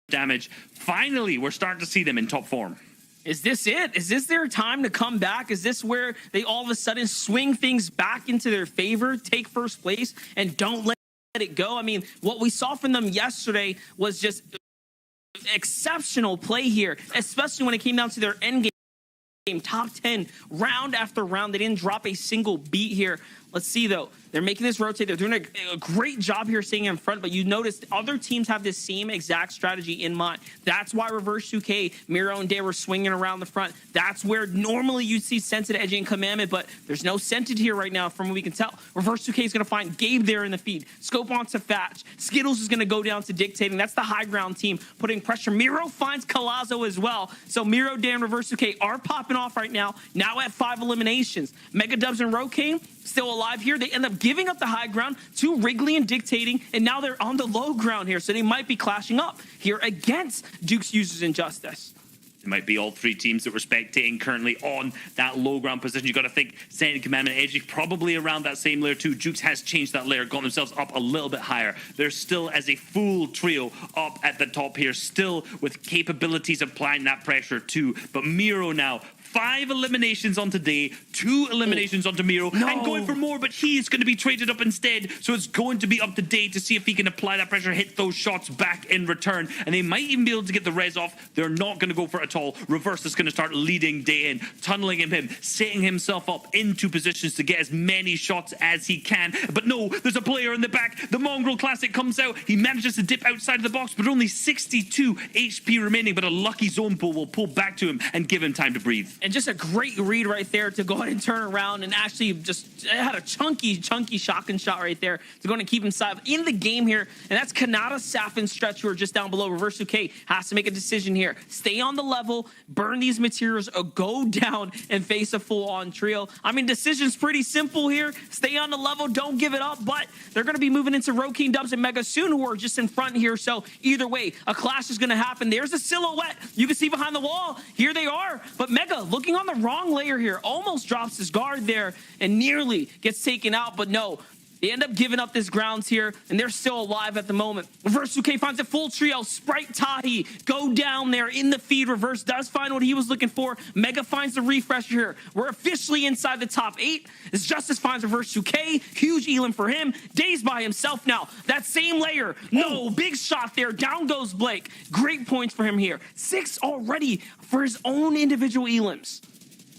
damage. Finally, we're starting to see them in top form. Is this it? Is this their time to come back? Is this where they all of a sudden swing things back into their favor, take first place, and don't let it go? I mean, what we saw from them yesterday was just exceptional play here, especially when it came down to their end game. Top 10 round after round. They didn't drop a single beat here. Let's see, though. They're making this rotate. They're doing a great job here staying in front, but you notice other teams have this same exact strategy in mind. That's why Reverse 2K, Miro, and Day were swinging around the front. That's where normally you'd see Scented, Edge, and Commandment, but there's no Scented here right now from what we can tell. Reverse 2K is going to find Gabe there in the feed. Scope onto Thatch. Skittles is going to go down to Dictating. That's the high ground team putting pressure. Miro finds Calazo as well. So Miro, Day, and Reverse 2K are popping off right now at 5 eliminations. Mega Dubs and Rokane still alive here. They end up giving up the high ground to Wrigley and Dictating, and now they're on the low ground here, so they might be clashing up here against Duke's Users Injustice. It might be all three teams that we're spectating currently on that low ground position. You got to think Scented, Commandment, Edge probably around that same layer too. Jukes has changed that layer, got themselves up a little bit higher. They're still as a full trio up at the top here, still with capabilities of applying that pressure too. But Miro now, 5 eliminations on today, 2 eliminations onto Miro, and going for more, but he's going to be traded up instead. So it's going to be up to Day to see if he can apply that pressure, hit those shots back in return, and they might even be able to get the res off. They're not going to go for it at all. Reverse is going to start leading Day in, tunneling him, setting himself up into positions to get as many shots as he can. But no, there's a player in the back. The Mongrel Classic comes out. He manages to dip outside of the box, but only 62 HP remaining, but a lucky zone pull will pull back to him and give him time to breathe. And just a great read right there to go ahead and turn around and actually just had a chunky shotgun shot right there to go and keep him safe in the game here. And that's Kanata, Saf, and Stretch who are just down below. Reverse 2K has to make a decision here. Stay on the level, burn these materials, or go down and face a full-on trio. I mean, decision's pretty simple here. Stay on the level, don't give it up, but they're going to be moving into Rokane, Dubs, and Mega soon, who are just in front here. So either way, a clash is going to happen. There's a silhouette you can see behind the wall. Here they are, but Mega looking on the wrong layer here, almost drops his guard there and nearly gets taken out, but no. They end up giving up this grounds here, and they're still alive at the moment. Reverse 2K finds a full trio. Sprite, Tahi go down there in the feed. Reverse does find what he was looking for. Mega finds the refresh here. We're officially inside the top 8. As Justice finds Reverse 2K. Huge elim for him. Day's by himself now. That same layer. No, big shot there. Down goes Blake. Great points for him here. 6 already for his own individual elims.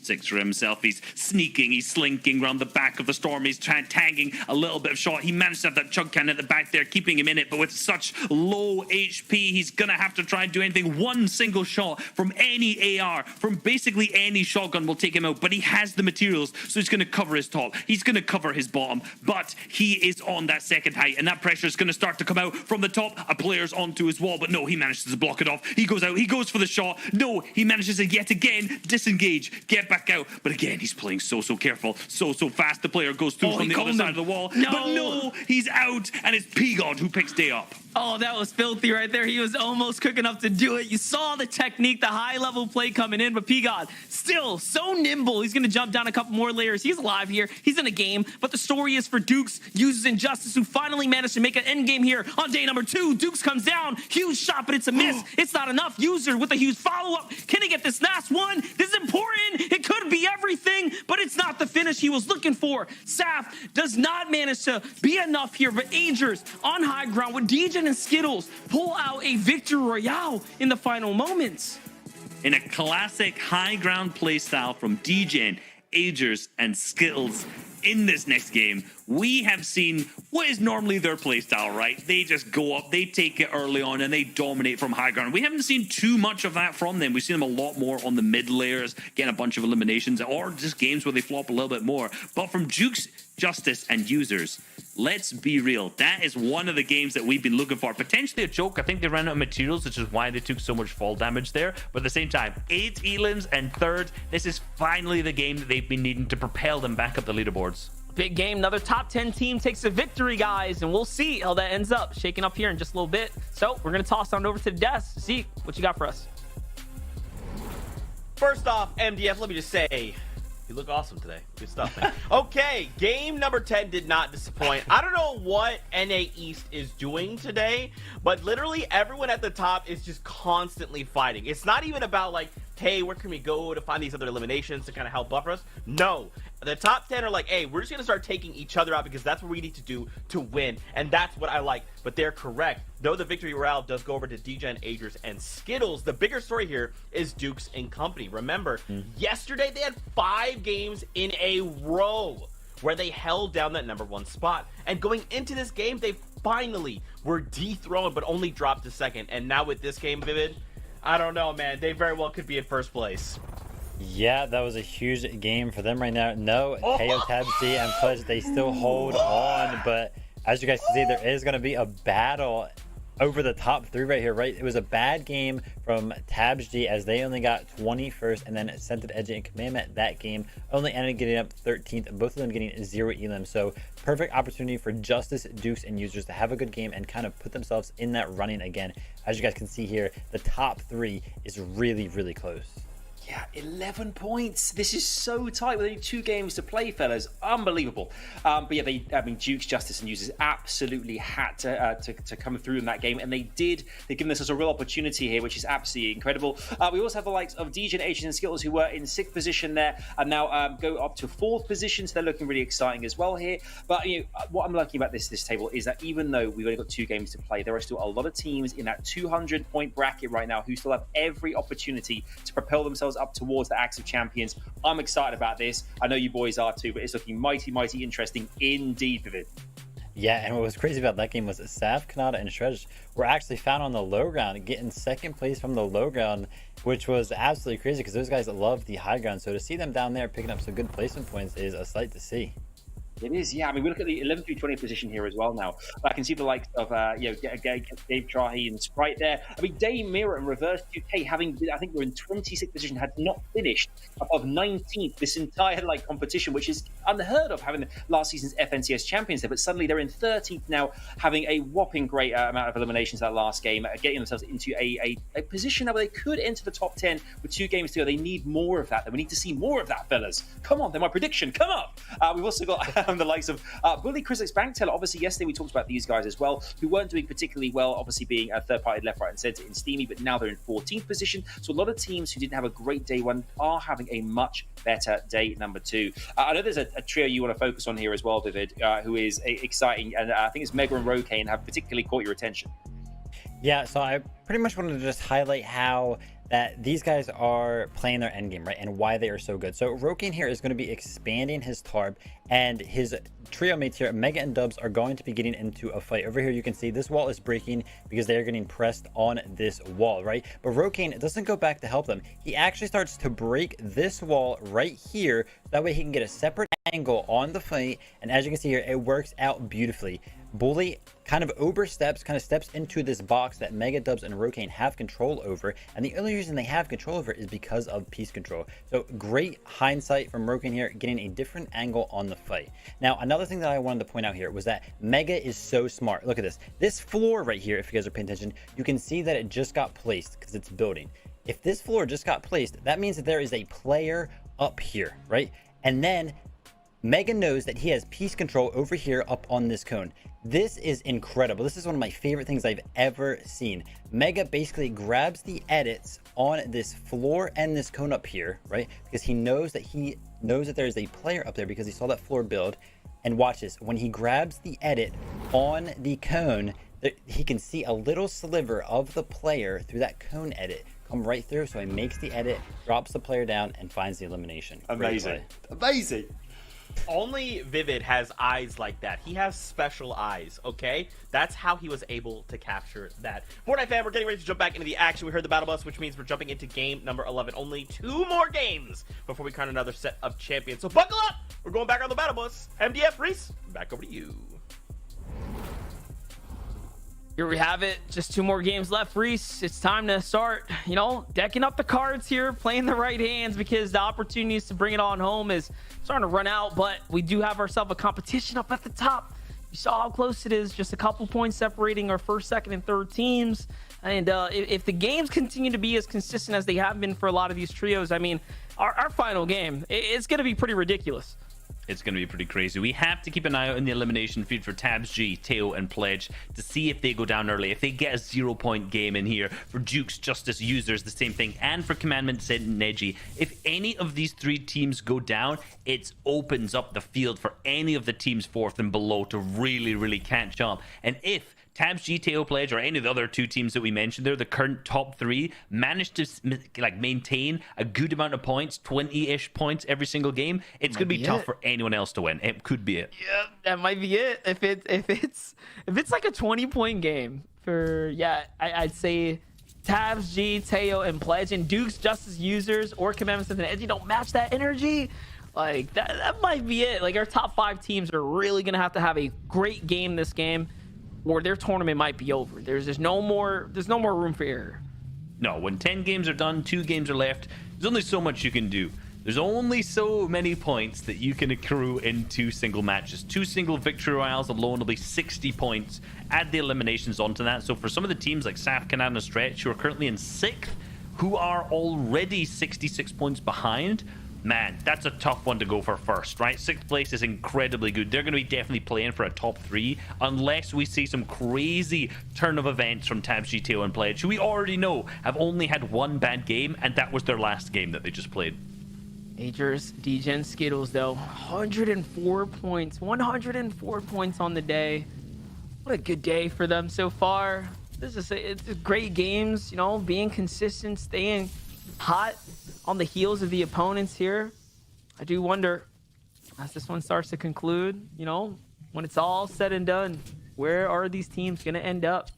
6 for himself. He's sneaking, he's slinking around the back of the storm. He's tagging a little bit of shot. He managed to have that chug cannon at the back there, keeping him in it, but with such low HP, he's gonna have to try and do anything. One single shot from any AR, from basically any shotgun will take him out, but he has the materials, so he's gonna cover his top. He's gonna cover his bottom, but he is on that second height, and that pressure is gonna start to come out from the top. A player's onto his wall, but no, he manages to block it off. He goes out, he goes for the shot. No, he manages to yet again disengage, get back out, but again he's playing so careful, so fast. The player goes through from the other side of the wall, but no, he's out, and it's P-God who picks Day up. Oh, that was filthy right there. He was almost quick enough to do it. You saw the technique, the high-level play coming in, but P-God still so nimble. He's going to jump down a couple more layers. He's alive here. He's in a game, but the story is for Dukes, Users Injustice, who finally managed to make an end game here on day number 2. Dukes comes down. Huge shot, but it's a miss. It's not enough. User with a huge follow-up. Can he get this last one? This is important. It could be everything, but it's not the finish he was looking for. Saf does not manage to be enough here, but Agers on high ground with DJ and Skittles pull out a victory royale in the final moments. In a classic high ground play style from DJ, Agers, and Skittles in this next game, we have seen what is normally their play style, right? They just go up, they take it early on, and they dominate from high ground. We haven't seen too much of that from them. We've seen them a lot more on the mid layers, getting a bunch of eliminations, or just games where they flop a little bit more. But from Jukes, Justice, and Users, let's be real. That is one of the games that we've been looking for. Potentially a joke. I think they ran out of materials, which is why they took so much fall damage there. But at the same time, 8 elims and third. This is finally the game that they've been needing to propel them back up the leaderboards. Big game. Another top 10 team takes a victory, guys, and we'll see how that ends up shaking up here in just a little bit. So we're going to toss on over to the desk to see what you got for us. First off, MDF, let me just say, You look awesome today. Good stuff, man. Okay, game number 10 did not disappoint. I don't know what NA East is doing today, but literally everyone at the top is just constantly fighting. It's not even about like, hey, where can we go to find these other eliminations to kind of help buffer us? No. The top 10 are like, hey, we're just going to start taking each other out because that's what we need to do to win. And that's what I like. But they're correct. Though the victory royale does go over to DJ, Agers, and Skittles, the bigger story here is Dukes and company. Remember, yesterday they had 5 games in a row where they held down that #1 spot. And going into this game, they finally were dethroned, but only dropped to second. And now with this game, Vivid, I don't know, man. They very well could be in first place. Yeah, that was a huge game for them right now. No, KO Tab C and Pledge, they still hold on, but as you guys can see, there is going to be a battle over the top 3 right here, right? It was a bad game from Tabs G as they only got 21st, and then Scented Edge and Commandment that game only ended up getting up 13th, both of them getting 0 elim. So perfect opportunity for Justice, Dukes, and Users to have a good game and kind of put themselves in that running again. As you guys can see here, the top 3 is really, really close. Yeah, 11 points. This is so tight with only 2 games to play, fellas. Unbelievable. But yeah, Dukes, Justice, and Users absolutely had to come through in that game, and they did. They've given us a real opportunity here, which is absolutely incredible. We also have the likes of DJ, Agents, and Skittles, who were in 6th position there, and now go up to 4th position, so they're looking really exciting as well here. But you know, what I'm liking about this table is that even though we've only got 2 games to play, there are still a lot of teams in that 200-point bracket right now who still have every opportunity to propel themselves up towards the Axe of Champions. I'm excited about this. I know you boys are too, but it's looking mighty, mighty interesting indeed, Vivid. Yeah, and what was crazy about that game was Saf, Kanata, and Shredge were actually found on the low ground, getting 2nd place from the low ground, which was absolutely crazy because those guys love the high ground. So to see them down there picking up some good placement points is a sight to see. It is, yeah. I mean, we look at the 11 through 20 position here as well now. I can see the likes of, Dave Trahi and Sprite there. I mean, Dame Mirror and Reverse 2K having, I think we're in 26th position, had not finished above 19th this entire competition, which is unheard of having last season's FNCS champions there. But suddenly they're in 13th now, having a whopping great amount of eliminations that last game, getting themselves into a position now where they could enter the top 10 with 2 games to go. They need more of that. We need to see more of that, fellas. Come on, they're my prediction. Come up. We've also got the likes of Bully, Chrisix, Bankteller. Obviously, yesterday we talked about these guys as well, who weren't doing particularly well, obviously being a third-party left, right, and center in Steamy, but now they're in 14th position. So a lot of teams who didn't have a great day 1 are having a much better day number 2. I know there's a trio you want to focus on here as well, David, who is exciting, and I think it's Mega and Rokane have particularly caught your attention. Yeah, so I pretty much wanted to just highlight how that these guys are playing their endgame, right, and why they are so good. So Rokane here is going to be expanding his Tarb, and his trio mates here, Mega and Dubs, are going to be getting into a fight. Over here you can see this wall is breaking because they are getting pressed on this wall, right? But Rokane doesn't go back to help them. He actually starts to break this wall right here, that way he can get a separate angle on the fight, and as you can see here, it works out beautifully. Bully kind of oversteps, steps into this box that Mega, Dubs, and Rokane have control over, and the only reason they have control over is because of piece control. So great hindsight from Rokane here, getting a different angle on the fight. Now, another thing that I wanted to point out here was that Mega is so smart. Look at this. This floor right here, if you guys are paying attention, you can see that it just got placed because it's building. If this floor just got placed, that means that there is a player up here, right? And then Mega knows that he has piece control over here up on this cone. This is incredible. This is one of my favorite things I've ever seen. Mega basically grabs the edits on this floor and this cone up here, right? Because he knows that there is a player up there because he saw that floor build. And watch this. When he grabs the edit on the cone, he can see a little sliver of the player through that cone edit come right through. So he makes the edit, drops the player down, and finds the elimination. Amazing. Amazing. Only Vivid has eyes like that. He has special eyes, okay? That's how he was able to capture that. Fortnite fan, we're getting ready to jump back into the action. We heard the battle bus, which means we're jumping into game number 11. Only 2 more games before we crown another set of champions. So buckle up! We're going back on the battle bus. MDF, Reese, back over to you. Here we have it. Just 2 more games left, Reese. It's time to start, decking up the cards here, playing the right hands, because the opportunities to bring it on home is starting to run out. But we do have ourselves a competition up at the top. You saw how close it is, just a couple points separating our first, second, and third teams. And if the games continue to be as consistent as they have been for a lot of these trios, I mean, our final game, it's going to be pretty ridiculous. It's going to be pretty crazy. We have to keep an eye out in the elimination feed for Tabs G, Teo, and Pledge to see if they go down early. If they get a 0-point game in here, for Jukes, Justice, Users, the same thing, and for Commandment, Sent, and Neji. If any of these 3 teams go down, it opens up the field for any of the teams 4th and below to really, really catch up. And if Tabs, GTO, Pledge, or any of the other 2 teams that we mentioned there, the current top 3, managed to like maintain a good amount of points, 20-ish points every single game, it's going to be tough for anyone else to win. It could be it. Yeah, that might be it. If it's like a 20-point game for, I'd say Tabs, G, Teo, and Pledge, and Dukes, Justice, Users, or Commandments and Edgy don't match that energy. Like that might be it. Like our top 5 teams are really going to have a great game this game, or their tournament might be over. There's no more room for error. No, when 10 games are done, 2 games are left, there's only so much you can do. There's only so many points that you can accrue in 2 single matches. 2 single victory royales alone will be 60 points. Add the eliminations onto that. So for some of the teams like Saf, Canada, and Stretch, who are currently in 6th, who are already 66 points behind, man, that's a tough one to go for first, right? 6th place is incredibly good. They're going to be definitely playing for a top 3 unless we see some crazy turn of events from Tabs, GTO, and Pledge, who we already know have only had 1 bad game, and that was their last game that they just played. Agers, DJ, and Skittles, though, 104 points. 104 points on the day. What a good day for them so far. It's great games, you know, being consistent, staying hot on the heels of the opponents here. I do wonder, as this one starts to conclude, you know, when it's all said and done, where are these teams going to end up?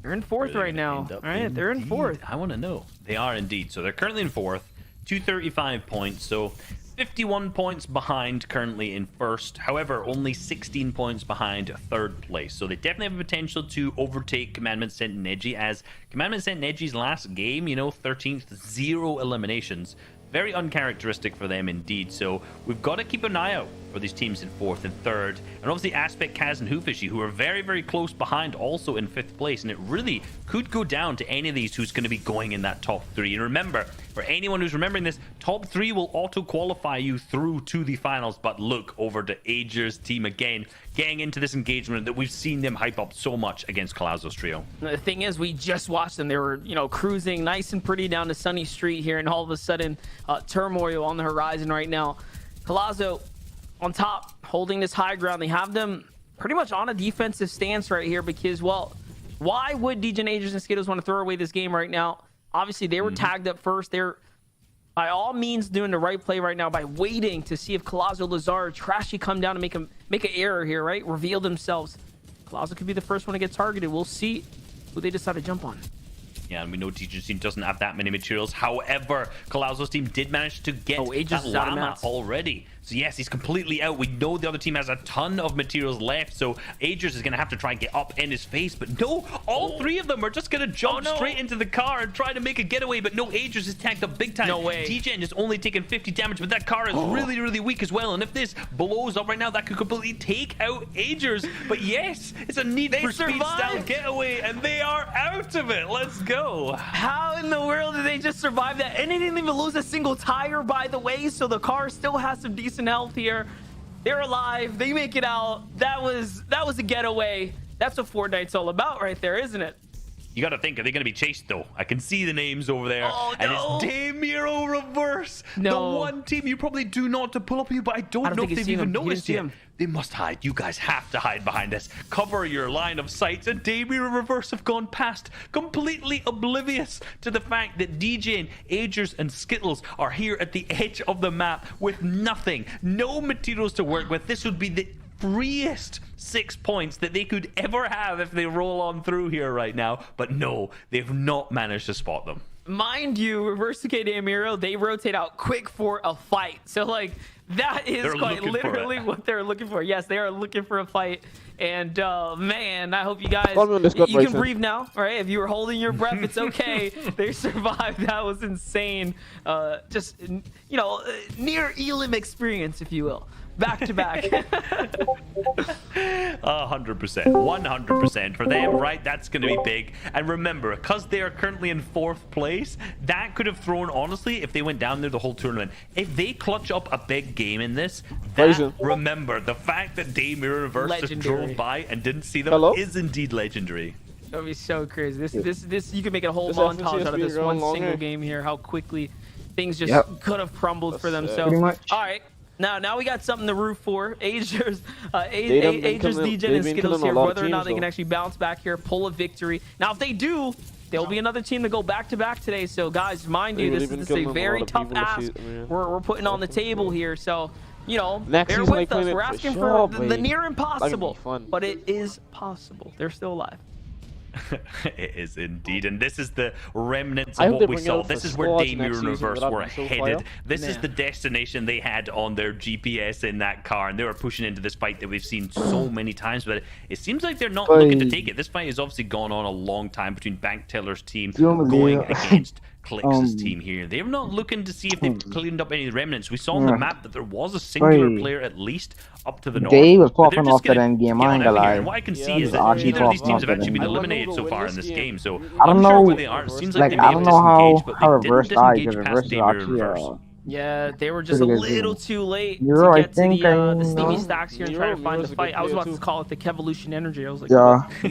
They're in 4th right now. All right, they're in 4th. I want to know. They are indeed. So they're currently in 4th, 235 points. So 51 points behind currently in 1st. However, only 16 points behind 3rd place. So they definitely have a potential to overtake Commandment, Sent, and Neji, as Commandment, Sent, and Neji's last game, you know, 13th, 0 eliminations. Very uncharacteristic for them indeed. So we've got to keep an eye out for these teams in 4th and 3rd. And obviously Aspect, Kaz, and Hoofishy, who are very, very close behind, also in 5th place. And it really could go down to any of these who's going to be going in that top 3. And remember, for anyone who's remembering this, top 3 will auto-qualify you through to the finals. But look over to Ager's team again, getting into this engagement that we've seen them hype up so much against Colazzo's trio. The thing is, we just watched them. They were, you know, cruising nice and pretty down to Sunny Street here, and all of a sudden, turmoil on the horizon right now. Colazzo on top, holding this high ground. They have them pretty much on a defensive stance right here because, well, why would DJ Agers and Skittles want to throw away this game right now? Obviously, they were tagged up first. They're by all means doing the right play right now by waiting to see if Colazzo, Lazard, Trashy come down and make an error here, right? Reveal themselves. Colazzo could be the first one to get targeted. We'll see who they decide to jump on. Yeah, and we know Teacher's team doesn't have that many materials. However, Colazzo's team did manage to get that llama already. So yes, he's completely out. We know the other team has a ton of materials left, so Agers is going to have to try and get up in his face. But no, all 3 of them are just going to jump straight into the car and try to make a getaway. But no, Agers is tagged up big time. No way. DJN is only taking 50 damage, but that car is really, really weak as well. And if this blows up right now, that could completely take out Agers. But yes, it's a Need for Speed style getaway, and they are out of it. Let's go. How in the world did they just survive that? And they didn't even lose a single tire, by the way, so the car still has some decent health here. They're alive. They make it out. That was a getaway. That's what Fortnite's all about right there, isn't it? You got to think, are they going to be chased, though? I can see the names over there. Oh, and no. it's Damiro Reverse. No. The one team you probably do not to pull up here, but I don't know if they've even noticed yet. They must hide. You guys have to hide behind this. Cover your line of sight. And Damiro Reverse have gone past, completely oblivious to the fact that DJ, Agers, and Skittles are here at the edge of the map with nothing. No materials to work with. This would be the freest 6 points that they could ever have if they roll on through here right now. But no, they've not managed to spot them. Mind you, Reverse 2K Damiro, they rotate out quick for a fight. So, like, that is quite literally what they're looking for. Yes, they are looking for a fight. And, man, I hope you guys, you can breathe now, all right? If you were holding your breath, it's okay. They survived. That was insane. Just, you know, near Elim experience, if you will. back to back. 100%, 100% for them, right? That's going to be big. And remember, because they are currently in 4th place, that could have thrown, honestly, if they went down there the whole tournament, if they clutch up a big game in this, that, remember, the fact that Daymir Reverse just Legendary. drove by and didn't see them is indeed legendary. That would be so crazy. This you could make a whole montage out of this one single game here. How quickly things just could have crumbled for them. So, all right. Now we got something to root for. Agers, DJ, and Skittles here. Whether or not they can actually bounce back here, pull a victory. Now, if they do, there'll be another team to go back-to-back today. So, guys, mind you, this is a very tough ask we're putting on the table here. So, you know, bear with us. We're asking for the near impossible, but it is possible. They're still alive. It is indeed, and this is the remnants of what we saw. This is where Daymir and Reverse were headed. This is the destination they had on their GPS in that car, and they were pushing into this fight that we've seen so many times, but it seems like they're not looking to take it. This fight has obviously gone on a long time between Bankteller's team going against Clix's team here. They're not looking to see if they've cleaned up any remnants. We saw on the map that there was a singular player at least up to the north. They was popping off that end game, I ain't gonna lie. And what I can see is that neither of these teams have actually been eliminated so far in this game. So I don't I'm know, sure where they are. It seems like they may I have don't know disengaged, but how they reverse didn't died, disengage because past reverse Daymir actually, Reverse. Yeah, they were just a little too late to Euro, get to I think the Steamy Stacks here and try to find the fight. I was about to call it the Kevolution Energy. I was like, yeah. I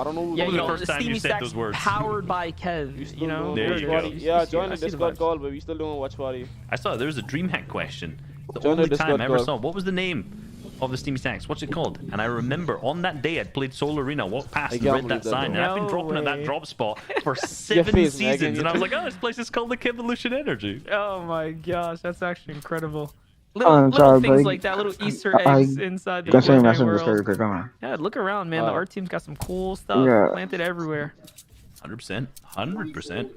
don't know. Yeah, you know, first the time you Steamy said Stacks those words. powered by Kev. You know, There you go. Yeah, join the Discord call, but we still doing watch party. I saw there was a DreamHack question. The Join the only time Discord I ever call. saw. What was the name of the Steamy Stacks? What's it called? And I remember on that day I'd played Soul Arena, walked past and can't read that believe that, sign, and I've been No dropping at that way. drop spot for 7 face, seasons, Megan. and I was like, oh, this place is called the Kevolution Energy. Oh my gosh, that's actually incredible. I'm Little sorry, things buddy. like that, little Easter eggs inside the That's same Fortnite messenger world. quick, come on. Yeah, look around, man. The art team's got some cool stuff planted everywhere. 100%. 100%.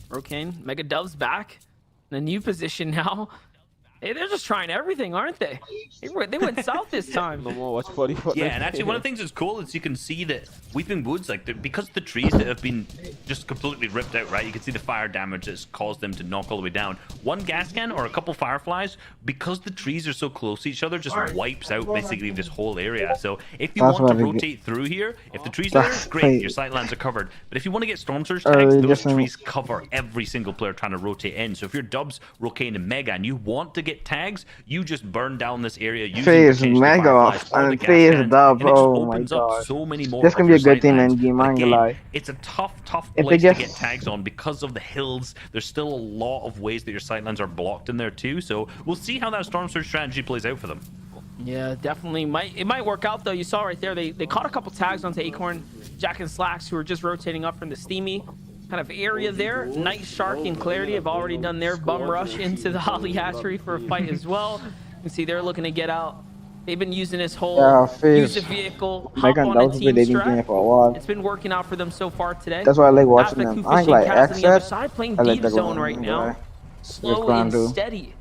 Brocane, Mega Dove's back in a new position now. Hey, they're just trying everything, aren't they? They went south this time. No more watch party. Yeah, and actually one of the things that's cool is you can see that Weeping Woods, like, because the trees that have been just completely ripped out, right? You can see the fire damage that's caused them to knock all the way down. One gas can or a couple fireflies, because the trees are so close to each other, just wipes out basically this whole area. So if you want to rotate through here, if the trees are there, great, your sightlines are covered. But if you want to get Storm Surge tags, those trees cover every single player trying to rotate in. So if you're Dubs, Rocane, and Mega, and you want to get tags, you just burn down this area using Phase potentially Mega fireflies or the and gas Phase cans, Dub, and it just oh my opens up god. so many more This of can be your a good team sightlines. in game, I ain't Again, gonna lie. it's a tough If place they to get tags on because of the hills. There's still a lot of ways that your sightlines are blocked in there too, so we'll see how that Storm Surge strategy plays out for them. Yeah, definitely. It might work out though. You saw right there, they caught a couple tags onto Acorn, Jack, and Slacks, who were just rotating up from the Steamy kind of area there. Night Shark and Clarity have already done their bum rush into the Holly Hatchery for a fight as well. You can see they're looking to get out. They've been using this whole use a vehicle, hop on a team strat. It's been working out for them so far today. That's why I like watching Aspect them. I ain't Fishing like Cats on the other access. side, playing I like deep that zone one, right yeah. now. Slow and steady.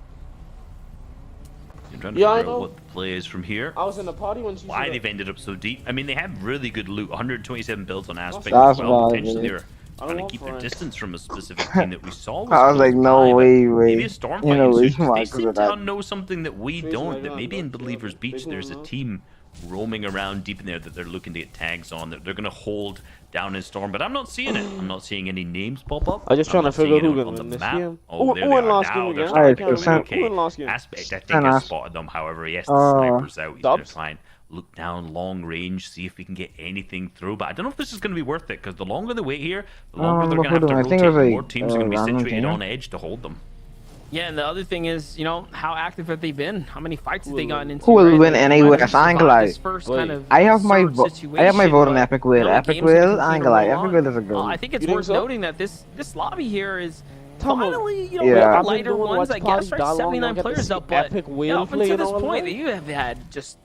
I'm trying to Yeah, I figure out know. what the play is from here. I was in the party when she Why said they've ended up so deep. I mean, they have really good loot. 127 builds on Aspect That's as well. about Potentially it. they're trying to want keep their Frank. distance from a specific team that we saw. I was like, no way, Maybe way. a storm You fight know, ensued, it's 'cause my they seem to that. know something that we don't. That maybe in but Believers big Beach there's a one, huh? team roaming around deep in there that they're looking to get tags on. That they're going to hold down in Storm, but I'm not seeing it. I'm not seeing any names pop up. I'm just trying to not seeing figure out it who on gonna the win this map. game. Oh, there Who they won are last now. game They're again? starting to Alright, okay. Who won last game? Aspect, I think, has spotted them. However, yes, the sniper's out. He's going to Dubs? try and look down long range, see if we can get anything through. But I don't know if this is going to be worth it, because the longer they wait here, the longer they're going to have to I think rotate. it was More teams are going to be random situated team. on edge to hold them. Yeah, and the other thing is, you know, how active have they been? How many fights have they gotten into? Who will right? win They any managed way? to I ain't survive gonna this lie. first Wait. kind of I have my absurd vote on situation, Epic Will. but Epic games are Will, I continuing ain't to gonna lie. roll Epic on. Will is a good I one. think it's You think worth so? noting that this lobby here is Tell me. finally, you know, Yeah. one of I've the been lighter doing ones, watch I guess, party right? that long, 79 I get to players see up, but Epic yeah, Will up play until and this all point, that. you have had just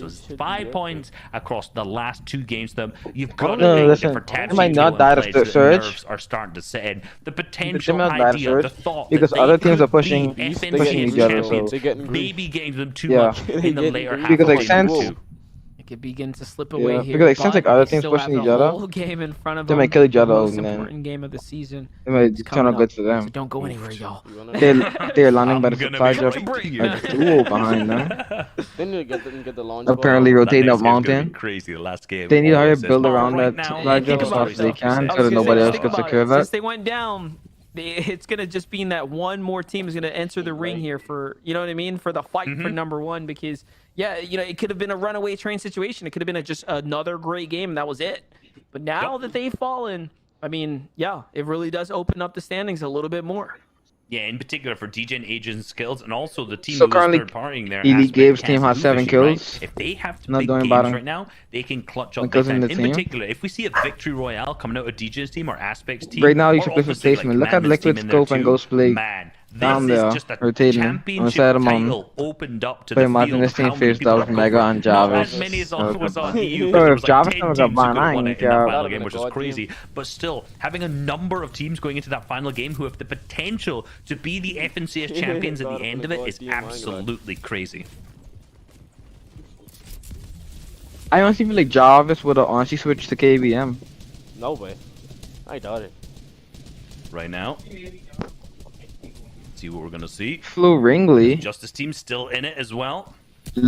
games. So it's 5 points across the last 2 games to them. You've No, got no, to listen, think that it might not die to the Surge. nerves are starting to set in. The It potential might not die to idea, Surge the thought because that other they teams are could pushing be pushing FNCS each other, champions so they're getting maybe greedy. games them too Yeah. much in the They're later getting half Because of like game since two. It could begin to slip Yeah, away I here. feel like since, but like, other they teams still pushing have each the other, whole game in front of they them. might kill each other The out most and then important game of the season. it might is turn coming out good up. for them. So don't go anywhere, y'all. They're landing by the I'm gonna supply be drop right break. here. a duo behind them. They need to get the launch. Apparently That rotating next up game's gonna be mountain. crazy. The last game. They need to hurry always up, is. build But around right that now, supply think drop as about fast it, as they though. can, I so was that gonna nobody say, else think gets about secure it. that. Since they went down, it's gonna just mean that one more team is gonna enter the ring here for, you know what I mean, for the fight for number one. Because yeah, you know, it could have been a runaway train situation. It could have been just another great game, and that was it. But now that they've fallen, I mean, yeah, it really does open up the standings a little bit more. Yeah, in particular for DJ and Agent's skills, and also the team So who was currently, third partying there. Elite Aspect, Games Kaz, team and has 7 Luffy, right? kills. If they have Not big doing games bad on- right now, they can clutch up because big in time. the In team. particular, if we see a victory royale coming out of DJ's team or Aspect's team, Right now, you or should play for also say, like, placement. Look at Commandment's Liquid team in there Scope and too, Ghost Blade man, this down is there, just a rotating on the championship side of them. title opened up to But the imagine field. this team How many faced people out have gone Mega for it? and Not Jarvis. as many as So was on good. EU. Bro, There if was like Jarvis 10 never teams got who could have banned, won I it in think, that final That'd game, have which been was a god crazy. But still, having a number of teams going into that final game who have the potential to be the FNCS champions at the end of it is absolutely crazy. I honestly feel like Jarvis would have honestly switched to KBM. No way. I doubt it. Right now, see what we're gonna see. Flew Ringley. Justice team still in it as well. He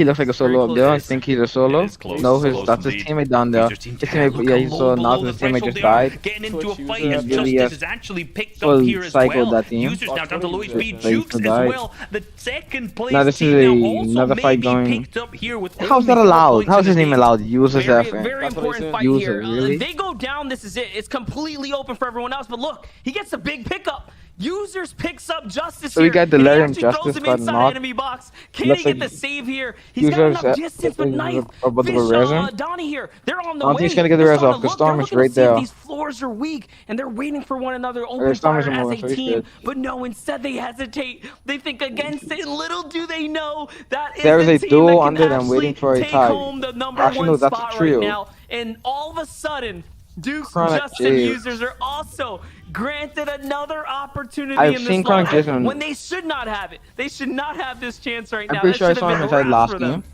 looks like a solo up there. I think he's a solo. It is close. No, Close that's his indeed. teammate down there. His team His down. teammate, Look yeah, how he low saw below not the his teammate threshold just they are. died. Getting into a Twitch fight user as have really Justice has has actually picked full up here as cycled well. that team. Users now down to low HP. They Jukes as died. well. The second place Now this team is now also another may fight be going. picked up here with How's only that 4 allowed? points How's in his the name game. allowed? Users Very, FN. very That's what he important said. fight User, here. really? They go down. This is it. It's completely open for everyone else. But look, he gets a big pickup. Users picks up Justice So we here. got and he Delirium actually throws Justice him got inside knocked. enemy box. Can Looks he get like the save here? He's got Users enough distance, but is nice. about to Fish, res him. Donnie here. They're on the I don't way. think he's gonna get the They're res starting off, to 'cause look. They're Storm is looking to right see if there. These floors are weak, and they're waiting for one another. Open Storm fire is as moving, a so he's team. good. But no, instead they hesitate. They think against it. Little do they know that is There is the a team duo that can under them waiting actually for a take tie. home the number Actually, one no, that's a spot trio. right now. And all of a sudden, Duke's Chronic Justin Jays. users are also granted another opportunity I've in this seen Chronic lobby Jays on- when they should not have it. They should not have this chance right now. I'm pretty That sure I should saw have him been inside the last for them. game.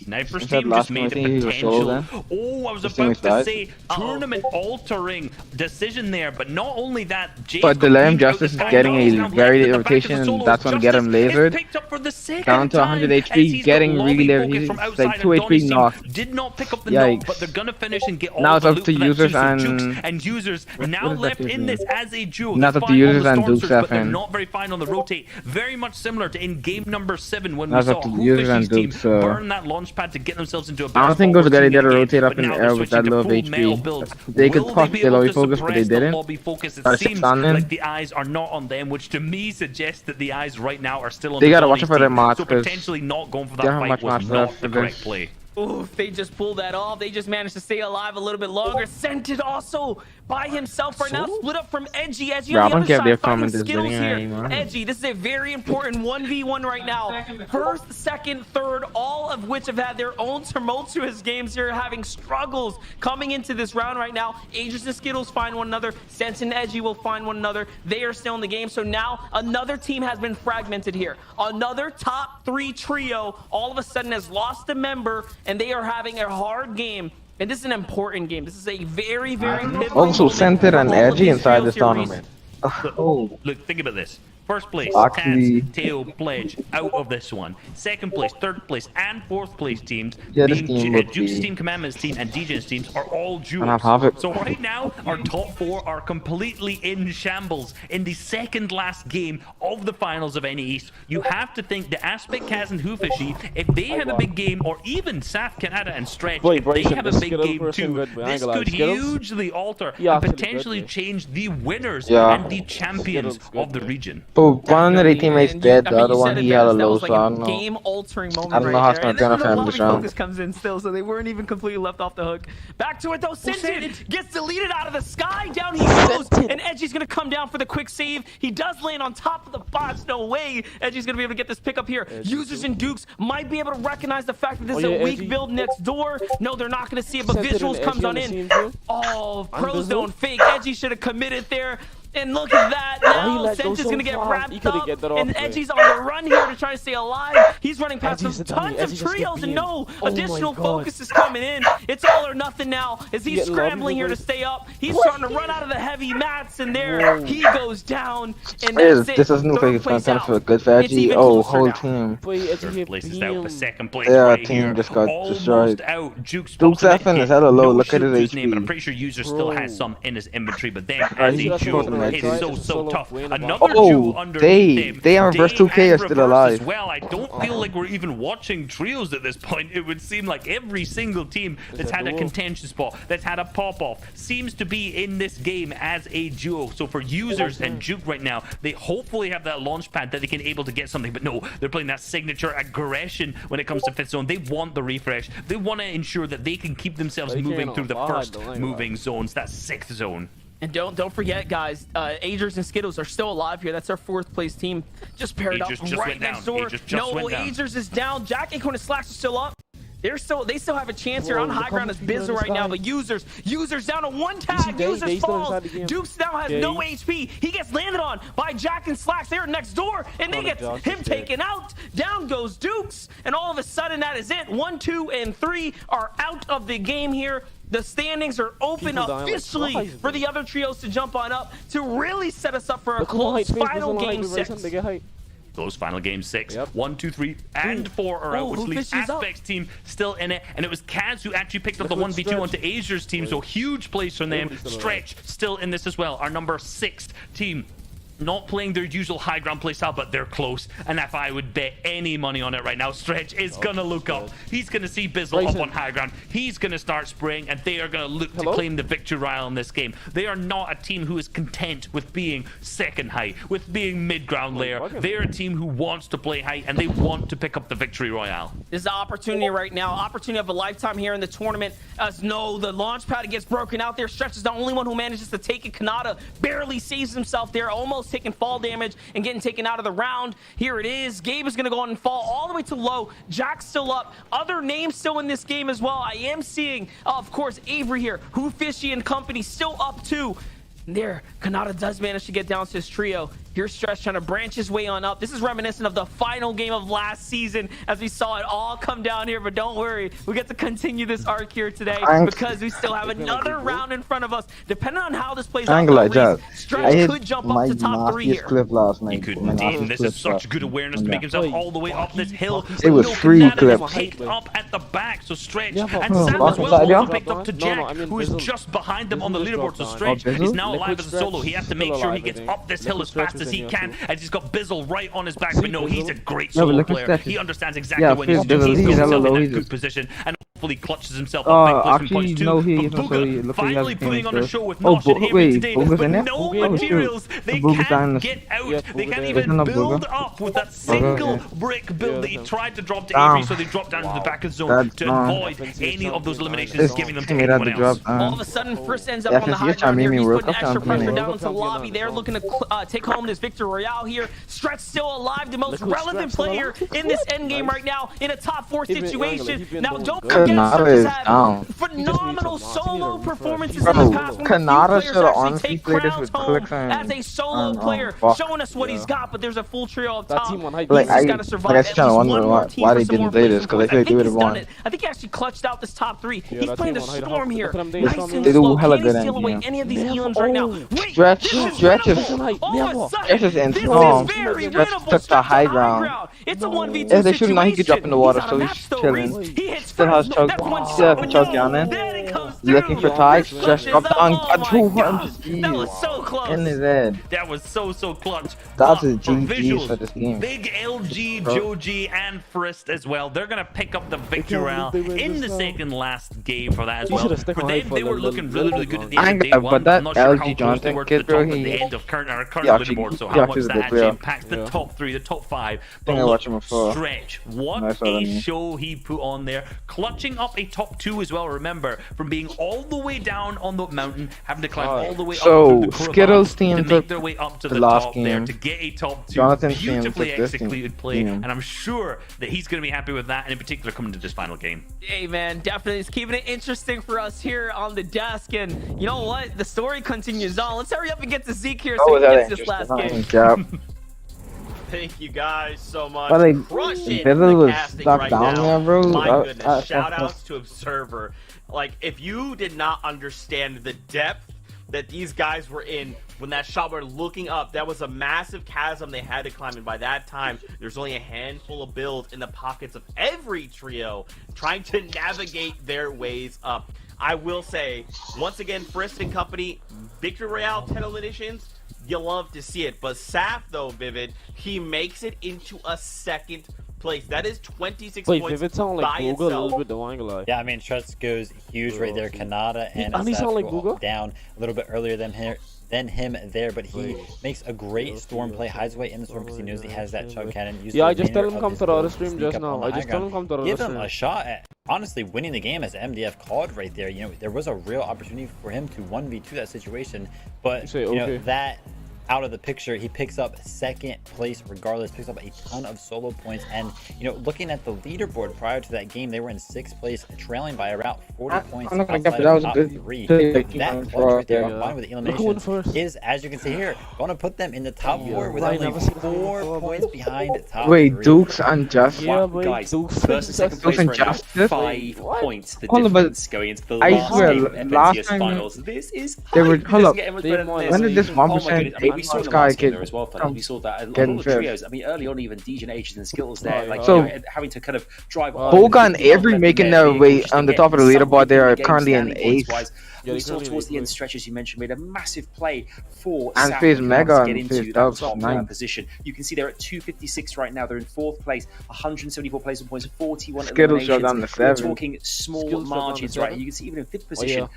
Sniper's Instead team last just game, I made a think he was solo potential. then. Oh, I was His about teammates to died. say tournament altering decision there, but not only that. Jay's But Delirium got Justice beat out is getting the a final very left at late the back of the rotation, and solos. that's gonna get him Justice is lasered. picked up for the second Down to 100 time, HP, as he's getting got really lobby there. focus He's from like outside 2 of HP Donnie's team. knocked. Did not pick up the knock, Yikes. but they're gonna finish and get all Now of it's the up loot to for that users too, so Jukes and- and users now what is that left team's in this name? as a duo. Now They're it's up to fine on users the and Stormsters, Dukes but they're FN. not very fine on the rotate. Very much similar to in game number 7 when Now we it's saw up to users and Hoofish's team Dukes, burn that launch pad to get themselves into a I don't think it was a good idea to rotate up in the air with that low of HP. HP. They could push the lobby focus, but they didn't. It Got a seems 6 on them. like the eyes are not on them, which to me suggests that the eyes right now are still on They the gotta watch Donnie's out for their team. match, So 'cause potentially not going for they that don't have fight much match was left not for the correct this. play. Oof, they just pulled that off. They just managed to stay alive a little bit longer. Scented also by himself right now. Split up from Edgy. Edgy Bro, I on the don't other care if side, they're finding commenting this Skittles video here. anymore. Edgy, this is a very important 1v1 right now. First, second, third, all of which have had their own tumultuous games here, having struggles coming into this round right now. Aegis and Skittles find one another. Sense and Edgy will find one another. They are still in the game. So now another team has been fragmented here. Another top 3 trio all of a sudden has lost a member, and they are having a hard game. And this is an important game. This is a very, very pivotal Also moment centered for and all of edgy these inside trio this series. tournament. Oh, Look, think about this. First place, Actually- Taz, Teo, Pledge, out of this one. Second place, third place, and fourth place teams, Yeah, this being team would Duke's be- team, Commandment's team, and DJ's teams are all duos. And I have it. So right now, our top 4 are completely in shambles. In the second last game of the finals of NA East, you have to think the Aspect, Kaz, and Hoofishy, if they have a big game, or even Saf, Canada, and Stretch, Boy, if they Bryson, have a the big Skittles game person too, good, boy. I ain't this gonna lie. could Skittles? hugely alter Yeah, and actually potentially good, boy. change the winners Yeah. and the champions Skittles good, of the boy. region. but one of their teammates And dead. I The mean, other you one said it he had a best. That low, was so like I a don't know. game-altering moment I don't know right how it's there. gonna And turn then out the for him lobby this round. focus comes in still, so they weren't even completely left off the hook. Back to it though. Scented gets deleted out of the sky. Down he goes, and Edgy's gonna come down for the quick save. He does land on top of the box. No way. Edgy's gonna be able to get this pick up here. Users and Dukes might be able to recognize the fact that this is a weak Edgy. build next door. No, they're not gonna see it, but Scented and Visuals Edgy comes on on the in. scene too. Oh, Unvisible. Prozone fake. Edgy should have committed there. And look at that. Why he Now let go Sench is so going to get fast? He wrapped could've up. get that off And of it. Edgy's on the run here to try to stay alive. He's running past Edgy's some a dummy. tons of Edgy just kept trios and being- no Oh my additional God. focus is coming in. It's all or nothing now as he's getting lobby scrambling here to reverse. stay up. He's starting to run out of the heavy mats, and there Whoa. he goes down. And that's it. This doesn't look like Third it's gonna place turn out. for good for It's Edgy. even Oh, closer whole now. team. Boy, Edgy Third hit place is out for BM. second place Yeah, right team here. just got Almost destroyed. out. Jukes Duke's ultimate F hit. is hella low. No Look at shoot his to his name, and I'm HP. pretty sure User still has some in his inventory, but then as he's a just duo, supposed to it's make so, it. so tough. Win Another about- duo Oh, underneath him. they and Reverse 2K and are still Reverse alive. As well. I don't feel like we're even watching trios at this point. It would seem like every single team that's had a contention spot, that's had a pop-off, seems to be in this game as a duo. So for Users and Juke right now, they hopefully have that launch pad that they can able to get something. But no, they're playing that signature aggression when it comes to fifth zone. They want the refresh. They want to ensure that they can keep themselves They moving can't through the avoid first the line moving zones, that sixth zone. And don't forget, guys, Agers and Skittles are still alive here. That's our fourth place team. Just paired up Agers just right went next down. door. Agers just No, went down. Agers is down. Jack Acorn and Slacks are still up. They still have a chance here Whoa, on high look ground how as much people Bizzle in the right now, sky. but Users down to one tag. Day? Users Day's still falls. inside the game. Dukes now has Day. no HP. He gets landed on by Jack and Slacks. They're next door, and they Oh, get Josh him is dead. taken out. Down goes Dukes, and all of a sudden that is it. 1, 2, and 3 are out of the game here. The standings are open People dying like officially flies, for the other trios to jump on up to really set us up for a Look how close hype Face final was on game hype reverse 6. and they get hype. Those final game 6. Yep. 1, 2, 3, and 4 are out, Oh, which who leaves fishes up? Aspect's team still in it. And it was Kaz who actually picked up the Look at 1v2 Stretch. onto Azer's team, so huge plays from them. Everybody's still Stretch still in this as well, our number 6 team. Not playing their usual high ground playstyle, but they're close. And if I would bet any money on it right now, Stretch is gonna look up. He's gonna see Bizzle up Bryson. on high ground. He's gonna start spraying, and they are gonna look to Hello? claim the victory royale in this game. They are not a team who is content with being second high, with being mid-ground layer. bugging. They're a team who wants to play high, and they want to pick up the victory royale. This is the opportunity right now. Opportunity of a lifetime here in the tournament. As no, the launch pad gets broken out there. Stretch is the only one who manages to take it. Kanata barely saves himself there, almost taking fall damage and getting taken out of the round. Here it is. Gabe is going to go on and fall all the way to low. Jack's still up. Other names still in this game as well. I am seeing, of course, Avery here. Who Fishy and company still up too. And there, Kanata does manage to get down to his trio. Here's Stretch trying to branch his way on up. This is reminiscent of the final game of last season as we saw it all come down here. But don't worry, we get to continue this arc here today because we still have another round in front of us. Depending on how this plays out, Angle like though, that. Reese, I Stretch hit could jump my up to top 3 nastiest here. clip last night. He could My indeed, and nastiest this clip is such last good awareness to night. make himself Yeah. all the way up this hill. It was No, free Kanata clip. is picked up at the back, so Stretch Yeah, but- and Oh, Sam back as well inside, yeah? also picked up to No, Jack, no, I mean who is Bizzle. just behind them on the Bizzle just leaderboard. So dropped Stretch down. is now Liquid alive as a Stretch solo. He has to still make sure he alive, I gets think. up this hill Liquid as Stretch fast is as in he here can, too. and he's got Bizzle right on his back. See But no, he's a Bizzle? great No, but solo Liquid player. Stretch He is- understands exactly Yeah, what he's Bizzle, doing. He's he's got hella himself low, in he's that good a- position, and hopefully clutches himself up big placement Actually, points too. no, he But isn't, so Booga he- look, he has finally a putting on a game show with Oh, Nosh and Avery wait, today, Booga's with in there? no Oh, shoot. materials. They Booga's down can't the- get out. Yes, They Booga can't there. even Isn't that build Booga? up with that Booga, single yeah. brick build that he that's tried to drop to Damn. Avery, so they dropped down to the back of zone That's to wrong. avoid any of those eliminations, This giving them to team made out anyone the else. drop. All of a sudden, Frisk ends up Yeah, on the since high you're trying ground to here. make me He's World putting Cup extra champion, pressure eh? down into lobby there, looking to take home this victory royale here. Stretch still alive, the most Liquid relevant Stretch player still alive. in this end game right now in a top 4 He's been situation. He's been Now, doing don't good. forget, Kanata Stretch has is had down. phenomenal He just needs to solo refresh. performances Bro, in the past. One of the few Kanata players should've to actually honestly take played this crowns with home clicks and- as a solo player, fuck. showing us what he's Yeah. got. But there's a full trio up That top. team on hype. He's Like, just I- got to survive like, I at just kinda least wonder one more team why for they some more didn't play this, placement 'cause I points. feel like they think would've he's done won. it. I think he actually clutched out this top 3. Yeah, He's that playing a team on hype. storm here. Look at them, they Nice strong and They do slow. hella Can he good steal in away here. any of these Never. elims right now? Oh. Wait, Stretch- this is Stretch is- winnable. Never. All of a sudden, Stretch is in this strong. is very Stretch winnable. took the Stretch high to ground. It's a 1v2 If they shoot him now, he could drop in the water, He's so on a he's match though, chilling. Reese. He hits Still has first. choke- That's one still shot, has but choke no. down in. Then it comes Looking through. for ties, Reese just clutches dropped down, up. got Oh 200. my God. That was so close. In his head. That was so clutch. That's But a for GG visuals, for this game. Big LG, Bro. Joji, and Frist as well. They're gonna pick up the victory can't round believe they win in the this now. second last game for that as You well. should've stuck For on them, hype for they a were little- looking really good at the I end of ain't day gonna- one. but that I'm not sure LG how close Johnson they were to kid, the bro, top at he- the end of current Yeah, actually- leaderboard. So he how actually much is a that good actually player. impacts the Yeah. top 3, the top 5. I But think I watched him before. Stretch, what Nice one, a man. show he put on there, clutching up a top 2 as well. Remember, from being all the way down on the mountain, having to climb all the way up So, through the Kurapika Skittles team to took make their way up to the the last top there, game. to get a top 2. Jonathan's team Beautifully took this executed play, team. and I'm sure that he's going to be happy with that, and in particular coming to this final game. Hey man, definitely it's keeping it interesting for us here on the desk, and you know what? The story continues on. Let's hurry up and get to Zeke here so he that gets this last game. job. Thank you guys so much. But like, Crushing Bizzle the was casting stuck right down now. there, bro. My goodness. Shout outs to Observer. Like, if you did not understand the depth that these guys were in when that shot were looking up, that was a massive chasm they had to climb. And by that time, there's only a handful of builds in the pockets of every trio trying to navigate their ways up. I will say, once again, Frist and company, Victory Royale 10 eliminations, you love to see it. But Saf, though, Vivid, he makes it into a second place. That is 26 Wait, points Vivid sound by like Google a itself. little bit, though, I ain't gonna lie. Yeah, I mean, Struts goes huge right there. Kanata and Doesn't he sound like Sasco Google? down a little bit earlier than him there, but he makes a great storm play, hides away in the storm because he knows he has that chug cannon. Uses Yeah, I the just tell remainder him of come his to the other build stream sneak just up on now. the I high just tell ground. him come to the Give other him stream. a shot at honestly winning the game as MDF called right there. You know, there was a real opportunity for him to 1v2 that situation, but say you know okay. that out of the picture, he picks up second place regardless, picks up a ton of solo points. And you know, looking at the leaderboard prior to that game, they were in 6th place, trailing by about 40 points I'm not gonna outside get that. of Was top a 3. good That clutch right there, yeah. combined with the Look who won elimination, first. is, as you can see here, going to put them in the top 4 with I only never seen it 4 before, points behind top Wait, 3. Dukes unjust. Yeah, Wow, boy, guys, Dukes. first and second place Dukes right now. Injustice? 5 What? points the Hold on, but difference going into the I last swear, game of last FNCS time finals. This is they were- hype. It hold doesn't up. get any much They better than won this. When did this Oh my 1% goodness. I mean, we saw in the Sky last game kid there as well, fellas. come We saw that a lot getting of the fifth? trios. I mean, early on, even DJ and Ages and Skittles there, like So- you know, having to kind of drive on. Boga and keep Avery up making their their way vehicles on to the top of the get leaderboard. They something in are the game currently in standing points 8th. wise. Yeah, We they saw currently towards the end lead. stretch, as you mentioned, made a massive play for And Saf face to Mega get and into face that Dubs, top nice. position. You can see they're at 256 right now. They're in 4th place, 174 placement points, 41 Skittles shot down eliminations. to We're 7th. talking small Skittles shot down to margins, right? 7th. You can see even in 5th Oh, position,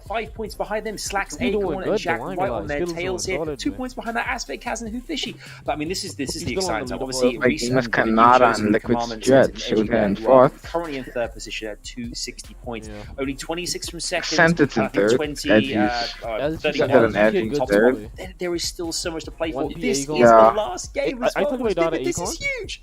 5 points behind them, Slacks, You're doing Acorn, and good, Jack though, I ain't right gonna on lie. their Skittles tails doing here. solid, 2 man. points behind that Aspect, Kaz, and Fishy. But I mean, this is the still on the exciting time. leaderboard. Obviously, Like, recent Miss good new Kanata choices and in Liquid Command Stretch, and so we Edgy got in Red, who are 4th. currently in 3rd position at 260 points. Yeah. Only 26 from 2nd. Sentence in I think 3rd. 20, Edgy's. Edgy's 31 got an from Edgy top third. spot. There is still so much to play for. One This is Acorn. the Yeah. last game as I well. took away that This Acorn. is huge.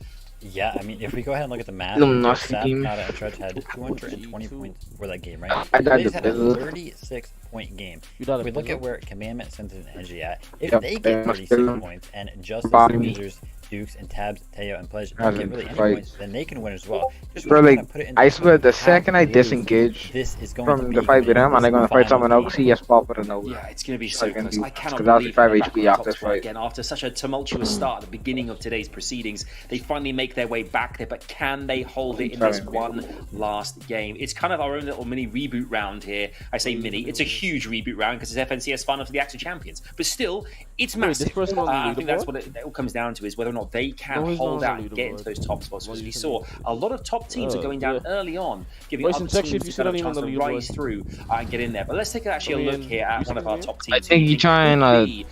Yeah, I mean, if we go ahead and look at the math, Luminosity Saf, team. Kanata, and Stretch had 220 points for that game, right? I died They to just had a Bizzle. 36-point game. You got If we it, look at Bizzle. where Commandment, Sentence, and Edgy at, if Yep, they they get must 36 do. points and Justice, Body me. Wizards, Dukes, and Tabs, Teo, and Pledge As don't get in really any fight. points, then they can win as well. Just Bro, to like, kinda put it into I swear, the perspective, second I how big disengage this is going to from be the fight with in him and this I'm gonna fight final someone game. else, he gets popped and over. Yeah, it's going to be so I can close. do- I cannot because that's believe 5 they're back HP on top after this spot fight. again after such a tumultuous start at the beginning of today's proceedings. They finally make their way back there, but can they hold it in this one last game? It's kind of our own little mini reboot round here. I say mini, it's a huge reboot round because it's FNCS final for the Active Champions, but still, it's massive. this person on the I think that's leaderboard? what it all comes down to, is whether or not they can No, he's not hold on out the and get into leaderboard. those top spots. Because Well, we you can saw do a lot of top teams are going down yeah. early on, giving Boys other and Texas, teams if you a better sit chance on to the leaderboard. rise through and get in there. But let's take actually a look here at one of our top teams. I think he trying to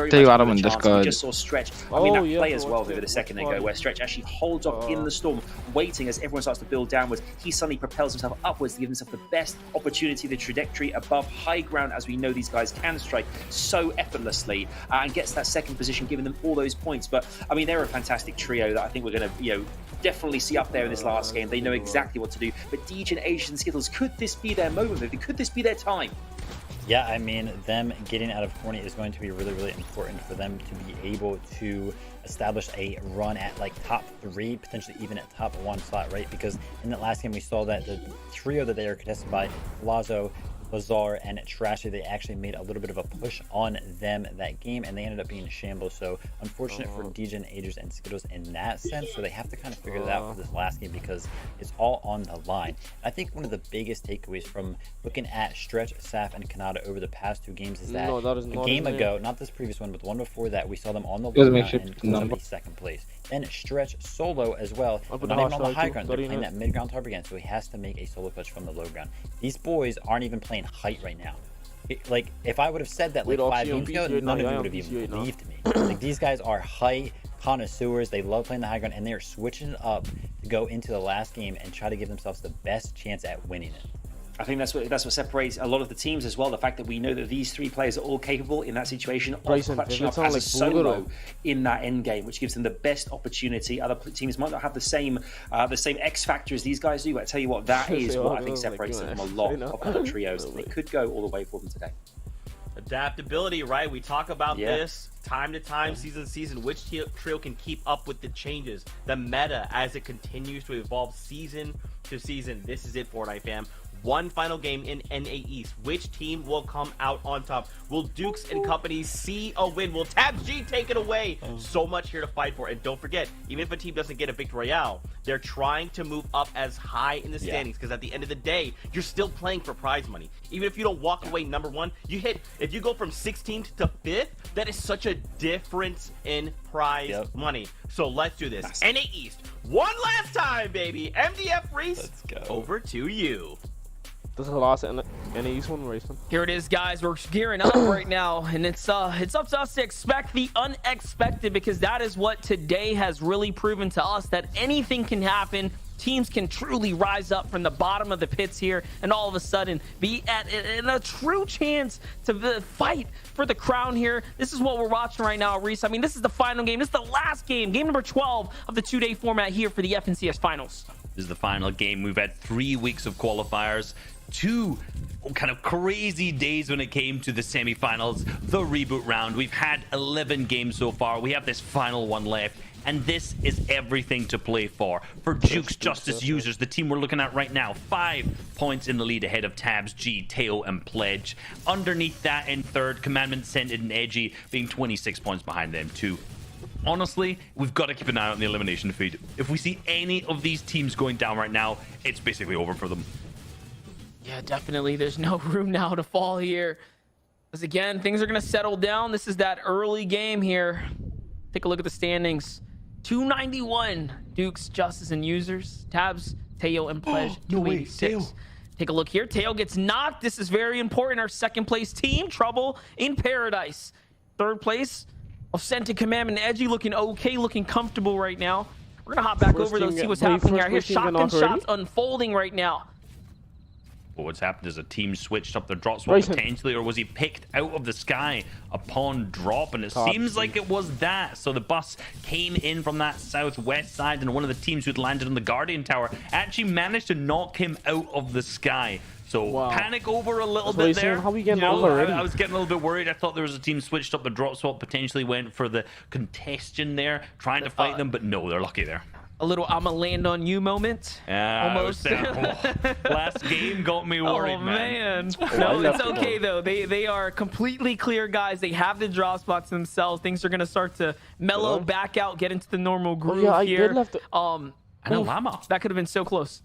tell you Adam in Discord. We just saw Stretch. I mean, Oh, that yeah, play for as what well, the- Vivid, a second why? ago, where Stretch actually holds off in the storm, waiting as everyone starts to build downwards. He suddenly propels himself upwards to give himself the best opportunity, the trajectory above high ground, as we know these guys can strike so effortlessly, and gets that second position, giving them all those points. But I mean, they're a fantastic trio that I think we're going to, definitely see up there in this last game. They know exactly what to do. But DJ and Asian Skittles, could this be their moment, Vivid? Could this be their time? Yeah, I mean, them getting out of Horny is going to be really, really important for them to be able to establish a run at like top 3, potentially even at top 1 slot, right? Because in that last game, we saw that the trio that they are contested by, Lazo, Lazar, and Trashy, they actually made a little bit of a push on them that game, and they ended up being a shambles. So unfortunate for DJ and Agers and Skittles in that sense. So they have to kind of figure that out for this last game because it's all on the line. I think one of the biggest takeaways from looking at Stretch, Saf, and Kanata over the past 2 games is that No, that is a not game in there. ago, not this previous one, but the one before that, we saw them on the Doesn't low make ground shit and close number. up second place. Then Stretch solo as well, I'll but put not even the on the hot high side ground. too, They're playing 39. that mid ground target again, so he has to make a solo clutch from the low ground. These boys aren't even playing height right now. Like, if I would have said that like Wait, I'll 5 see on games ago, PC8 none of now. you Yeah, would have I'm even PC8 now. believed me. Like, these guys are height connoisseurs. They love playing the high ground, and they are switching it up to go into the last game and try to give themselves the best chance at winning it. I think that's what separates a lot of the teams as well. The fact that we know that these three players are all capable in that situation of Bryson, clutching if up it's not as a like solo Bulldog. in that end game, which gives them the best opportunity. Other teams might not have the same X factor as these guys do, but I tell you what, that is what I think separates them from a lot of other trios. It could go all the way for them today. Adaptability, right? We talk about Yeah. this time to time, season to season. Which trio can keep up with the changes, the meta as it continues to evolve season to season? This is it, Fortnite fam. One final game in NA East. Which team will come out on top? Will Dukes and company see a win? Will Tabs G take it away? So much here to fight for. And don't forget, even if a team doesn't get a victory royale, they're trying to move up as high in the standings, because at the end of the day, you're still playing for prize money. Even if you don't walk away number one, if you go from 16th to 5th, that is such a difference in prize money. So let's do this. NA East, one last time, baby. MDF Reese, over to you. This is the last NA East one racing. Here it is, guys. We're gearing up right now, and it's up to us to expect the unexpected, because that is what today has really proven to us, that anything can happen. Teams can truly rise up from the bottom of the pits here and all of a sudden be in a true chance to fight for the crown here. This is what we're watching right now, Reese. I mean, this is the final game. This is the last game number 12 of the 2-day format here for the FNCS Finals. This is the final game. We've had 3 weeks of qualifiers, 2 kind of crazy days when it came to the semifinals, the reboot round. We've had 11 games so far. We have this final one left, and this is everything to play for Jukes Justice users, the team we're looking at right now. 5 points in the lead ahead of Tabs G, Teo, and Pledge. Underneath that in third, Commandment, Scented, and Edgy being 26 points behind them too. Honestly, we've got to keep an eye on the elimination feed. If we see any of these teams going down right now, it's basically over for them. Yeah, definitely. There's no room now to fall here. Because again, things are going to settle down. This is that early game here. Take a look at the standings. 291 Dukes, Justice, and Users. Tabs, Teo, and Pledge, 286. Take a look here. Teo gets knocked. This is very important. Our second place team, Trouble in Paradise. Third place, Scented, Commandment, and Edgy looking okay, looking comfortable right now. We're going to hop back over those, see what's happening here. Here's shotgun shots unfolding right now. But what's happened is a team switched up their drop swap potentially, or was he picked out of the sky upon drop? And it seems like it was that. So the bus came in from that southwest side, and one of the teams who'd landed on the Guardian Tower actually managed to knock him out of the sky. So panic over a little bit there. How we getting already? I was getting a little bit worried. I thought there was a team switched up the drop swap, potentially went for the congestion there, trying to fight them, but no, they're lucky there. A little "I'ma land on you" moment. Almost. Last game got me worried, man. No, it's okay though. They are completely clear, guys. They have the drop spots themselves. Things are gonna start to mellow back out, get into the normal groove here. I know, Llama. That could have been so close.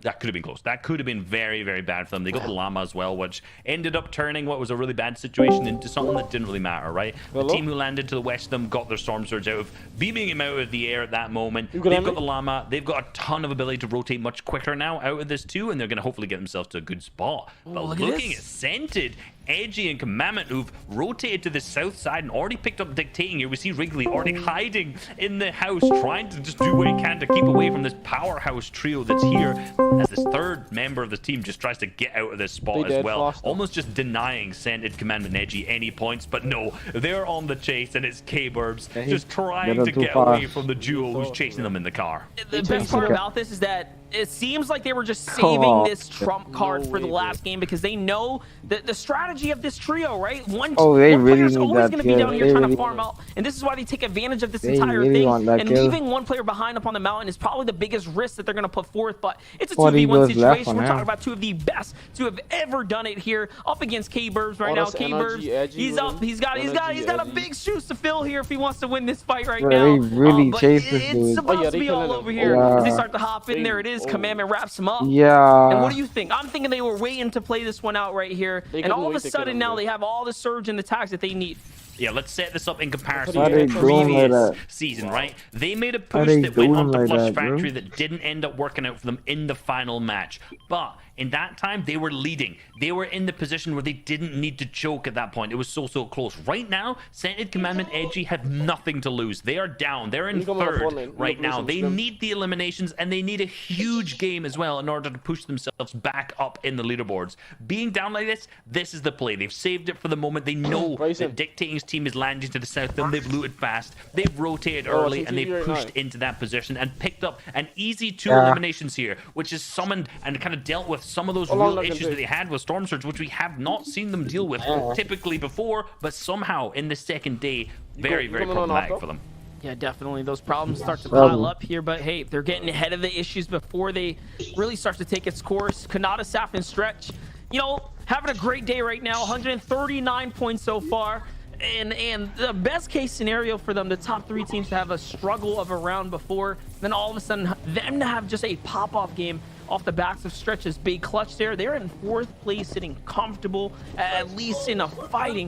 That could have been close. That could have been very, very bad for them. They got the Llama as well, which ended up turning what was a really bad situation into something that didn't really matter, right? The team who landed to the west of them got their Storm Surge out of beaming him out of the air at that moment. They've got the Llama. They've got a ton of ability to rotate much quicker now out of this too, and they're going to hopefully get themselves to a good spot. But looking at Scented, Edgy, and Commandment, who've rotated to the south side and already picked up Dictating here. We see Wrigley already hiding in the house, trying to just do what he can to keep away from this powerhouse trio that's here, as this third member of the team just tries to get out of this spot as well. Almost just denying Scented, Commandment, and Edgy any points, but no, they're on the chase, and it's K-Burbs just trying to get away from the duo who's chasing them in the car. The best part about this is that it seems like they were just saving this trump card for the last game, because they know that the strategy of this trio, right? One player's always going to be down here trying to farm out, and this is why they take advantage of this entire thing. And leaving one player behind up on the mountain is probably the biggest risk that they're going to put forth. But it's a 2v1 situation. We're talking about 2 of the best to have ever done it here, up against K-Burbs right now. K-Burbs, he's up. He's got a big shoes to fill here if he wants to win this fight right now. But it's supposed to be all over here as they start to hop in. There it is. Commandment wraps him up. And what do you think? I'm thinking they were waiting to play this one out right here, and all of a sudden now they have all the surge and the tags that they need. Yeah, let's set this up in comparison Why to they the doing like previous that? season, right? They made a Why push they that went doing on to like Flush that, bro? Factory that didn't end up working out for them in the final match. But in that time, they were leading. They were in the position where they didn't need to choke at that point. It was so close. Right now, Scented Commandment Edgy have nothing to lose. They are down. They're in You come on the third front lane. right Look, now. listen, They Slim. need the eliminations, and they need a huge game as well in order to push themselves back up in the leaderboards. Being down like this is the play. They've saved it for the moment. They know Bryson. that Dictating's team is landing to the south. Then they've looted fast. They've rotated Oh, early, it's and they've right pushed now. into that position and picked up an easy 2 Yeah. eliminations here, which has summoned and kind of dealt with some of those How long real that can issues that take? they had with Storm Surge, which we have not seen them deal with typically before, but somehow in the second day, very, you very coming on problematic auto? for them. Yeah, definitely. Those problems start to pile up here, but hey, they're getting ahead of the issues before they really start to take its course. Kanata, Saf, and Stretch, you know, having a great day right now. 139 points so far. And the best case scenario for them, the top 3 teams to have a struggle of a round before, then all of a sudden them to have just a pop-off game off the backs of Stretch's big clutch there. They're in 4th place, sitting comfortable, at least in a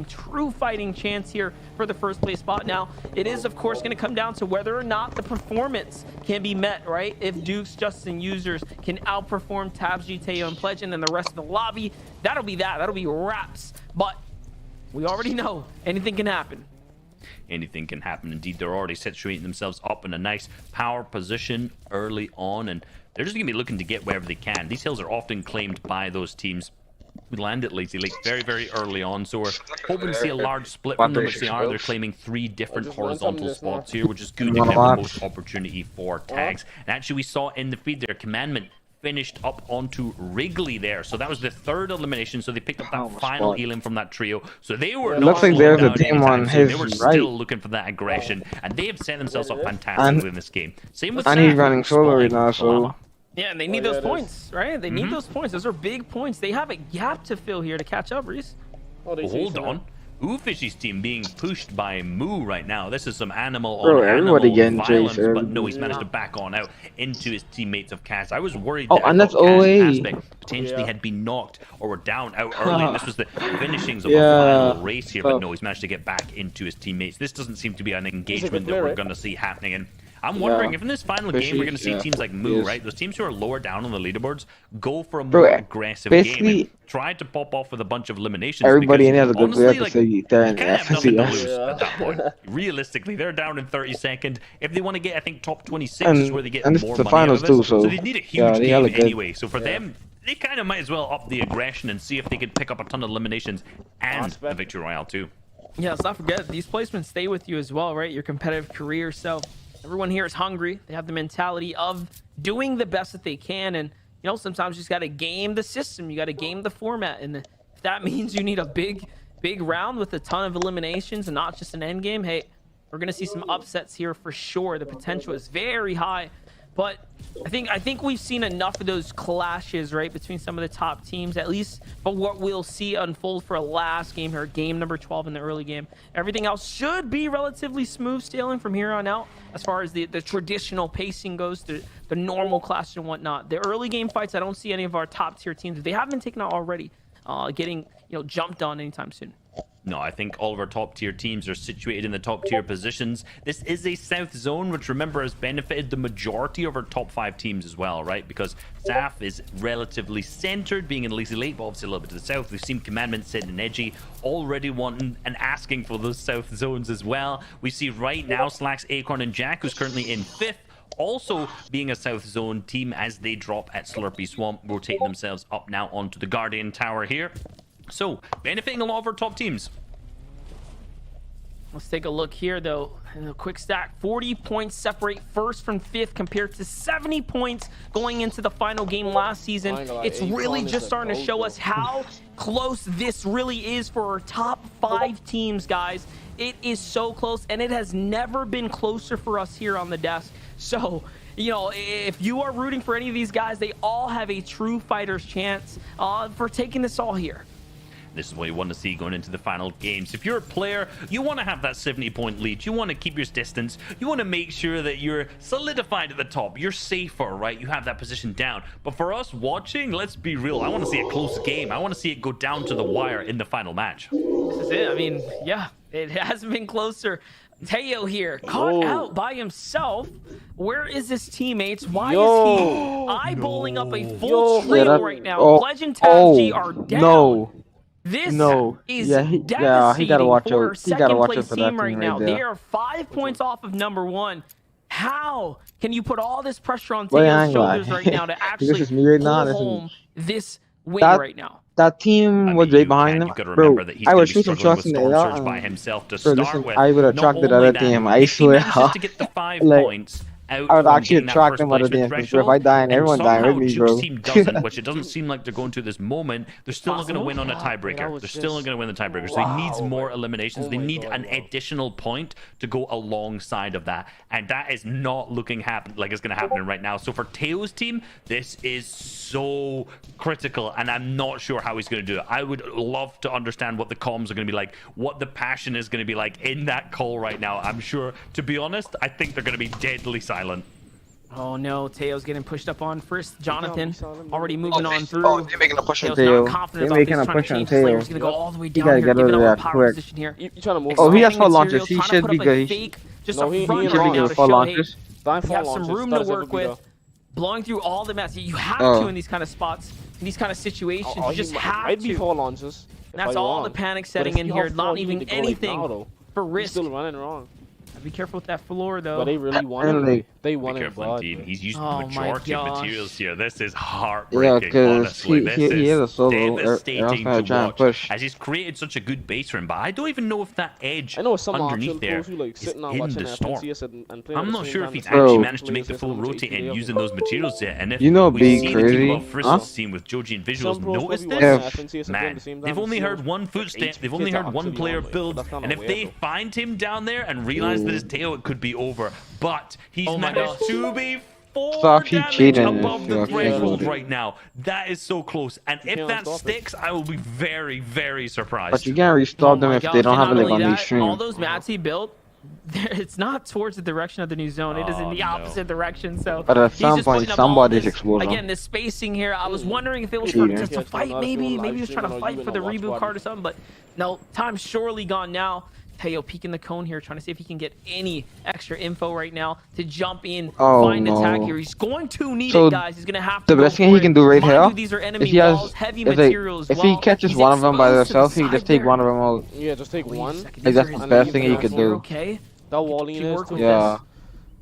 true fighting chance here for the 1st place spot. Now, it is, of course, going to come down to whether or not the performance can be met, right? If Dukes, Justin Users can outperform Tabs, GTO, and Pledge, and then the rest of the lobby, that'll be that. That'll be wraps. But we already know anything can happen. Anything can happen. Indeed, they're already situating themselves up in a nice power position early on, and they're just going to be looking to get wherever they can. These hills are often claimed by those teams who land at Lazy Lake very, very early on, so we're hoping to see a large split from them, which they are. They're claiming 3 different just learned horizontal something spots just here, which is good to give them the most opportunity for tags. And actually, we saw in the feed there, Commandment finished up onto Wrigley there, so that was the 3rd elimination. So they picked up that final elim from that trio, so they were looks not like there's slowing a down team anytime on soon. his They were right. still looking for that aggression, and they have set themselves up fantastically in this game. Same with And he's Saf, running solo right now, spawning so Lava. Yeah, and they need yeah, those it is. points, right? They need those points. Those are big points. They have a gap to fill here to catch up, Reese. Oh, they Well, see hold some on. Oofishy's team being pushed by Moo right now. This is some animal Bro, on everybody animal getting violence, chased but no, early. he's managed to back on out into his teammates of Cass. I was worried Oh, that I and that's thought Cass OA. Aspect potentially Yeah. had been knocked or were down out early, and this was the finishings of Yeah. a final race here, but Tough. no, he's managed to get back into his teammates. This doesn't seem to be an a good engagement that player, we're right? going to see happening, and I'm wondering if in this final game we're going to see yeah, teams like he Moo, is. right? Those teams who are lower down on the leaderboards go for a Bro, more aggressive game basically, and try to pop off with a bunch of eliminations. everybody in because here has a good player honestly, to like, say they're you in kind of have nothing to FCS. lose Yeah. at that point. Realistically, they're down in 32nd. If they want to get, I think, top 26 is where they get And this more is the money finals out of it. too, so they need a huge yeah, they game hella good. anyway. So for them, they kind of might as well up the aggression and see if they can pick up a ton of eliminations and Aspect. a victory royale too. Yeah, let's not forget, these placements stay with you as well, right? Your competitive career. So everyone here is hungry. They have the mentality of doing the best that they can. And, you know, sometimes you just got to game the system. You got to game the format. And if that means you need a big round with a ton of eliminations and not just an end game, hey, we're going to see some upsets here for sure. The potential is very high. But I think we've seen enough of those clashes, right, between some of the top teams, at least for what we'll see unfold for a last game here, game number 12 in the early game. Everything else should be relatively smooth sailing from here on out as far as the traditional pacing goes, the normal clashes and whatnot. The early game fights, I don't see any of our top tier teams, if they haven't taken out already, getting jumped on anytime soon. No, I think all of our top tier teams are situated in the top tier positions. This is a South zone, which remember has benefited the majority of our top 5 teams as well, right? Because Saf is relatively centered, being in Lazy Lake, but obviously a little bit to the south. We've seen Commandment sitting in Edgy, already wanting and asking for those South zones as well. We see right now Slacks, Acorn, and Jack, who's currently in 5th, also being a South Zone team as they drop at Slurpy Swamp, rotating themselves up now onto the Guardian Tower here. So, benefiting a lot of our top teams. Let's take a look here, though. In a quick stack, 40 points separate first from 5th compared to 70 points going into the final game last season. It's really just starting to show us how close this really is for our top 5 teams, guys. It is so close, and it has never been closer for us here on the desk. So, if you are rooting for any of these guys, they all have a true fighter's chance for taking this all here. This is what you want to see going into the final games. If you're a player, you want to have that 70-point lead. You want to keep your distance. You want to make sure that you're solidified at the top. You're safer, right? You have that position down. But for us watching, let's be real. I want to see a close game. I want to see it go down to the wire in the final match. This is it. I mean, yeah, it hasn't been closer. Teo here, caught out by himself. Where is his teammates? Why is he eyeballing up a full trio right now? Legend Tag G are down. No. This is he devastating gotta watch for out. He gotta watch out second-place for that team right team now. right there. They are 5 points off of number 1. How can you put all this pressure on Well, I Teo's ain't gonna shoulders lie. right now to actually This is me right now. pull This is- home this win That- right now? That team was right behind him. You've got to Bro, remember that he's I going was to be shooting struggling shots with in the Storm air. Surge by and- himself to Bro, start listen, with. I would have Not tracked the only other that, team. I if he swear. manages to get the 5 Like, points out I would from actually getting that attract first them other placement teams. Bro, if threshold, I die and everyone die somehow with me, Juke's bro. team doesn't, which it doesn't seem like they're going to this moment, they're still not going to win on a tiebreaker. They're still not going to win the tiebreaker. So he needs more eliminations. They need an additional point to go alongside of that. And that is not looking like it's going to happen right now. So for Teo's team, this is so critical. And I'm not sure how he's going to do it. I would love to understand what the comms are going to be like, what the passion is going to be like in that call right now. I'm sure, to be honest, I think they're going to be deadly silent. Oh no, Teo's getting pushed up on first. Jonathan already moving on through. They're making a push on Teo's Teo. not confident They're about making this, a trying to push on change his layer. Teo. He's gonna go all the way You down gotta here, get giving over up a that power quick. position here. You trying to move? Oh, he has Expanding full launches. materials, He trying to should put be up a good. fake, just No, a he front ain't right wrong. now to full show, hey, launches. Dying you for have some launches. room That to is ever work be with. though. Blowing through all the mats. You have Oh. to in these kind of spots, in these kind of situations. Oh, You just he have might be to. four launches. And that's all the panic setting in here, not even anything for He's risk. still running wrong. Be careful with that floor, though. But they really won Apparently- it. They Be won it, careful blood. indeed. He's used Oh the my majority of gosh. materials here. This is Yeah, heartbreaking, because honestly. This he has a is solo. Else devastating gonna to try and watch push. as he's created such a good base for him. But I don't even know if that edge I know some underneath there who like is sitting on in watching the storm. FNCS and playing I'm at the not same sure time if he's as actually Bro. managed to make the full rotate and using those materials yet. And if You know we Big see crazy, the team of Frizzle's huh? team with Joji and Some Visuals pros notice probably this, watching FNCS and playing man, the same they've time only as heard you. one footstep, they've only kids heard are one actually player on, like, build, that's kinda and if weird, they though. find him down there and realize that it's Teo, it could be over. But he's Oh my managed gosh. to be Stop, he damage cheating above if the you're threshold cheating. right now. That is so close. And if can't that stop it. sticks, I will be very, very surprised. But you can't restart them my if gosh, they don't and have it not like only on the that, all stream. those mats he built, it's not towards the direction of the new zone. It is in the no. opposite direction. So But at he's some just point, putting up all somebody's this- exploding. Again, this spacing here. I was wondering if it was Cheating. just Yeah, a it's fight, not maybe. doing Maybe live he was trying to streaming or fight even for the a watch reboot party. card or something. But no, time's surely gone now. Teo peeking the cone here, trying to see if he can get any extra info right now to jump in, Oh, find an attack no. here. He's going to need So it, guys. He's going to have to the go best thing for he it. can do right Mind here you, these are enemy If he has, walls, heavy if, material as if well. he catches He's one of them by exposed to the himself, he side just take there. one of them out. Yeah, just take Wait a one. second, Like, these that's are the his best thing he defense. could do. Okay. That wall Keep in is working too. with Yeah.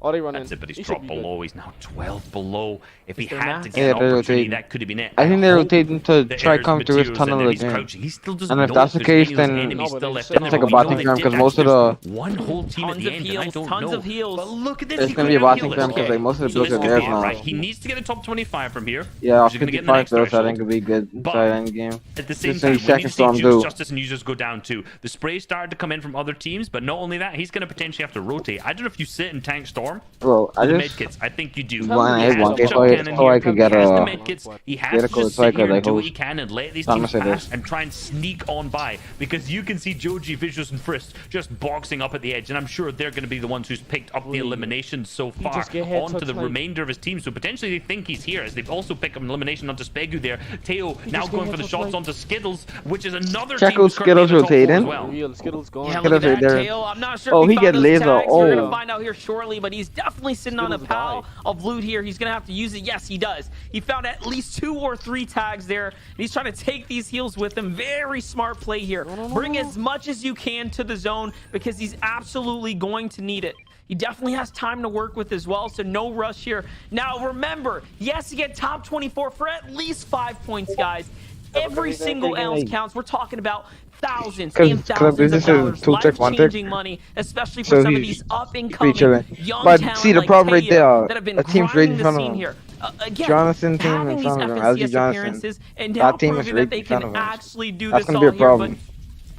Oh, they running. That's it, but he's He should dropped be good. below. He's now 12 below. If he Is there had mass? to Yeah, get an they're opportunity, rotating. that could have been it. I think they're hope rotating to that try there's come to his materials tunnel in there. He's again. crouching. He still doesn't And if know that's the there's case, any of then- those enemies No, but still it's left like in a there. but we botting know they firm, did 'cause that. most of There's the- one whole team at Tons the of end, and I heals, don't tons know. of heals. But look at this. It's he gonna could be a have botting healed firm us. because like most of the So builds this are could theirs be it, now. right? He needs to get a top 25 from here. Yeah, He's gonna get in the 55 next builds I threshold. think would be good But- inside end game. At the same Just time, say we need second to see storm Juice, do. Justice, and Users go down too. The spray started to come in from other teams, but not only that, he's going to potentially have to rotate. I don't know if you sit and tank Storm Bro, I with the just medkits. I think you do. Well, I He had has one the case chug so I- cannon so I here. could get He has the a medkits. He has critical to just so I sit here could, and like, do what host. he can and let these I'm teams gonna say pass this. and try and sneak on by, because you can see Joji, Vicious, and Frisk just boxing up at the edge, and I'm sure they're going to be the ones who's picked up the eliminations so far just get head onto touch, the like- remainder of his team. So potentially they think he's here, as they've also picked up an elimination onto Spegu there. Teo now just going get for the head touch, shots like- onto Skittles, which is another Check team out who's currently in Skittles the top four as rotating. well. Real Skittles gone. Yeah, Get look at us right that, there. Teo. I'm not sure Oh, if he he get found those laser. tags. We're Oh. gonna find out here shortly, but he's definitely sitting on a Skittles pile die. of loot here. He's gonna have to use it. Yes, he does. He found at least 2 or 3 tags there, and he's trying to take these heals with him. Very smart play here. Bring as much as you can to the zone, because he's absolutely going to need it. He definitely has time to work with as well, so no rush here. Now remember, yes, you get top 24 for at least 5 points, guys. Every single ounce counts. We're talking about thousands and Club thousands of business is dollars, tool check, one tick. life-changing money, especially for So some of he's these up and pretty coming chilling. young But talent see, the like problem right Teo there, that have been a team's right grinding in the front of scene him. here. Again, Jonathan team having in these front of him, FNCS LG Johnson. appearances and now That team is proving right that they in front can of him. actually do That's this gonna all be a here, problem. but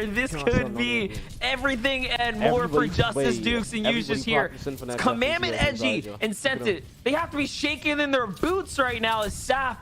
here. This Cannot could sell be no everything and more for Everybody Justice play. Dukes and Users Everybody here. practicing for that Commandment Justice edgy Dukes, and sent it. They have to be shaking in their boots right now as Saf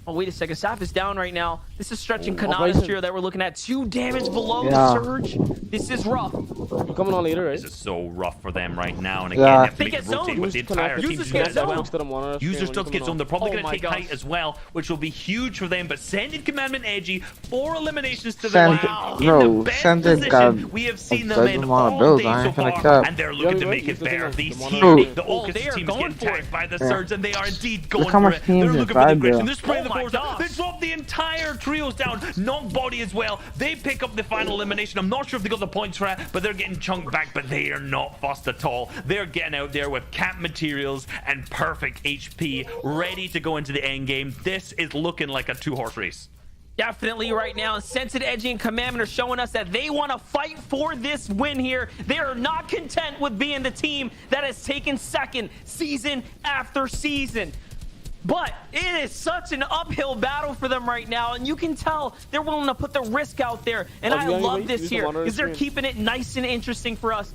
Oh, wait a second. Saf is down right now. This is stretching Kanata's Operation. trio that we're looking at. 2 damage below Yeah. the surge. This is rough. You're coming on later, right? This is so rough for them right now, and again, Yeah. they have to They make get it rotate zoned. with the entire team Users to get get as zoned. well. Next to them, one on our User screen, still one gets coming on. They're probably Oh going to my take gosh. height as well, which will be huge for them. But Sended Commandment Edgy, 4 eliminations to the Sended- lane. bro, In the best Sended position got we have seen a them good in amount of all builds, day I so ain't gonna far, cap. and they're looking to Yeah, make he's it the thing fair. of These the here, Bro. the Oh, Ocus they are team's going getting for it. tagged by the Yeah. Surge, and they are indeed going how for much it. teams They're is looking for the right aggression. there. They're spraying Oh the my force out. They gosh. drop the entire trios down. Knock body as well. They pick up the final elimination. I'm not sure if they got the points for it, but they're getting chunked back, but they are not fussed at all. They're getting out there with camp materials and perfect HP, ready to go into the end game. This is looking like a 2-horse race. Definitely right now. Sensei, Edgy, and Commandment are showing us that they want to fight for this win here. They are not content with being the team that has taken second season after season. But it is such an uphill battle for them right now, and you can tell they're willing to put the risk out there. And Oh, I yeah, love wait, this use the here monitor because they're screen. keeping it nice and interesting for us.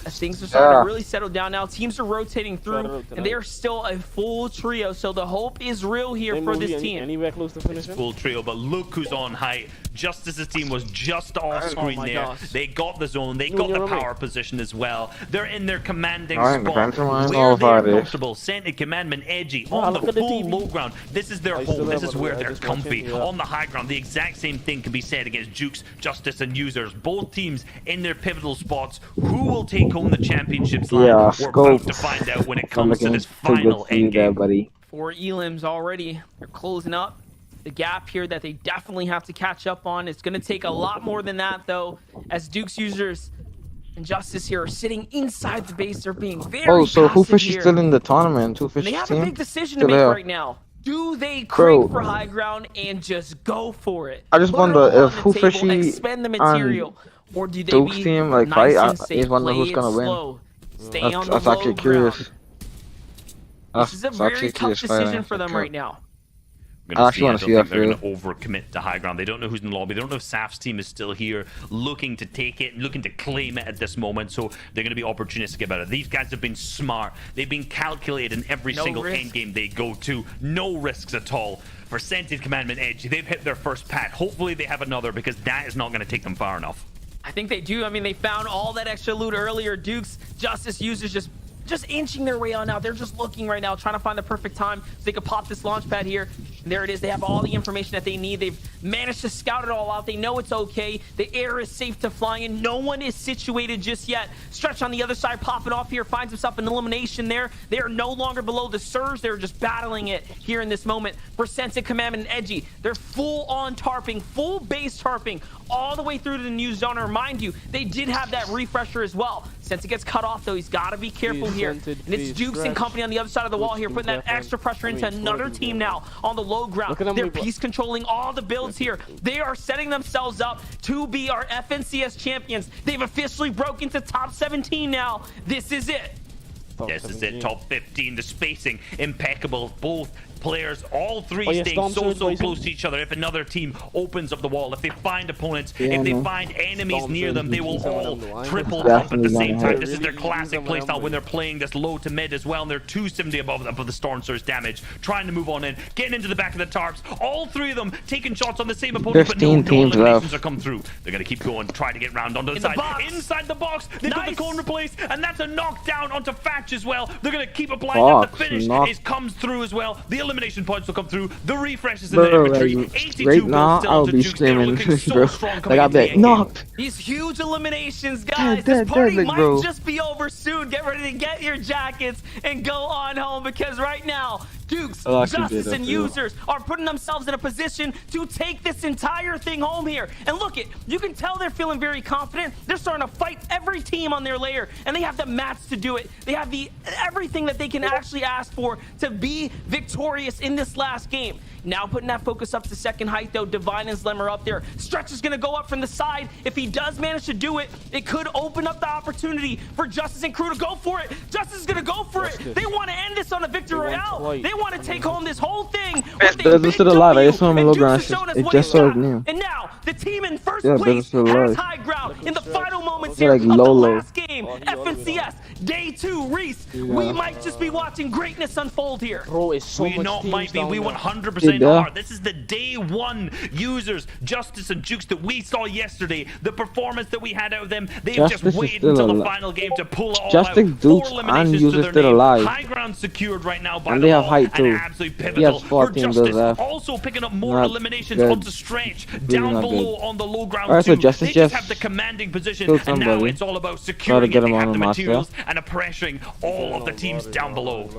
As things are starting to really settle down now, teams are rotating through, and they are still a full trio. So the hope is real here Same for movie, this team. Anywhere close to finishing? Full trio, but look who's on height. Justice's team was just off screen my there. gosh. They got the zone, they You got and the your roommate. power position as well. They're in their commanding Alright, spot defensive line, where all they're about it. comfortable. Scented Commandment Edgy on look the at the full TV. low ground. This is their I still home. This have is one, where I they're just watched comfy. it, yeah. On the high ground, the exact same thing can be said against Jukes, Justice, and Users. Both teams in their pivotal spots. Who will take home the championships line? Yeah, We're scope. about to find out when it I'm comes to looking this too good final for you end there, game. buddy. 4 elims already. They're closing up the gap here that they definitely have to catch up on. It's going to take a lot more than that, though, as Duke's Users and Justice here are sitting inside the base. They're being very Oh, so who passive fish is here. still in the tournament? Who And fish they have team? a big decision to Still make there. right now. Do they crank for high ground and just go for it? I just Put it wonder all on if the who table, fishy expend the and material, or do they Duke's be team, like, nice fight? and I safe, just wonder play who's it gonna win. slow, stay on the That's low actually curious. ground? This is a very tough decision for them right now. I I actually wanna see don't that think they're field. going to overcommit to high ground. They don't know who's in the lobby. They don't know if Saf's team is still here looking to take it and looking to claim it at this moment. So they're going to be opportunistic about it. These guys have been smart. They've been calculated in every No single risk. end game they go to. No risks at all. For Scented Commandment Edge, they've hit their first pad. Hopefully they have another because that is not going to take them far enough. I think they do. I mean, they found all that extra loot earlier. Duke's Justice Users just inching their way on out. They're just looking right now, trying to find the perfect time so they could pop this launch pad here. And there it is. They have all the information that they need. They've managed to scout it all out. They know it's okay. The air is safe to fly in. No one is situated just yet. Stretch on the other side, popping off here, finds himself an elimination there. They are no longer below the surge. They're just battling it here in this moment. For Sensei, Commandment, and Edgy, they're full on tarping, full base tarping, all the way through to the new zone. And remind you, they did have that refresher as well. Sensei gets cut off, though. He's got to be careful here. And it's Dukes and company on the other side of the wall here, putting that extra pressure into another team now on the low ground. They're piece controlling all the builds here. They are setting themselves up to be our FNCS champions. They've officially broken to top 17 now. This is it. This is it, top 15, the spacing impeccable. Both players, all three Oh, yeah, staying Storm so Surge, close to each other. If another team opens up the wall, if they find opponents, Yeah, if they no. find enemies Storm near Surge, them, they will he's on all the line. triple Definitely jump at the same gonna time. hit. This is their He's classic on the playstyle line. when they're playing this low to mid as well, and they're 270 above the Storm Surge damage, trying to move on in, getting into the back of the tarps. All three of them taking shots on the same opponent, but no 15 teams eliminations left. are come through. They're going to keep going, try to get round onto the In the side. box. Inside the box, they've got the Nice. corner place, and that's a knockdown onto Fatch as well. They're going to keep applying that. The Fox, finish knock. comes through as well. The elimination points will come through. The refreshes in Bro, the inventory. like, 82 right goals now, still I'll onto be Jukes. They're screaming, looking so bro. strong Like, coming I'll into be the like, end game. knocked. These huge eliminations, guys. Dead, This party like, might bro. just be over soon. Get ready to get your jackets and go on home because right now, Dukes, I'll actually Justice, do that and for you. Users are putting themselves in a position to take this entire thing home here. And look it, you can tell they're feeling very confident. They're starting to fight every team on their layer, and they have the mats to do it. They have everything that they can actually ask for to be victorious in this last game. Now putting that focus up to second height, though. Divine and Slim are up there. Stretch is going to go up from the side. If he does manage to do it, it could open up the opportunity for Justice and crew to go for it. Justice is going to go for it. They want to end this on a victory royale. They want to take home this whole thing. with a Business big to the live. I W. just saw him in And low Dukes ground. has shown us It what just he's saw his got. name. And now the team in first Yeah, place Business to the has live. high ground in the final moments They're here like of the low. last game. FNCS Day 2, Reese, we might just be watching greatness unfold here. Bro, it's so We much not teams might be, down we there. 100% Yeah. are. This is the day 1 users, Justice and Jukes, that we saw yesterday. The performance that we had out of them, they've Justice just is waited still until the alive. final game to pull it all Justice, out. 4 Dukes, eliminations and to users their still name. alive. High ground secured right now by And the they have wall, height and too. absolutely He pivotal has for 14 Justice. bills left. Also picking up more Not eliminations good. onto Stretch. Really Down not below good. on the low ground Alright, so too. Justice They just just have the commanding position, killed and now somebody. it's all about Try to securing get it. him They on have the the master. materials and are pressuring all of the teams down below.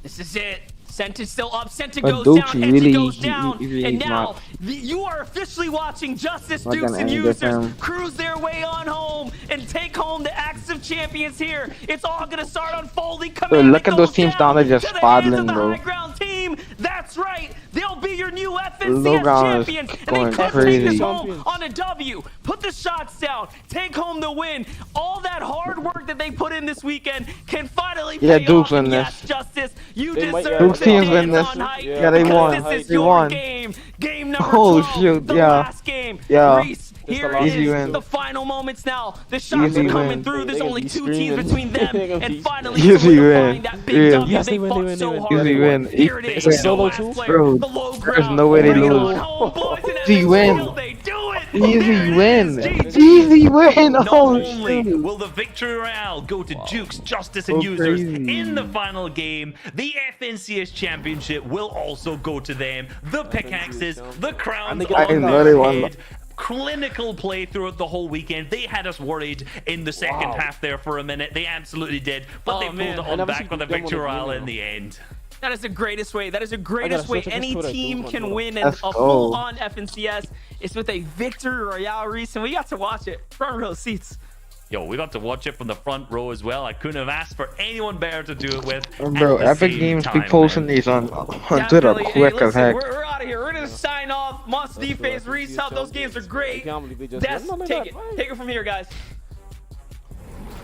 This is it. Senta still up. Senta But goes Dukes down. Edgy really- goes down. he really and is now not- you are officially watching Justice, Not Dukes, gonna and end Users with him. cruise their way on home and take home the Axe of Champions here. It's all going to start unfolding. Command look at those goes teams down there just to the hands of spaddling, the bro. high ground team. That's right. They'll be your new Low FNCS ground is champions. And going they could take crazy. this home on a W. Put the shots down. Take home the win. All that hard work that they put in this weekend can finally Yeah, pay Dukes off. win And this. yes, Justice, you They might- deserve Dukes to teams dance win this. on height Yeah, they because won. This is They your won. game. Game number Oh, 12, shoot, the yeah. last game. Yeah. Reese, It's here the it last is. Easy win. The final moments now. The shots Easy are coming win. through. There's They're only gonna be 2 teams screaming. between them. They're gonna And be- finally Easy solidifying win. that big Yeah. W Yes, they they win, fought they win, so they win. hard Easy for. win. Here it is. It's a solo The last too? player, Bro, the low there's ground. no way they Bring it lose. on home, boys, and Easy that's win. still they do it. Easy There it win. is. GG. Easy win. Not Oh, only shoot. will the victory royale go to Jukes, Justice, and So Users crazy. in the final game, the FNCS Championship will also go to them. The pickaxes, the crowns And they get on I know their they won. head. Clinical play throughout the whole weekend. They had us worried in the second half there for a minute. They absolutely did, but Oh, they pulled man. it I on never back seen with the them on victory the royale video. in the end. That is the greatest way. That is the greatest way search up any this Twitter, team dude. can win in Let's a go. full-on FNCS. It's with a victory royale, Reese, and we got to watch it. Front row seats. Yo, we got to watch it from the front row as well. I couldn't have asked for anyone better to do it with. Bro, at the Epic same Games be time, posting man. these on Twitter Definitely. Hey, quick as listen, heck. we're out of here. We're gonna sign off. Monster Let's go, Defense, FNCS Reese, Hub. Those games are great. I can't believe they just That's won. No, take no, it. no. Take it from here, guys.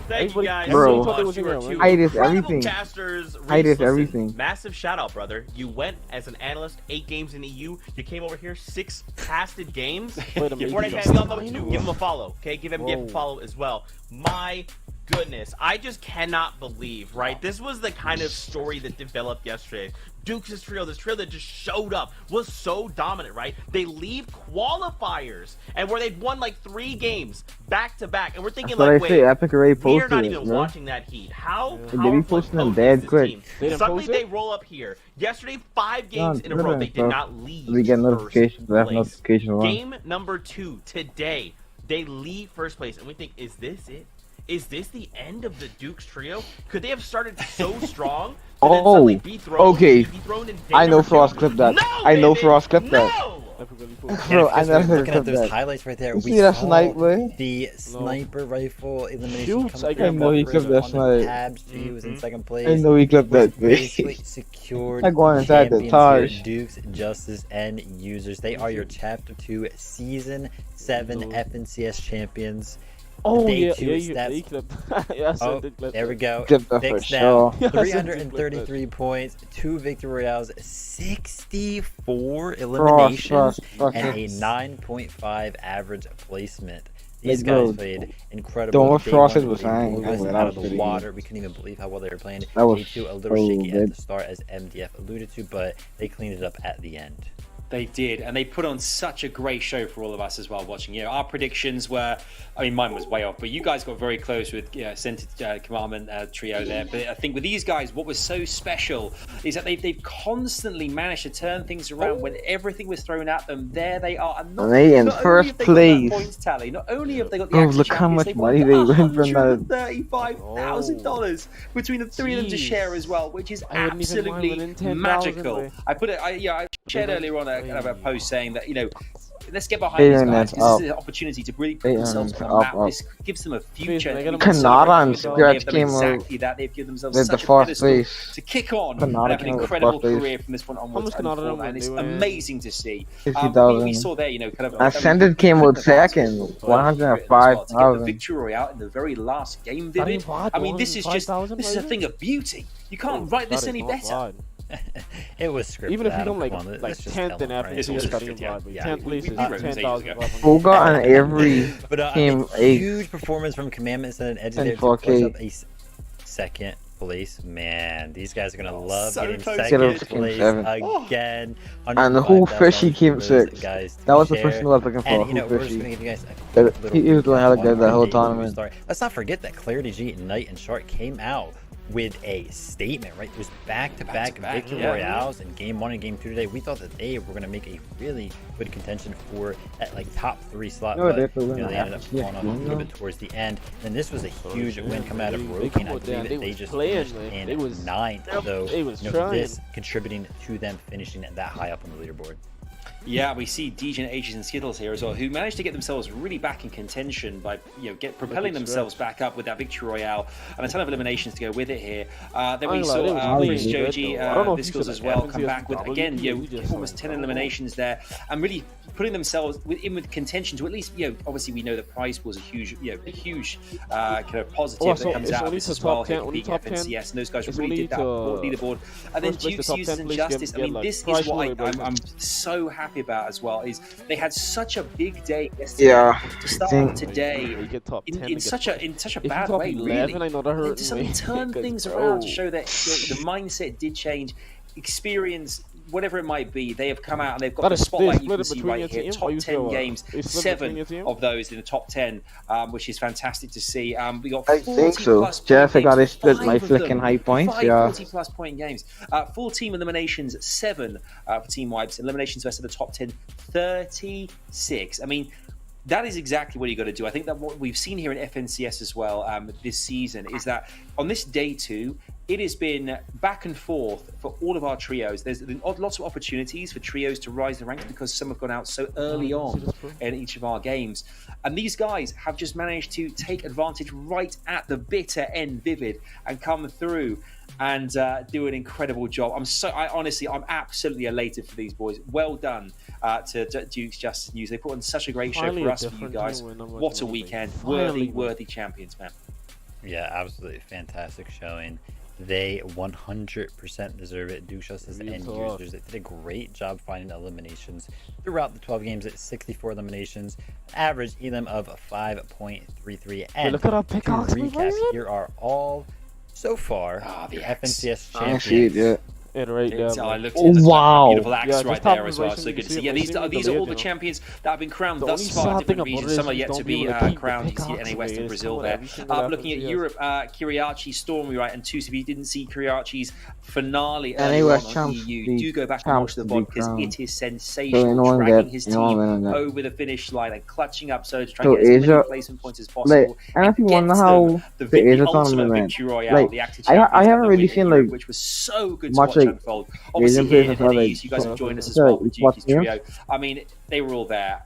Thank you Everybody- guys Bro. so thought they much. was in You are there, two man. Height is incredible everything. casters. Height Reese, is listen, everything. Massive shout out, brother. You went as an analyst, 8 games in EU. You came over here, 6 casted games. Played them Before 80 they games. y'all know what to do. Give him a follow, okay? Give him a Whoa. follow as well. My goodness, I just cannot believe, right? This was the kind of story that developed yesterday. Dukes' trio, this trio that just showed up, was so dominant, right? They leave qualifiers, and where they'd won like 3 games back to back, and we're thinking That's what like, I say. wait, Epic already we're posted not it, even bro. watching that heat. How They be powerful posting them and potent dead is this quick. team? They didn't Suddenly post they it? roll up here. Yesterday, 5 Yeah, games in a row. They Twitter did and not leave. We get first notifications. We have place. notifications on. Game number 2 today. They leave first place, and we think, is this it? Is this the end of the Dukes trio? Could they have started so strong? to then suddenly be thrown, okay. be thrown in day I know number 2? Frost clipped that. No, I know baby! Frost clipped that. No! Epic really cool. Bro, Yeah, I because we're never looking at clipped those that. highlights right there. You We see that saw snipe, boy? the sniper rifle elimination Dukes, come I through. know he Walker clipped is that on the snipe. tabs. He was in second place. I know he clipped that, Basically boy. secured I go inside the champions Taj. here, Dukes, Justice, and Users. They are your Chapter 2 Season 7 FNCS champions. Oh, Day yeah, two yeah, stats. he clipped. Yes, I Oh, did clip there we that. go. Clipped that for Fixed sure. down. Yes, I did 333 points, 2 victory royales, 64 eliminations, Frost. and a 9.5 average placement. Let's These guys go. played incredible. Don't what Day Frost one was blew saying. us That out was of the pretty water. We couldn't even believe how well they were playing. That was Day 2 a little so shaky at good. the start, as MDF alluded to, but they cleaned it up at the end. They did, and they put on such a great show for all of us as well watching. You know, our predictions were, I mean, mine was way off, but you guys got very close with Centered Commandment trio there. But I think with these guys, what was so special is that they've constantly managed to turn things around when everything was thrown at them. There they are. And And they in not only first have they got that place. points tally, not only have they got the Bro, Axe look how Champions, much they've money won they win from that. $135,000 between the 3 of them to Jeez. share as well, which is I wouldn't even mind absolutely winning 10,000, magical. boy. I put it. I shared earlier on a kind of a post saying that, you know, let's get behind They these earn guys that because this up. is an opportunity to really They put themselves earn on the up, map. up. This gives them a future. They gotta They make Canada and give them Scratch came out exactly that. They've given themselves with the such a first pedestal place. to kick on Canada and have an came out with incredible first place. career from this point onwards. much Canada and, won? and it's They won amazing to see. 50,000. We saw there, you know, kind of Ascended came with second, to get the 105,000. victory royale in the very last game, Vivid. Bad, I mean, this is just 105,000 this is a maybe? thing of beauty. You can't write this any better. It was scripted. Even if you Adam, come come on, like that's just 10th in Ellen, right? It's all FNCS, scripted, yeah. Yeah, 10th place we is wrote this ages 10,000. ago. Boga and every But Team a eight. huge performance from Commandments and Edge And there to 4K. push up a second place. Man, these guys are gonna love so getting close. second Get place seven. again. And who Fishy $105,000 came for those sixth? guys to That was the share. person I was looking for. And you know, Who we're just Fishy? gonna give you guys a He quick little was doing recap hella on good that our whole debut tournament. start. Let's not forget that Clarity G, Knight, and Shark came out with a statement, right? It was back-to-back victory royales in game 1 and game 2 today. We thought that they were going to make a really good contention for that like top 3 slot, No, but they you know, they ended up yeah. falling off a little bit towards the end. And this was a huge win coming out of Rokin. I believe that they just finished in 9th, though. You know, this contributing to them finishing that high up on the leaderboard. Yeah, we see DJ, Ages, and Skittles here as well, who managed to get themselves really back in contention by propelling themselves back up with that victory royale and a ton of eliminations to go with it here. Then we saw Please Joji, Viscals as well come back with again, almost 10 eliminations there, and really putting themselves in with contention to at least, obviously we know the prize pool is a huge, kind of positive that comes out of this as well. Being FNCS, and those guys really did that leaderboard. And then Dukes, Uses, and Justice. I mean, this is what I'm so happy about as well. Is they had such a big day yesterday to start today in such a bad way, really. To suddenly turn things around to show that the mindset did change, experience. Whatever it might be, they have come out and they've got the spotlight. You can see right here, top 10 games, 7 of those in the top 10, which is fantastic to see. We got 40 I think so. plus Jeff, I point got to games, split 5 my of flicking them, high points. 40 plus point games. Full team eliminations, 7 for team wipes. Eliminations versus the top 10, 36. I mean, that is exactly what you got to do. I think that what we've seen here in FNCS as well this season is that on this day 2, it has been back and forth for all of our trios. There's been lots of opportunities for trios to rise the ranks because some have gone out so early on in each of our games. And these guys have just managed to take advantage right at the bitter end, Vivid, and come through and do an incredible job. I'm absolutely elated for these boys. Well done to Dukes, Justice, News. They put on such a great show for us, for you guys. What a weekend. Worthy champions, man. Yeah, absolutely fantastic showing. They 100% deserve it. Dukes, Justice, and Users, they did a great job finding eliminations throughout the 12 games at 64 eliminations, average elim of 5.33. And look at our pickaxe, to recap, here are all so far the FNCS champions. Wow. Beautiful axe right there as well. So good to see. Yeah, these are all the champions that have been crowned thus far in different regions. Some are yet to be crowned. You can see NA West in Brazil there. Looking at Europe, Kiriachi, Stormy, right, and Tusi. If you didn't see Kiriachi's finale earlier on EU, do go back and watch the VOD because it is sensational. Dragging his team over the finish line and clutching up so to try and get as many placement points as possible. And if you wonder how the Asia tournament went, I haven't really seen which was so good much unfold. Obviously, here in the East, you guys have joined us as well with Juki's trio. I mean, they were all there.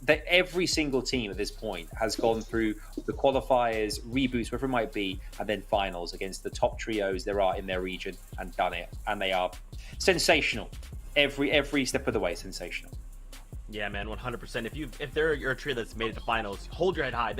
Every single team at this point has gone through the qualifiers, reboots, whatever it might be, and then finals against the top trios there are in their region and done it. And they are sensational. Every step of the way, sensational. Yeah, man, 100%. If they're your trio that's made it to finals, hold your head high.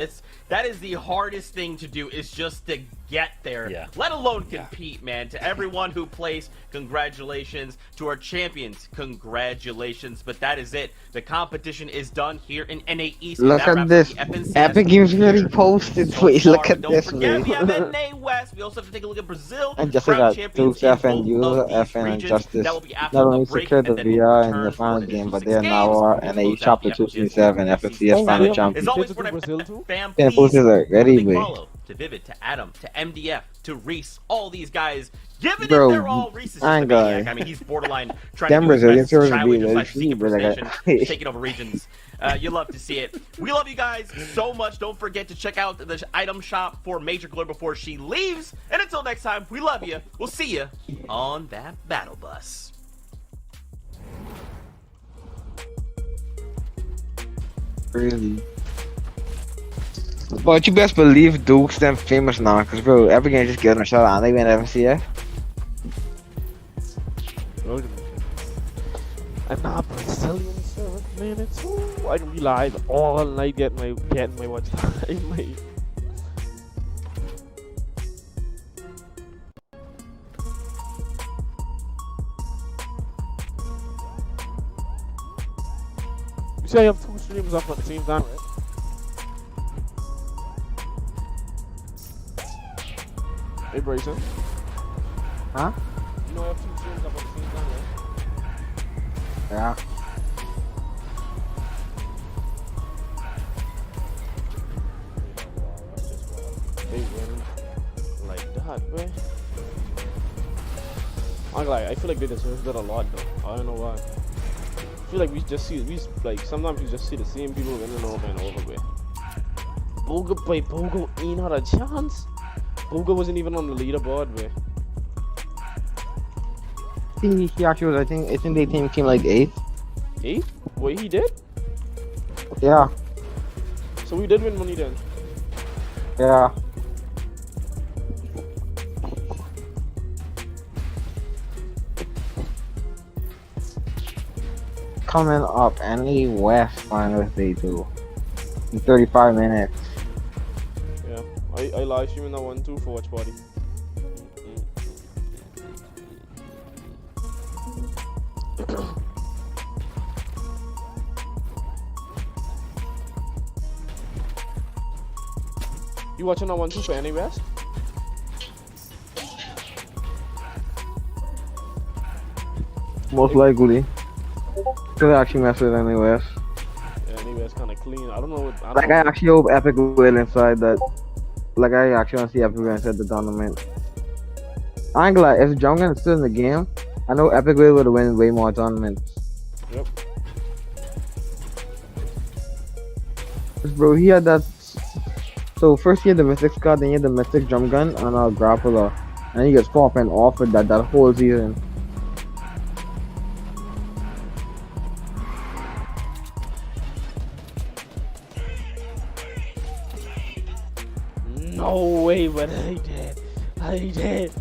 That is the hardest thing to do, is just to get there, let alone compete, man. To everyone who plays, congratulations. To our champions, congratulations. But that is it. The competition is done here in NA East. Look at this. Epic Games already posted. Please look at this. Don't forget, we have NA West. We also have to take a look at Brazil. And just like that, Dukes, FN, FN, and Justice not only secured the VR in the final game, but they are now our NA Chapter 237 FNCS final champions. As always, for the fam, Yeah, please follow to Vivid, to Adam, to MDF, to Reese, all these guys. Given it, Bro, they're all Reese's I mean, he's borderline trying them to do his Brazilian best to servers try be with like, taking over regions. You love to see it. We love you guys so much. Don't forget to check out the item shop for Major Glory before she leaves. And until next time, we love you. We'll see you on that battle bus. Really? But you best believe Dukes them famous now, cause bro, every game just getting a shot and they win FNCS. I'm not Brazilian server, man. It's I can be live all night getting my watch time. You say I have 2 streams up at the same time, right? Hey, Bryson. Huh? You know I have 2 streams up at the same time, right? Yeah. They win like that, man. I feel like they deserve that a lot, though. I don't know why. I feel like sometimes we just see the same people winning over and over, man. Bogo ain't had a chance. Bogo wasn't even on the leaderboard, man. He actually was, I think they came like 8th. 8th? Wait, he did? Yeah. So we did win money then. Yeah. Coming up, NA West finals day 2 in 35 minutes. Yeah, I live streaming that one too for watch party. You watching that one too for NA West? Most likely. Could actually mess with NA West. Yeah, NA West kind of clean. I don't know what. I actually hope Epic will inside that. Like, I actually want to see Epic will inside the tournament. I ain't gonna lie, if Jungan is still in the game, I know Epic will win way more tournaments. Yep. Bro, he had that. So first he had the Mystic Scar, then he had the Mystic Drum Gun and a Grappler, and he gets popping off with that whole season. No way, but I did. I did.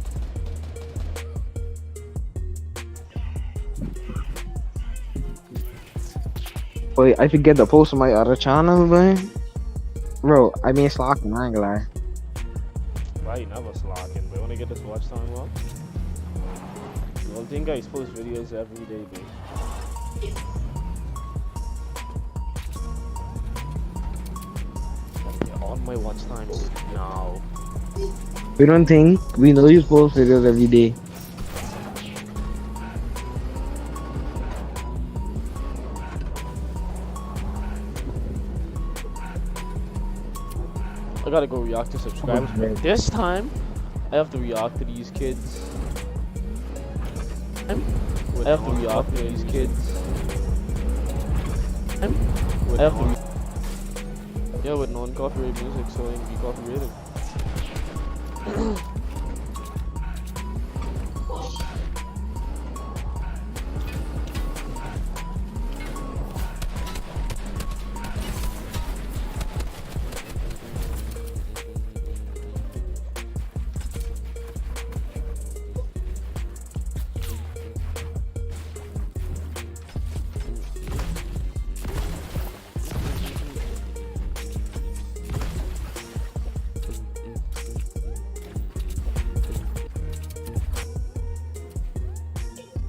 Wait, I forget to post on my other channel, man. Bro, I mean slacking, I ain't gonna lie. Right, never slacking, but when I get this watch time up, well, think guys post videos every day, babe. On my watch time now. We don't think, we know you post videos every day. I gotta go react to subscribers. This time, I have to react to these kids. I have to react to these kids. I have to. Yeah, with non-copyright music, so it can be copyrighted.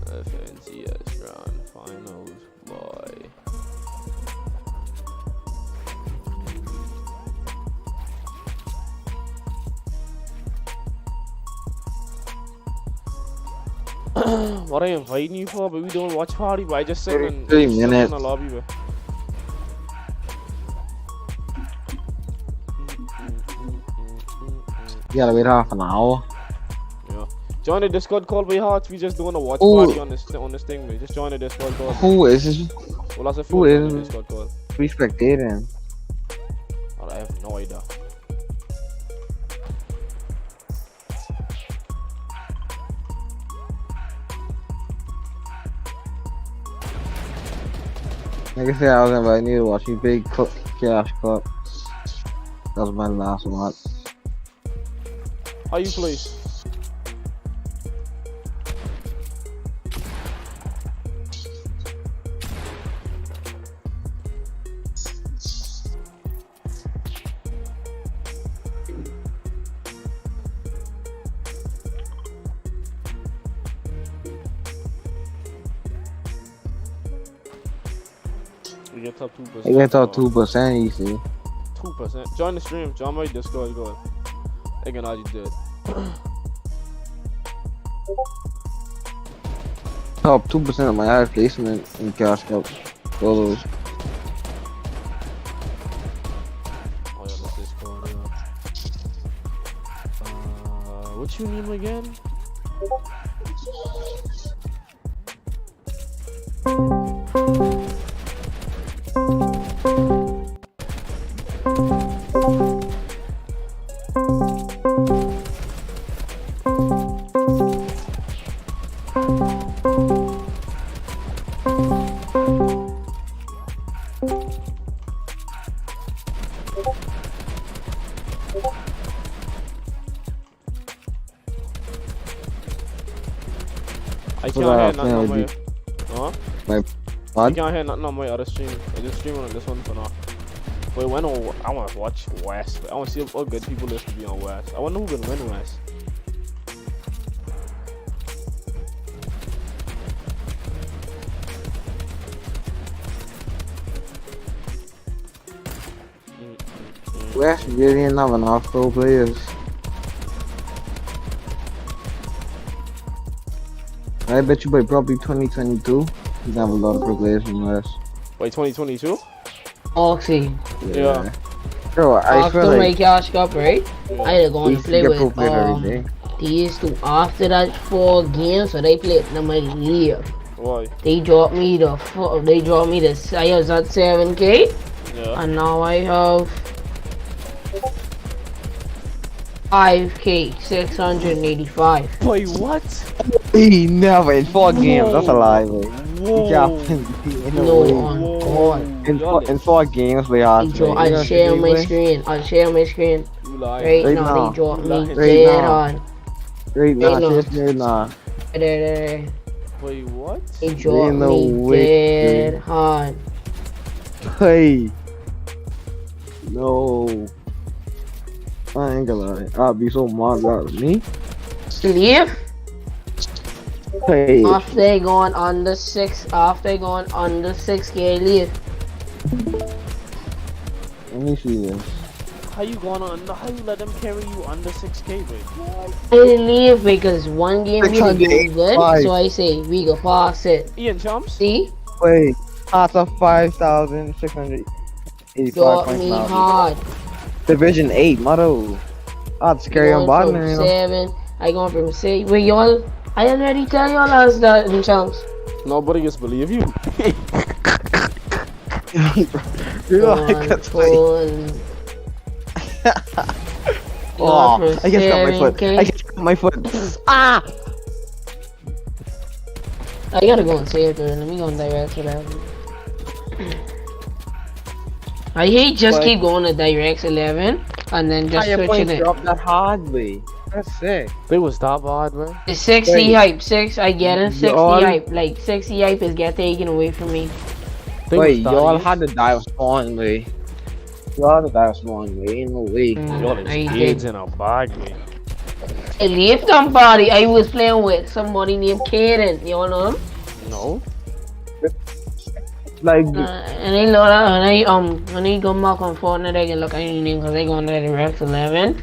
FNCS Grand Finals, boy. What I inviting you for? But we don't watch party, but I just sit in the lobby, bro. You gotta wait half an hour. Yeah. Join the Discord call, by hearts. We just doing a watch party on this thing, man. Just join the Discord call. Who is this? Well, that's a Who is the Discord call. We spectating. I have no idea. Like I said, I was inviting you to watch me big cash club. That was my last one. How you play? We get top 2%. You get top 2%, you see. 2%. Join the stream. Join my Discord. Go ahead. I can already do it. Top 2% of my high placement in Cash Cup solos. Oh yeah, this is cool. What's your name again? I can't hear nothing on my... Huh? My I pod? can't hear nothing on my other stream. I just streaming on this one for now. Wait, when I want to watch West. I want to see what good people there to be on West. I wonder who can win West. West really didn't have enough pro players. I bet you by probably 2022, he's gonna have a lot of pro players from West. Wait, 2022? Oxy. Yeah. Bro, I After feel my like cash cup, right? I had to go we and play get pro with players every day. these two. After that 4 games, so they played them a year. Why? They dropped me the I was at 7K, Yeah. and now I have 5K 685. Wait, what? He never in 4 games. That's a lie, bro. Whoa. No, on God. In 4 games, we are. I'll share my screen. I'll share my screen. You lie. Right Right now, now. they dropped me Right dead now. on. Right now, Right now. shit, right now. They Wait, what? dropped no me way, dead hard. Hey. No. I ain't gonna lie. I'll be so mad at me. Leave. Hey. After they going under 6K, leave. Let me see this. How you going on? How you let them carry you under 6K, bro? I leave because one game we did good, 685. so I say we go pass it. Ian Chumps? See? Wait. Out of 5,685 Got points me now. hard. Division 8, motto. I'd scary on Going bottom, from you know. 7. I going from 6. Wait, y'all. I already tell y'all last that in chumps. Nobody just believe you. You know, I could say. Oh, I just got my foot. I just got my foot. Ah! I gotta go and save her. Let me go and direct to that. I hate just keep going to direct 11 and then just switching it. Drop that hard way. That's sick. They was that bad, bro. The 60 Wait. hype. 6, I get it. 60 Y'all- hype. Like 60 hype is get taken away from me. They Wait, was y'all that had to die with spawn way. Y'all had to die with spawn way. Ain't no way. Y'all is I kids did. in a bag, man. I left somebody I was playing with. Somebody named Kaden. You all know him? No. Like, And I know that when I go back on Fortnite, I can look at your name because I go on the direct 11.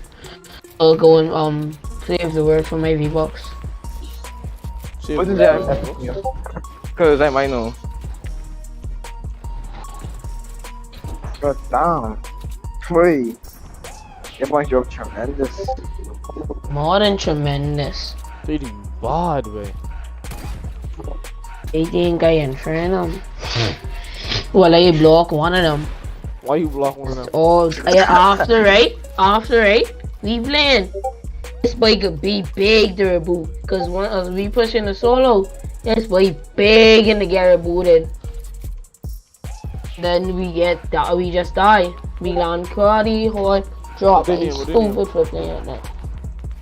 I'll go and save the word for my V-Bucks. what is that? Because I might know. But damn. Wait. Your points drop tremendous. More than tremendous. They do bad, bro. I think I infernal them. Well, I block one of them. Why you block one of them? Oh, after right, we playing. This boy could be big durable, cause one as we pushing the solo, this boy big in the Gary booted. Then we just die. We land Cardi, hard, drop. What I'm did you- stupid for playing like that.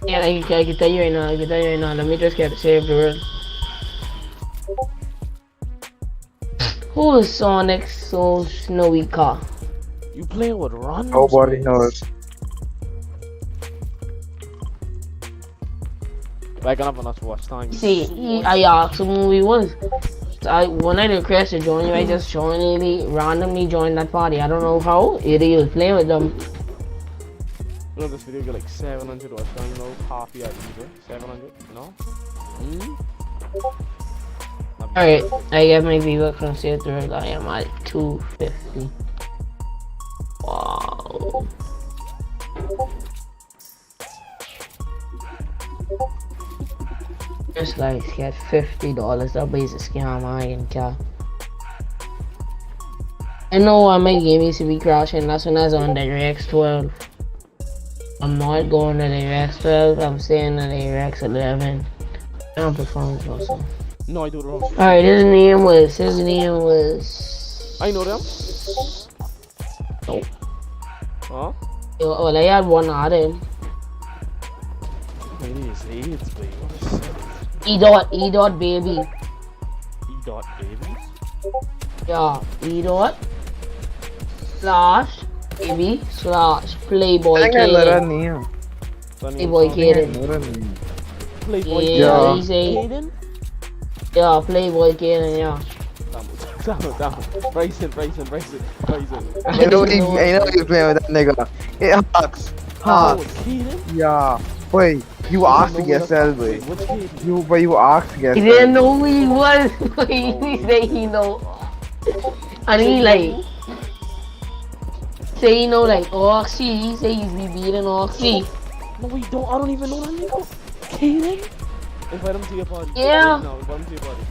Yeah, I can tell you right now. Let me just get to save the word. Who is Sonic so snowy car? You playing with Ron? Nobody knows. Like, I'm not to watch time. See, I asked him who he was. When I requested to join you, I just randomly joined that party. I don't know how. He was playing with them. You know this video get like 700 watch time, you know, half the idea, 700, no? Alright, I get my V-Bucks from C2S. I am at 250. Wow. This guys get $50. That base a scam. I can care. I know why my game used to be crashing. That's when I was on the Rex 12. I'm not going to the Rex 12. I'm staying at the Rex 11. I'm performance also. No, I do it wrong. Alright, his name was. I know them. Nope. Huh? Well, I had one out in. It is AIDS, baby. What is it? E dot baby. E dot babies? Yeah, E dot slash baby slash Playboy I think I know that Kaden. name. Playboy I Kaden. know that name. Playboy Yeah, he say Kaden? yeah, Playboy Kaden, yeah. Down. Bryson. I know you playing with that nigga. It Hawks. Oh, Kaden? Yeah. Wait, you asked to get sell, boy. Which Kaden? You asked to get He didn't know who he was. He say he know. And he like say he know like Oxy. He say he's be beating Oxy. No, we don't. I don't even know that nigga. Kaden? Invite him to your party. Yeah. No, invite him to your party.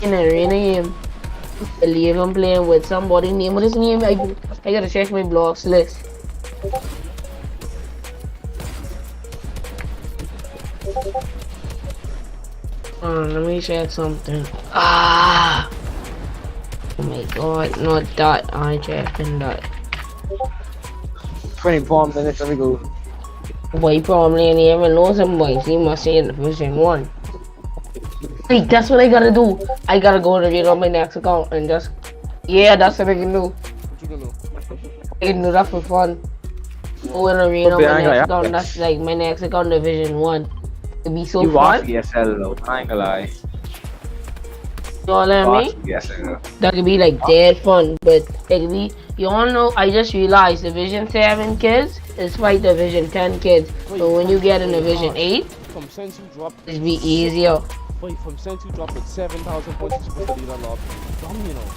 In a arena game, I believe I'm playing with somebody name. What is his name? I gotta check my blocks list. Let me check something. Ah! Oh my god, not that. I checking that. 24 minutes, let me go. Boy, probably ain't even know some boys. He must say in Division 1. Hey, that's what I gotta do. I gotta go to read on my next account and just. Yeah, that's what I can do. What you gonna do? I can do that for fun. Go in and read on my next account. That's like my next account, Division 1. It'd be so You fun. asked to get sell though, I ain't gonna lie. You all know what I mean? Yes, sir. That could be like dead fun, but it could be. You all know, I just realized Division 7 kids is fight Division 10 kids. So when you get in Division 8, From since you dropped. it'd be easier. Wait, from since you dropped at 7,000 points, you're supposed to lead that lobby. Dumb, you know.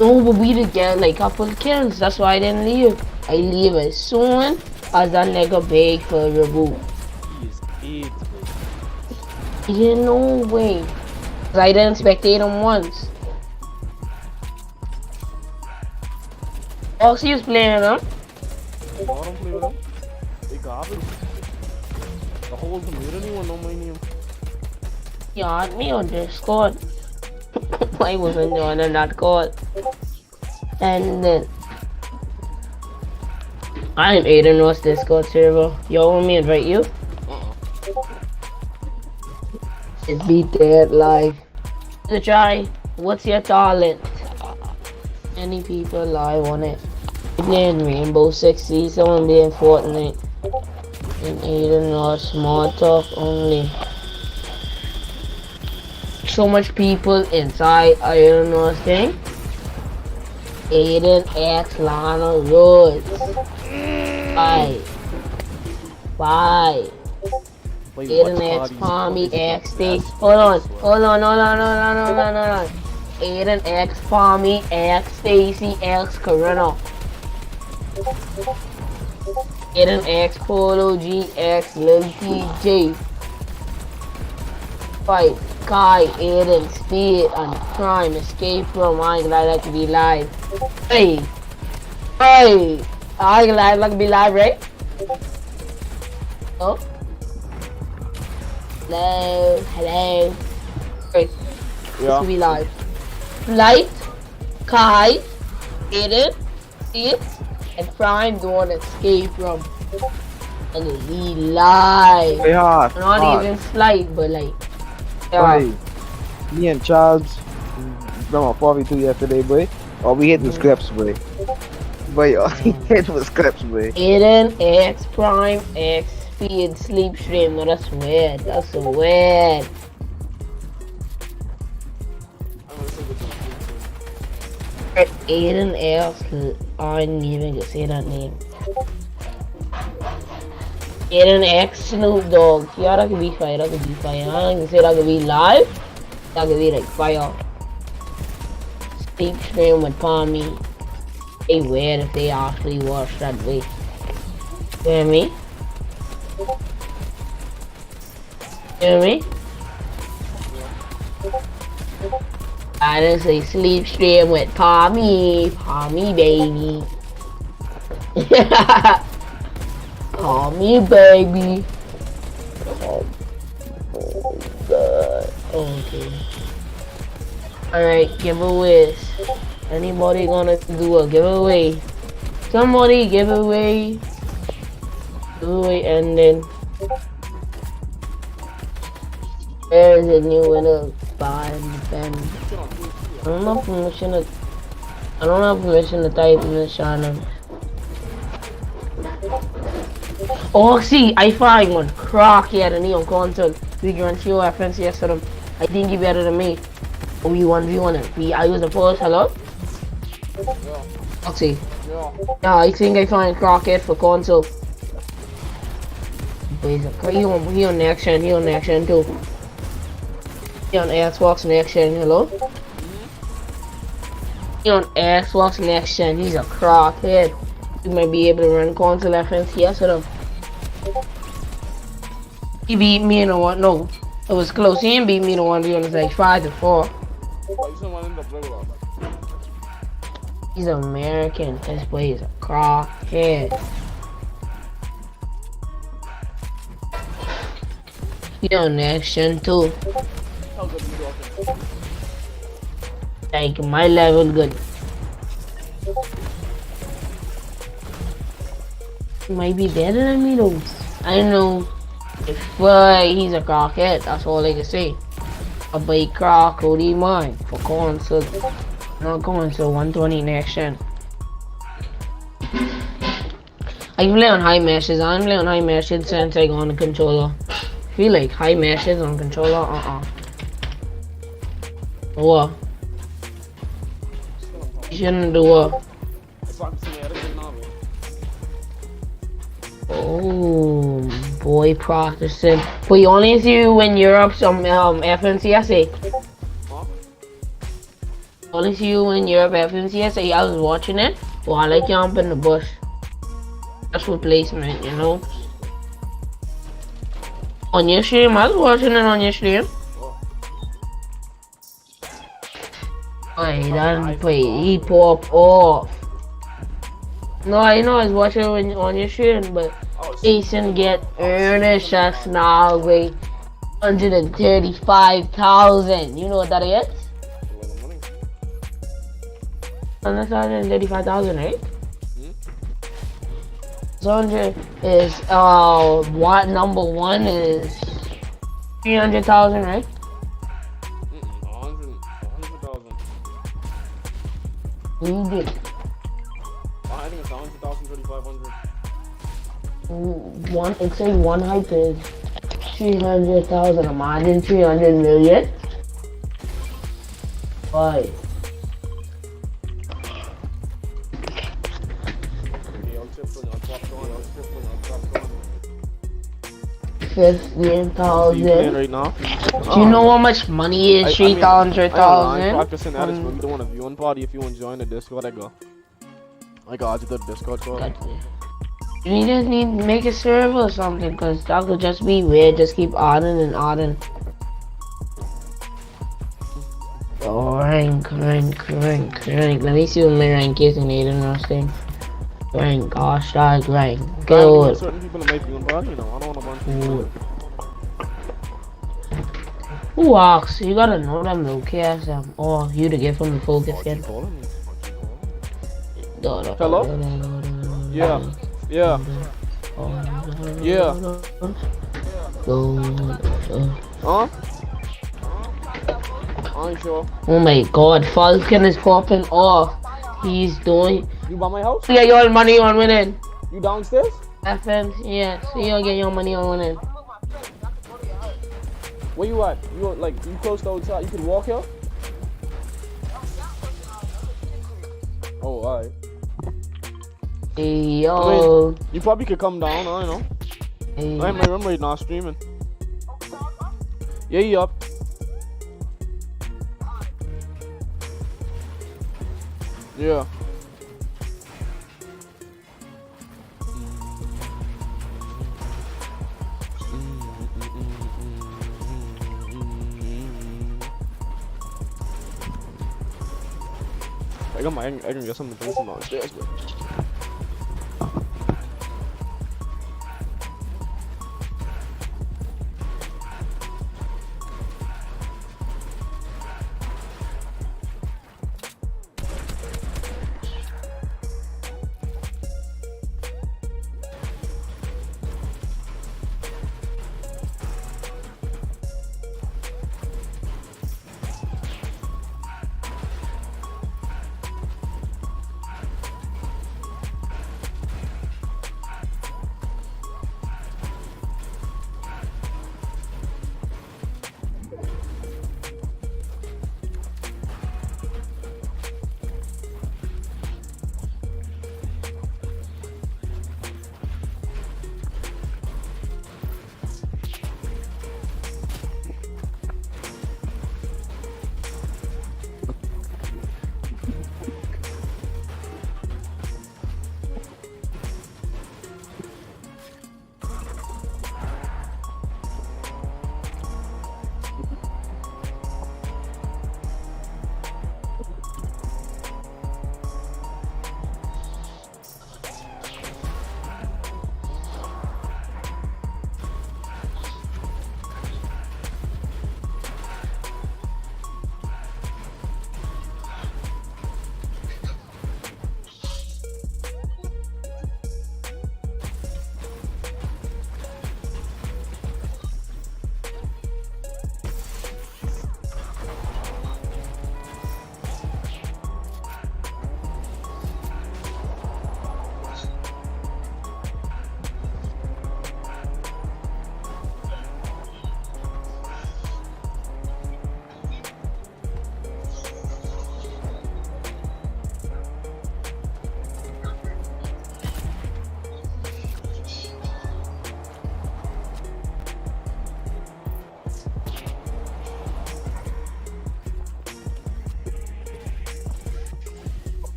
No, but we did get like a couple kills. That's why I didn't leave. I leave as soon as that nigga beg for a reboot. He is AIDS, bro. He didn't know way. Cause I didn't spectate him once. Oxy was playing him. I don't play with them. They garbage. The whole community will know my name. He had me on Discord. I wasn't joining that call. And then I'm Aiden Ross Discord server. Yo, want me to invite you? It's be dead live. To try. What's your talent? Any people live on it? Playing Rainbow Six Siege, someone playing Fortnite. And Aiden Ross small talk only. So much people inside Aiden Ross thing. Aiden X Lana Rhodes. Bye. Aiden X Palmy X Stacy. Hold on. Aiden X Palmy X Stacy X Corona. Aiden X Polo G X Lil TJ. Fight Kai, Aiden, Speed, and Prime Escape from I ain't like to be live. Hey! I ain't like to be live, right? Oh? Hello. Wait, let's be live. Light, Kai, Aiden, Speed, and Prime doing Escape from. And we live. Yeah, Not even slight, but like. Yeah. Hey, me and Charles done a 42 yesterday, boy. Oh, we hit the scripts, boy. Boy, he hit the scripts, boy. Aiden X Prime X Speed Sleep Stream. No, that's weird. That's so weird. Aiden X. I didn't even get say that name. Aiden X Snoop Dogg. Yeah, that could be fire. That could be fire. I don't even say that could be live. That could be like fire. Steep stream with Palmy. They weird if they actually watch that way. You hear me? You hear me? I didn't say sleep stream with Palmy. Palmy baby. Palmy baby. Oh god. Okay. Alright, giveaways. Anybody gonna do a giveaway? Somebody giveaway. Giveaway ending. There's a new winner. Buy Ben. I don't have permission to type in the channel. Oh, see, I find one. Croc here, the Neon console. We can show FNCS yesterday. I think he better than me. Oh, we 1v1 it. I was the first. Hello? Let's see. Yeah, I think I find Croc here for console. He on next gen. He on next gen too. He on Xbox next gen. Hello? He on Xbox next gen. He's a crackhead. You might be able to run console FNCS with him. He beat me in a one. No, it was close. He didn't beat me in a 1v1. It was like 5-4. He's American. This boy is a crackhead. He on next gen too. Like my level good. He might be better than me though. I don't know. If he's a crackhead, that's all I can say. A big crack, what do you mind? For console. Not console, 120 next gen. I can play on high meshes. I haven't played on high meshes since I got on the controller. I feel like high meshes on controller, What? You shouldn't do what? Oh, boy, practicing. But you only see you when you're up some FNCSA. Only see you when you're up FNCSA. I was watching it while I jump in the bush. That's replacement, you know. On your stream, I was watching it on your stream. He done play. He pop off. No, I know I was watching it on your stream, but Jason get earnest shots now, wait. 135,000. You know what that is? 135,000, right? 100 is what number one is 300,000, right? 100,000. You did. I think it's 100,000, 3,500. It says one hype is 300,000. Imagine 300 million. Why? 15,000. Right now? Do you know how much money is 300,000? I'm practicing at this, but we don't want a viewing party. If you want to join the Discord, I got the Discord call. You just need to make a server or something, because that could just be weird. Just keep adding and adding. Oh, rank. Let me see what my rank is in Aiden Rusting. Rank, hashtag rank. Good. Certain people to make viewing party, you know. I don't want a bunch of people. Who asks? You gotta know them though, KSM. Or you to give them the focus again. Hello? Yeah. Yeah. Yeah. Huh? I ain't sure. Oh my god, Falcon is popping off. He's doing. You by my house? You get your money on winning. You downstairs? FM, yes. So you'll get your money on winning. Where you at? You like you close to outside? You can walk here? Oh, alright. Hey, yo. You probably could come down, I don't know. I'm right now streaming. Yeah, you up? Yeah. I can get something to drink from downstairs, but.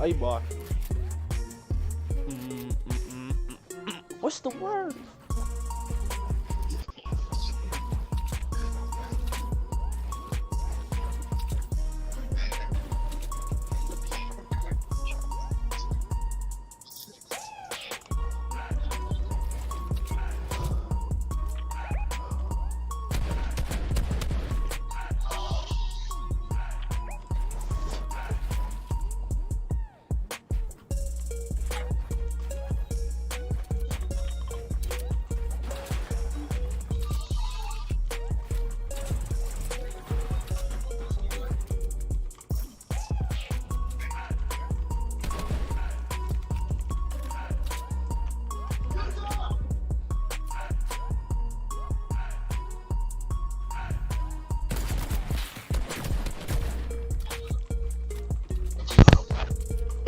Hi, boy. What's the word?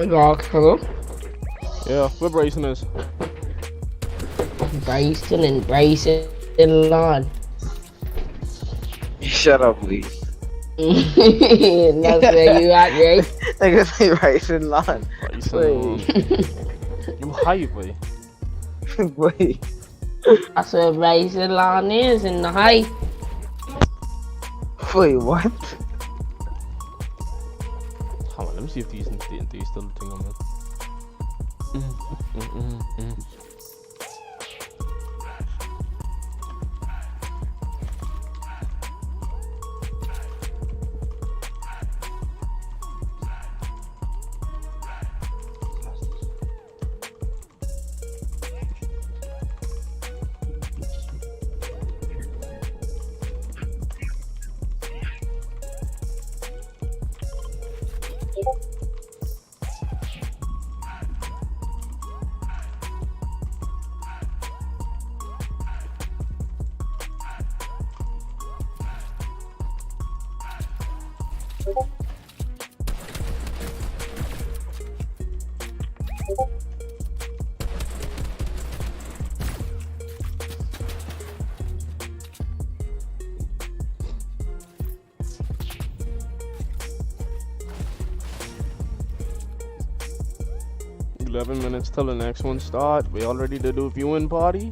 Rock, hello? Yeah, where Bryson is. Bryson Lawn. Shut up, please. That's where you at, right? I can say Bryson Lawn. Bryson. You high, boy. Wait. That's where Bryson Lawn is in the height. Wait, what? Hold on, let me see if these D&D still a thing on it. 11 minutes till the next one start. We all ready to do viewing party?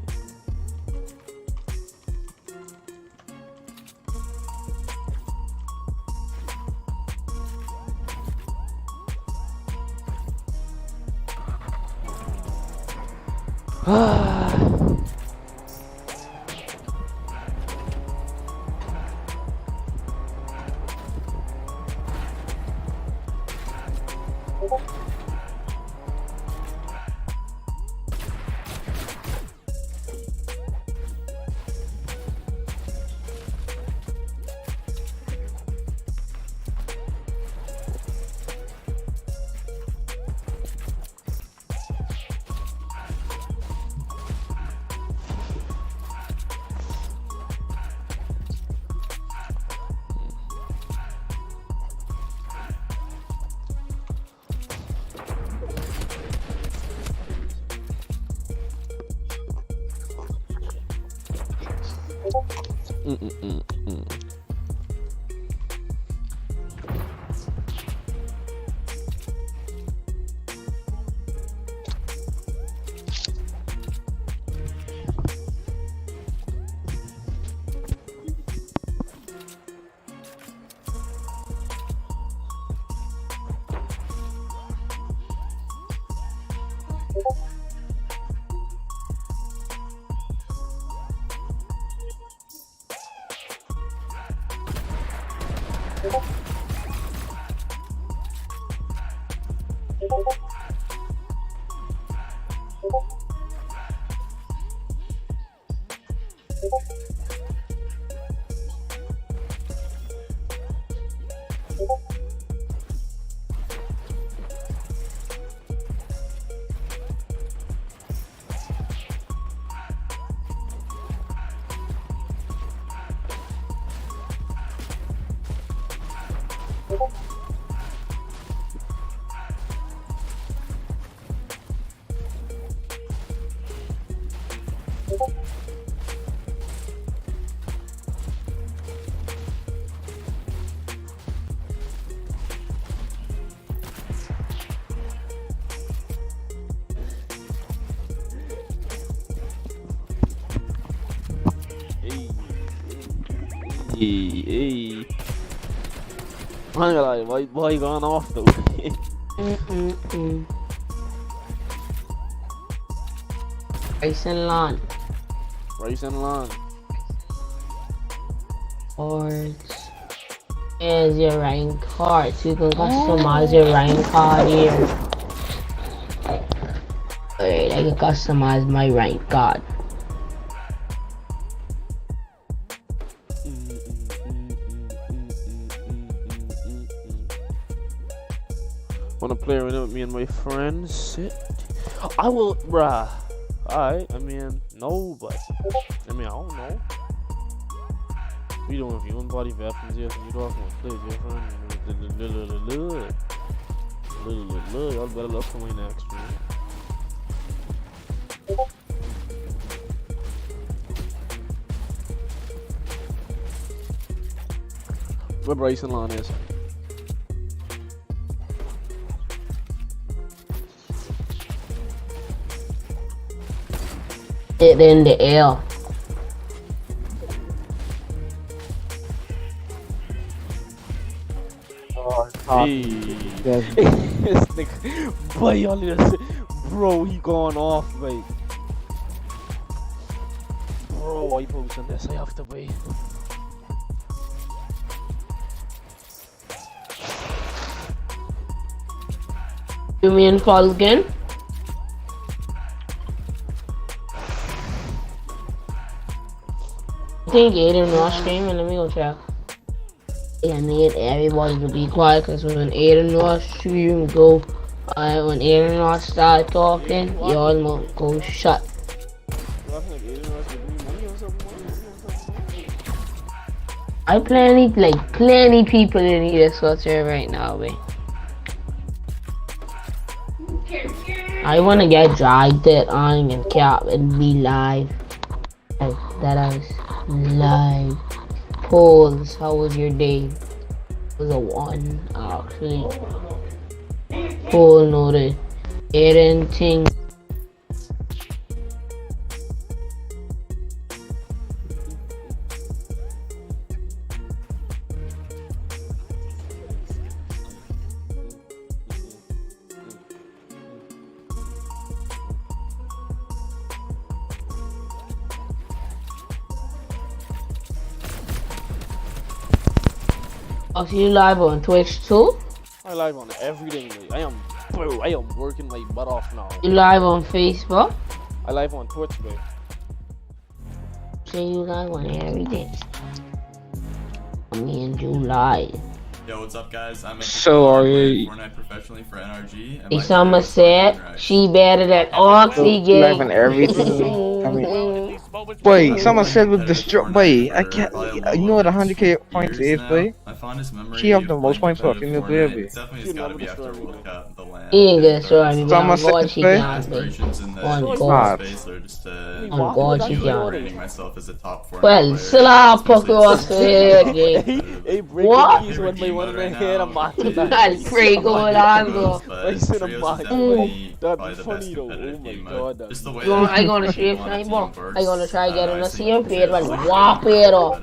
Hey. I ain't gonna lie, why you going off though? Rice and lawn. Rice and lawn. Cards. Here's your rank card. So you can customize your rank card here. Alright, I can customize my rank card. Wanna play with me and my friends? Sit. I will, bruh. Alright, I mean, no, but I don't know. We doing viewing body weapons, yes, and you talking about play different. Y'all better look for my next one. Where Bryson Lawn is. It in the air. Hey. This nigga, boy, y'all need to bro, he going off, like. Bro, why you posting this? I have to wait. You mean fall again? I think Aiden Rush came and let me go check. I need everybody to be quiet because when Aiden Rush you go when Aiden Rush start talking, you all must go shut. I plenty people in the Discord server right now, babe. I wanna get dragged it on and cap and be live. Like that I was live. Polls, how was your day? It was a 1 actually. Poll noted. Getting things. Oh, so you live on Twitch too? I live on everything, mate. I am working my butt off now. You live on Facebook? I live on Twitch, mate. So you live on everything. Me and you live. Yo, what's up, guys? I'm So are you? Fortnite professionally for NRG. And Hey, my Summer favorite said fucking she better than Oxy Live on gang. everything. I mean, wait, someone said with destroy. Wait, I can't. You know what 100k points is, boy? My fondest memory She have of the most playing points for a competitive female player, Fortnite, babe. it's definitely it's gotta be after World Cup, the land. He ain't gonna show me, but Summer on God said, she babe. down, babe. Aspirations in the On esports God. space are just On God she really down. rating myself as a top Fortnite Well, player, still I'll poke especially off the head, gang. Hey, break What? the keys one by one in the head. I'm not That's pretty good, Algo. I said a Trios is bot. definitely That'd probably be the funny best though. competitive Oh my game God, mode. that'd Just be the way You want, that I gonna the shape team sniper. works. I gonna try getting a I think CM page, it's but whop it off.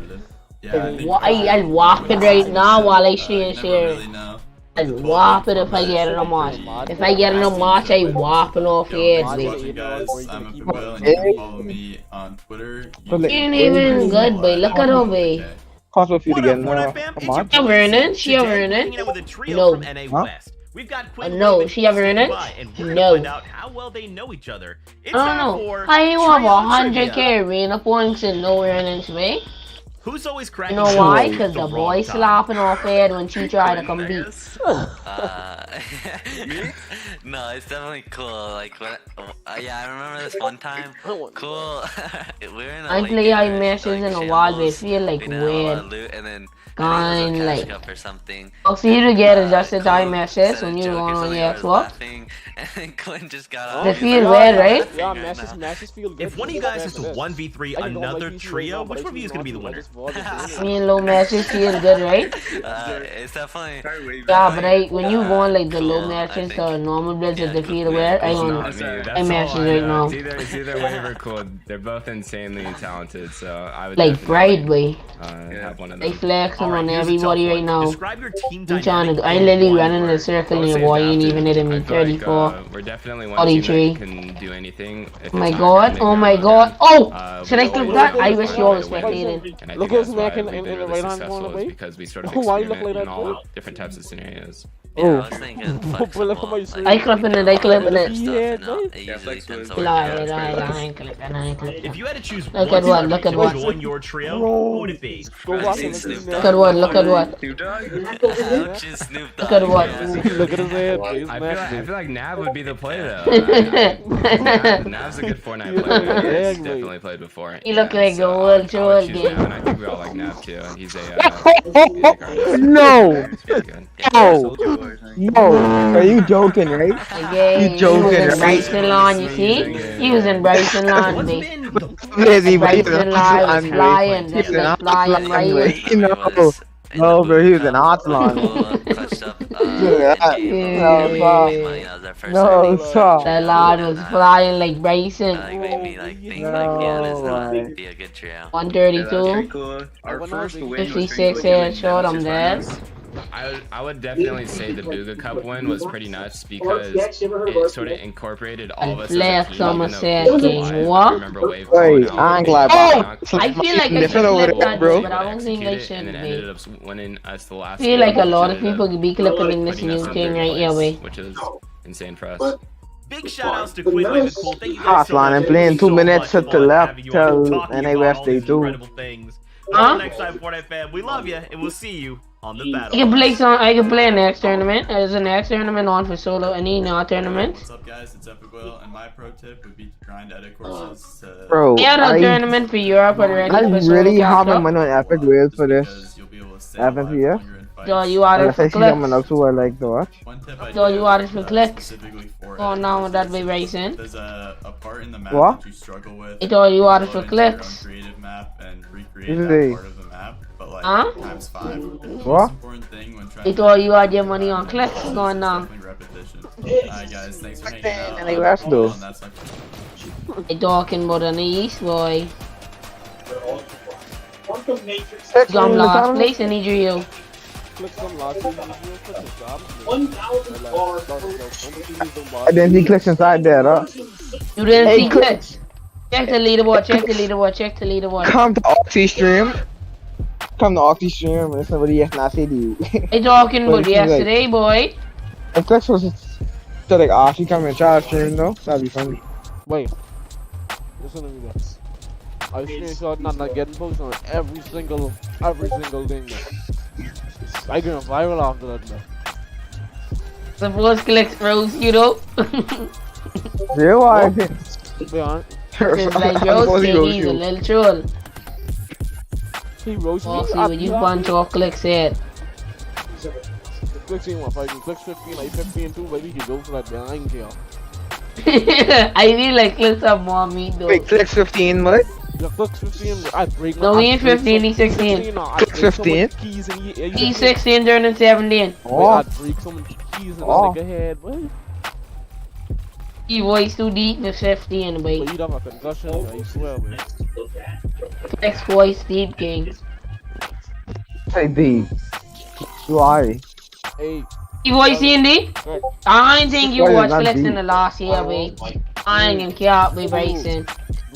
Yeah, I think I'll whop it right now while I see you it never here. really know. I'll whop it if I get in a match. If I get in a match, I whopping off Yo, heads, thanks for babe. watching, guys. I'm a Will, and you can follow me on Twitter. But She ain't even good, boy. Look at her, babe. Cost for you to What get up, in Fortnite a fam? It's match. your She boy ever in Sid. it? She Today, ever in we're it? hanging out with a trio No. from NA Huh? West. We've got Quinn No, Williams she ever in it? Dubai, and we're No. gonna find out how well they know each other. It's I time don't know. for How you have Trio 100k Trivia. arena points and no earnings, mate? Who's always You cracking know why? jokes Because at the the boy wrong time? slapping off head when she tried to compete. No, it's definitely cool. Like, yeah, I remember this one time. Cool. We were in a I lake play and I we were matches like in a while, they shambles. feel like We didn't have a lot weird. of loot, and then Kind cash like. cup or something. Oh, so you to get adjusted Cool I matches said when a you joke go or on something, the I was Xbox? laughing, and then Quinn just got up. They He's feel like, weird, right? Yeah, Right matches feel good. If one of you guys is to 1v3 I can go on my another PC right trio, now, but which I one of you is choose gonna be the not to. I winner? just volunteer. Me and low matches feel good, right? It's definitely. Yeah, but when you go on like the cool, low I matches think. to normal blizzard Yeah, to feel cool. weird, I It's on not I matches right now. It's either Wave or Cool. They're both insanely talented, so I would Like definitely, bright way. have one of They them. flexing All right, on here's a tough everybody one. right now. Describe your team I'm trying dynamic to. I in literally one running in a word. circle I would here, say boy. You ain't adapted. even hitting me. I feel like, 34. we're definitely one 43. team that can do anything. If it's My not god, gonna oh make my it god. again. Oh! Should I we click always that? find I a wish way you always to win. spectated. And I Look think who's that's why making we've in been the really right-hand corner, successful is babe. because we sort of Why you look experiment like in that, all bro? different types of scenarios. Yeah, I was thinking flexible. I clipping it, I clipping it. It usually tends to work Lie, out. lie, lie, I ain't clipping, I ain't clipping. If you had to choose Look one at what, celebrity look at to what. join your trio, who would it be? Go watch Seen him. Snoop Look at what, look at what. Ouch, is Snoop Dogg. Look at what. Yeah. Look at his head. He's I feel like Nav would be the play though. Nav's a good Fortnite You player. look like He's Egg, definitely played before. He look like a I old would Joel choose game. Nav, and I think we all like Nav too. He's a music artist. No! He's pretty good. No! No! Are you joking, right? Again, You joking, he was in right? Bryson Lawn, you see? He was in Bryson Lawn, What's babe. been the Lazy, but he's Bryson an Lawn was Arsenal flying, He's just an like flying Arsenal right anyway. here. You know. No, bro, he was an Arsenal. Clutched up. Yeah. Yeah. Made money. That was our first No, earning. stop. The Lord was flying like Bryson. Made me like think like yeah, this would be a good trio. 132, Our first 56 headshot, I'm dead. I would definitely say the Booga Cup win was pretty nuts because it sort of incorporated all of us as a Flex team. on my even though set we were game. alive. What? I remember Wave Wait, going out. I ain't glad Oh! about I feel like I Different should over clip there, that, bro. but I don't think I And should then be. ended up winning us the last. I feel like a game, lot which of ended people up could be clipping in this putting new us in thing third right here, place, way. which is insane for us. big shout outs to Quinn Williams and Cool. Thank you guys so Arslan, much. I'm playing So 2 minutes much to the fun left having you on, till talking NA about West all Day these 2. incredible things. Huh? Until next time, Fortnite fam, we love you and we'll see you on the battle. I can play some. I can play next tournament. There's a next tournament on for solo. Any not tournament. What's up, guys? It's Epic Will, and my pro tip would be to grind edit courses. Bro, Yeah, no tournament for Europe already. I for solo really have my capture. money on Epic Wheels for this. Because you'll be able to stay Haven't alive you yet? when you're in fights. So you are Unless for I see someone clicks. else who I like to watch. One tip I So do you are for clicks. specifically for Oh, edit now that courses be is racing. There's a part in the map What? that you struggle with. It all you can are go for into your own clicks. creative map and recreate This is that a- part of the map, but like like Huh? ×5. The most What? important thing when trying I thought you had your money on clicks going on. definitely repetition. Alright guys, thanks for hanging out. And the rest though. And that's like I talking about an East boy. Text Got me in the last comments. place and he drew you. Click some last week, you click the job. I didn't see clicks inside there, huh? You didn't Hey, see clicks. Check the leaderboard, check the leaderboard, check the leaderboard. Come to Oxy stream. Come to Oxy stream and somebody yes not say to you. I talking But about it seems like- yesterday, boy. If clicks was still like, ah, she come and try to stream though, that'd be funny. Wait. Listen to me guys. I screenshot not getting posted on every single thing, man. I get viral after that, man. Suppose clicks rose you though. Yeah, why? Be honest. It's like Rose said, he's a little troll. He roast me. Foxy, when you bunch off clicks head. Clicks ain't want to fight me. Clicks 15, like 15 too, but we can go for that, man. I ain't care. I feel like clicks are more meat though. Wait, clicks 15, what? Yeah, Clicks 15, I break No, he ain't 15, he's 16. Clicks 15? Keys and He's 16 turning 17. Oh, I break so many keys and Oh. like a head, boy. He voice too deep for 15, But boy. you'd have a concussion, I swear, man. Clicks voice deep king. hey D. Why? Hey, He voice Indy? hey, I ain't think you Why is watched that clicks deep? in the last year, boy. I ain't gonna care, boy, Bryson.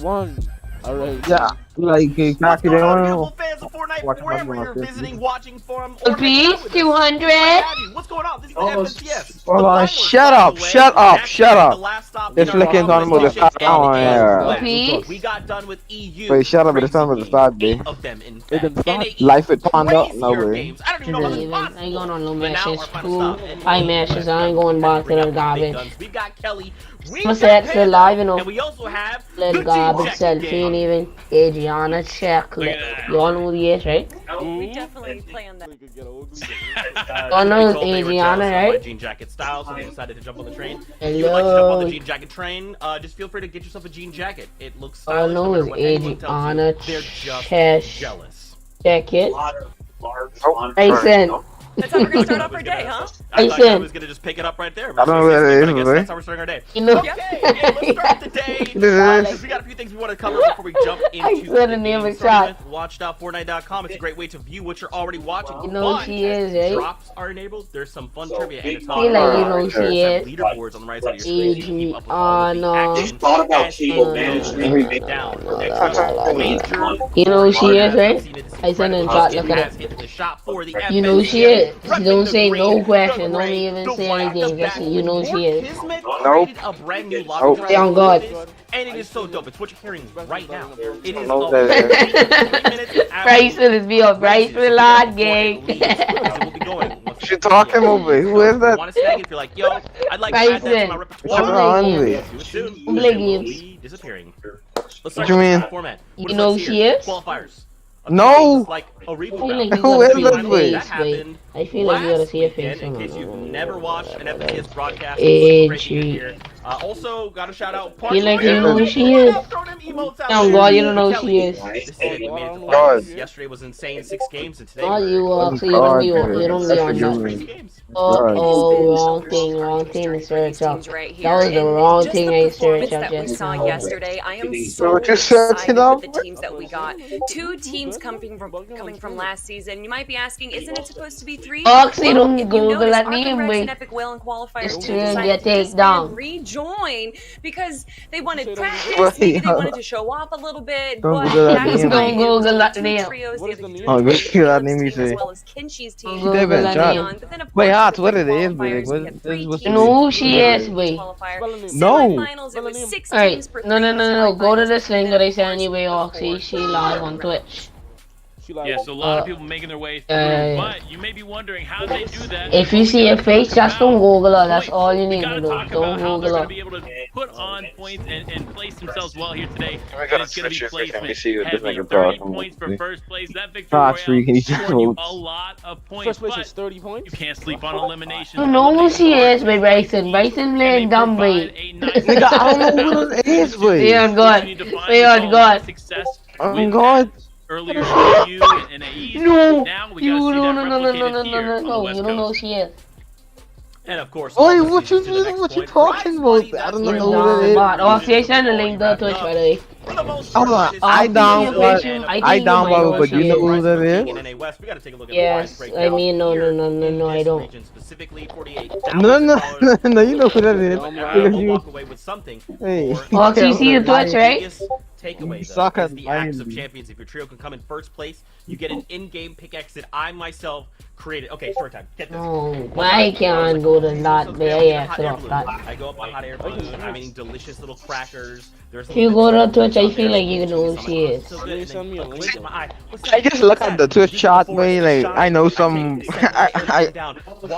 one. Alright. Yeah, like, What's Kaki, they going on, want beautiful fans of Fortnite, Watch wherever my you're video. visiting, watching from, or Please, 200. What's going on? This is the FNCS. Hold on, The shut final, up, by the way, shut up, actually shut up. the last stop This in our flicking on conversation about the and here. Please. we got done with EU. Wait, shut up, it's time for the start, Eight B. of them, in It fact. didn't start. And Life with Panda? No crazier way. games. I don't even know how this is Even. I possible. ain't going on no But now matches. our final Cool. stop, and High matches. I ain't going back to bring the up the big garbage. guns. We've got Kelly. We've What's got that? Still Panda, live, you know. And we also have Little the Team garbage Jacket selfie gang. and even Adriana check. Look at that. You all know who he is, right? We definitely planned that. Could get ugly. Oh, no, They it's told they were Adriana, jealous of my right? jean jacket style, so they decided to jump on the train. If you would like to jump on Hello. the jean jacket train, just feel free to get yourself a jean jacket. It looks All I stylish. know No matter is what anyone tells you. Adriana They're just Chesh. jealous. Check it. Oh, Tyson. That's how we're gonna start off our day, huh? I thought I Tyson. was gonna just pick it up right there. I don't know what it is, I guess boy. that's how we're starting our day. You know. Okay, hey, let's start the day. This is- We got a few things we want to cover before we jump into I said the name of shot. Watch.fortnite.com. It's a great way to view what you're already watching. You know who she is, right? Drops are enabled. There's some fun trivia and it's Feel like you know who she is. leaderboards on the right side of your screen. So you keep up with all of the Adriana. action Thought about cable management down. You know who she is, right? I sent in chat, look at it. You know who she is. Don't say no question. Don't even say anything. Just say you know who she is. Nope. Nope. Say on God. And it is so dope. It's what you're hearing right now. It is No, a that- 3 minutes of Bryson is be a Bryson lad gang. We'll be going. She talking over. Who is that? Want to snag it if you're like, yo, I'd like to add that to my Bryson. repertoire. What's wrong with you? Do it soon. Play It will games. be disappearing. Let's What start you with mean? the format. What You is know this who she here? is? Qualifiers. No. It's like a I reboot feel like round. you Who gotta is see this her boy? face, That boy. happened I feel like you gotta last see her weekend, face. in case you've never watched an FNCS broadcast. Hey, It's great to G. hear. Also, got to shout out. Feel like you know who she is. Oh God, you don't know who she is. This is it. We made it to God. finals. Yesterday was insane, 6 games, and today Oh, we're you Oh, so you don't be God, you don't be on that's that. for games. Oh, wrong thing to search up. Right That was here. the And wrong just thing the I searched performance up that we just saw now. yesterday. I am So so what you searching excited up? with the teams that we got. 2 teams coming from last season. You might be asking, isn't it supposed to be 3? Oxy, don't if you Google notice, that Arkham name, Rex boy. and Epic Whale and Qualifiers Just team to decided get to take disband, down. rejoin because they wanted practice. Wait, Maybe they wanted to show off a little bit. Don't But Google that that is name. why Don't it was Google only that 2 name. trios. What The is the other name? two Oh, trios, Google that Caleb's name, you team, as say. well as Kinshi's team. Google Devin, that chat. name. But then, of Wait, course, Hats, for what the it is, qualifiers, but like, we what had this 3 was You know who she is, boy. qualifier. No. Semifinals, it was 6 Alright, teams per no, 3 go to semifinals. this link that I sent And anyway, of course, Oxy. She live on Twitch. Yeah, so a lot of people making their way through, yeah. but you may be wondering how they do that. If you see her face, just don't Google her. That's all you We need gotta to do. talk Don't about how they're Google going to her. be able to put on points and place themselves well here today. We And gotta it's going to switch be it, we can placement see what this heavy. nigga 30 talking points for about. first place. That victory Thoughts for you can royale eat your scored you votes. a lot of points, First place but is 30 you points. can't sleep on elimination. You know who she is, boy, Bryson. Bryson playing dumb, boy. Nigga, I don't know who this is, boy. Be on God. Be on God. Success Oh with God. that earlier to you and AEs. No, Now we you gotta see no that no no no replicated no no here no on the no. West You don't know who Coast. she is. And of course, Oi, all what this leads you to the next what you point. talking Prize money, about? I that's don't right. know who that is. But okay, send the link to Twitch by the way. For the most part, Hold on, this is I down what I think you might know but who you she know is. who that is? in NA West. We got to take a look at Yes, the prize breakdown I mean, no, here no, in I this don't. region, specifically No, no, $48,000. no, you know who that is. But Because everyone will you, walk away with something. hey, Well, so you see the Twitch, right? Biggest takeaway, You though, suck is at the Axe of lying. Champions. If your trio can come in first place, you get an in-game pickaxe that I myself created. Okay, story time. Get this. Oh, I can't go to that bay after that. I go up a hot air balloon. I'm eating delicious little crackers. There's If you go to Twitch, I feel like you know who she is. I just look at the Twitch chat, way like I know some,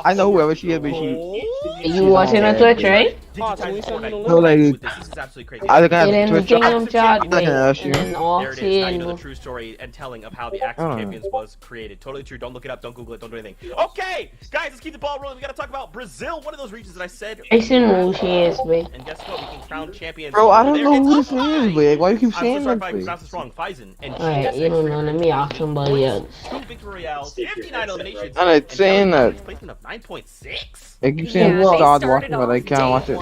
I know whoever she is, but she. You watching on Twitch, right? No, like I look at Get in the the Twitch Kingdom chat. chat, mate, Yeah, and then all There it is. Now you know the seeing. true story and telling of how the Axe of Champions was created. Totally true. Don't look it up. Don't Google it. Don't do anything. Okay, guys, let's keep the ball rolling. We got to talk about Brazil, one of those regions that I said. I see who she is, mate. And guess what? We can crown champions. Bro, I don't there. know It's who up this is, high. wait. Why you keep I'm saying so sorry that, if I wait? pronounced this wrong. Faison and Alright, you don't know. Let me ask somebody else. 2 victory royales, 59 eliminations. And it's saying that Placement of 9.6. I keep saying Yeah, start they watching, but I can't watch it.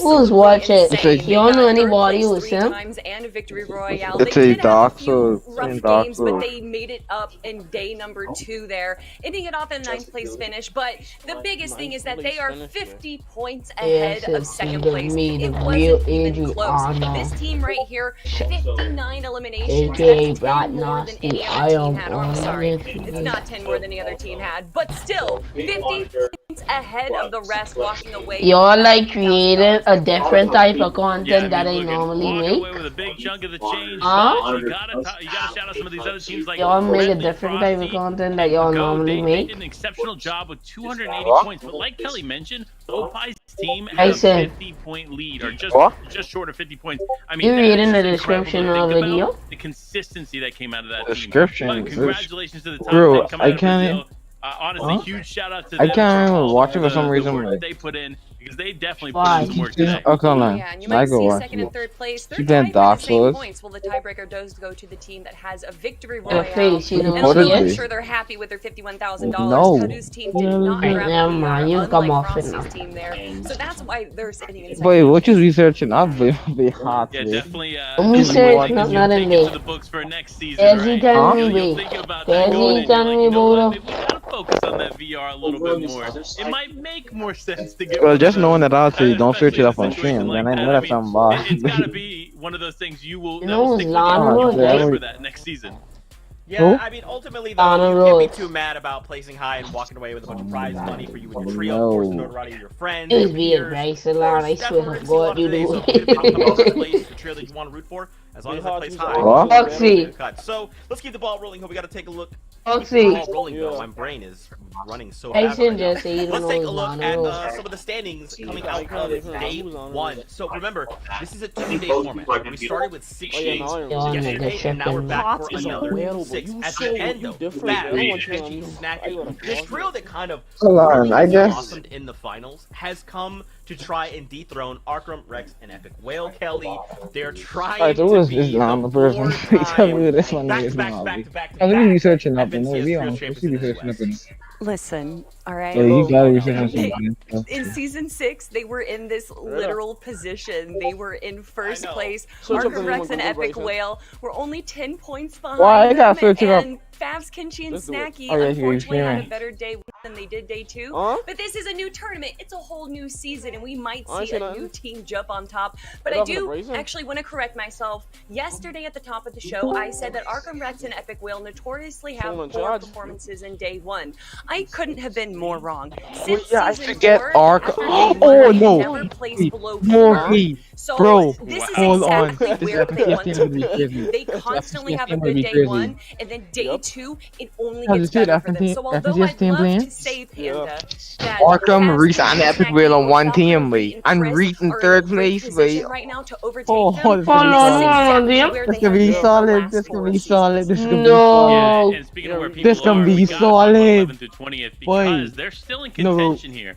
Who's watching? It's You don't know anybody who's him? And a victory royale. It's They a did have Dark few Souls, rough in Dark games, but Souls. they made it up in day number 2 there, ending it off in 9th place finish. But the biggest thing is that they are 50 points ahead Yes, of second the place. me, the It real wasn't even Adrian close. Arnold. This team right here, 59 eliminations. AKA That's 10 Brat more than Nasty. any I other team am had. Oh, I'm sorry. on It's not 10 more than any other team had, but still 50 points ahead of the rest, walking away. Y'all like created a different type of Yeah, content that I look, normally walk make. away with a big chunk of the change, Huh? but you gotta shout out some of these other teams like Y'all make a Red, different type of Frosty, content that y'all Go. normally They make. did an exceptional job with 280 points, but like Kelly mentioned, Opie's team I had a said- 50-point lead, or just short of 50 points. I mean, You that read is in the just incredible description to of think the video? about the consistency that came out of that Description, team. But congratulations to the top bro, 10 coming I out of can't- Brazil. Honestly, huge shout out to I them can't for even all watch it for the- some the reason, work like- they put in, because they definitely Why? put in some work today. Okay, hold Yeah, on. and you I might go see watch second it. and third place. They're Keep that tied Dark for the same Souls. points. Well, the tiebreaker does go to the team that has a victory Your royale. face, you know And What who is she I'm is? sure they're happy with their $51,000. No. Kadu's team did not Right, grab never the mind, you unlike come off it Frosty's now. team there. So that's why they're sitting in second. Boy, what you researching? I'll be hot, Yeah, wait. definitely. Let me definitely say one it's thing not that you'll in take into me. the books for next season, There's right? he telling You'll me, think about that there's going he in, you're telling like, me, you know what? Bodo. Maybe we gotta focus on that VR a little bit more. It might make more sense to get. Well, one just of knowing those, that I'll say don't search especially it in up a on situation stream, like then I that. know that's something bad. It's gotta be one of those things You that know will who's stick with Lana you. Rhodes, You'll right? remember that next season. Yeah, Who? I mean, ultimately, though, Donna you can't be Rhodes. too mad about placing high and walking away with a bunch of prize money for you and your trio, No. of course, the notoriety of your friends, It was your being peers. Bryce a Of lot, course, I that's swear what we're to gonna see a lot God, you today, do. so if you come in first place, the trio that you want to root for, as long as I place high, What? Foxy. cut. So let's keep the ball rolling. We got to take a look. Foxy. Ball rolling though. My brain is running so I fast. should Right now. just say you don't Let's know take a who's look Lana at Rhodes. some of the standings coming out of day 1. So remember, this is a 2-day format. We started with 6 days yesterday, and now we're back for another 6 at the end. Though, Fab, Kenji, Snacky, this trio that kind of Hold on, really I guess- blossomed in the finals has come to try and dethrone Arkram, Rex, and Epic Whale Kelly. They're trying Alright, so to who's be this Lana person? four-time Tell me who this one back is to back now. to back to back to I'm gonna be back researching up and FNCS be Trio honest. champions Let's see in the researching up and. Listen, all right. Yeah, you gotta research something. In season 6, they were in this literal position. They were in first place. Search up the Arkham name Rex on and Google, Epic Bryson. Whale were only 10 points behind Why? I gotta them, search it up. and Favs, Kenchi, and Let's do it. Snacky Oh, yeah, you're unfortunately had a streaming. better day than they did day 2. Huh? But this is a new tournament. It's a whole new season, and we might I ain't see say a nothing. new team jump on top. But What I up, do Bryson? actually want to correct myself. Yesterday at the top of the show, I said that Arkham Rex and Epic Whale notoriously have Someone poor judge. performances in day 1. I couldn't have been more wrong. Well, Since yeah, I season forget 4, Ark. after day Oh, 1, no. they never placed below More 4. heat. So Bro, this is hold on. exactly where they want to FNCS be. gonna be crazy. They constantly have a FNCS good gonna be day crazy. 1, and then day Yep. 2, it only How's gets it feel, better for them. FNCS So although FNCS I'd team love playing? to say, Panda, that Arkham, Fast Reese, and Kenchi, Epic Snacky, Whale on one yourself, team, and wait. And Chris Reese in are third a great place, position wait. right now to overtake Oh, them. hold Hold on. on, hold on, Exactly Jim. where This they gonna have be been the solid. last This 4 gonna be seasons. solid. This gonna be No. Yeah, solid. and speaking of where This people gonna are, be we gotta talk about solid. 11 through 20th Boy. because they're still in contention here.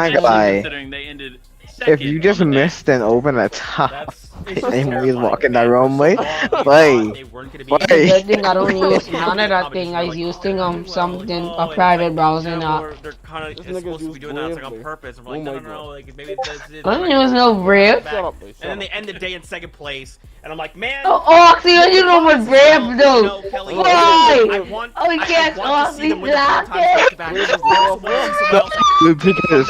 I ain't gonna especially lie. considering they ended second. If you just on the day. missed and open a top, It's just and he's terrifying, walking man. that wrong way, They thought play. they weren't gonna be Good Play. thing I don't use none of that thing. I was using something a private browsing app. They're kind of This nigga's supposed to be used doing that like on bravely. purpose. I'm Oh like, my no, God. like maybe this is. I don't use no Brave. Shut up, boy. And Shut then up. they end the day in second place, and I'm like, man. Oh, Oxy, you know what Brave do? Kelly, Why? I want Oh, yes, to see them win the Oxy's four times back-to-back. laughing. I also want to see someone else Because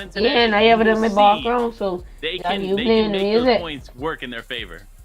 on into that, Yeah, and I have it in my see background, so they yeah, can you they playing can the make those music. points work in their favor.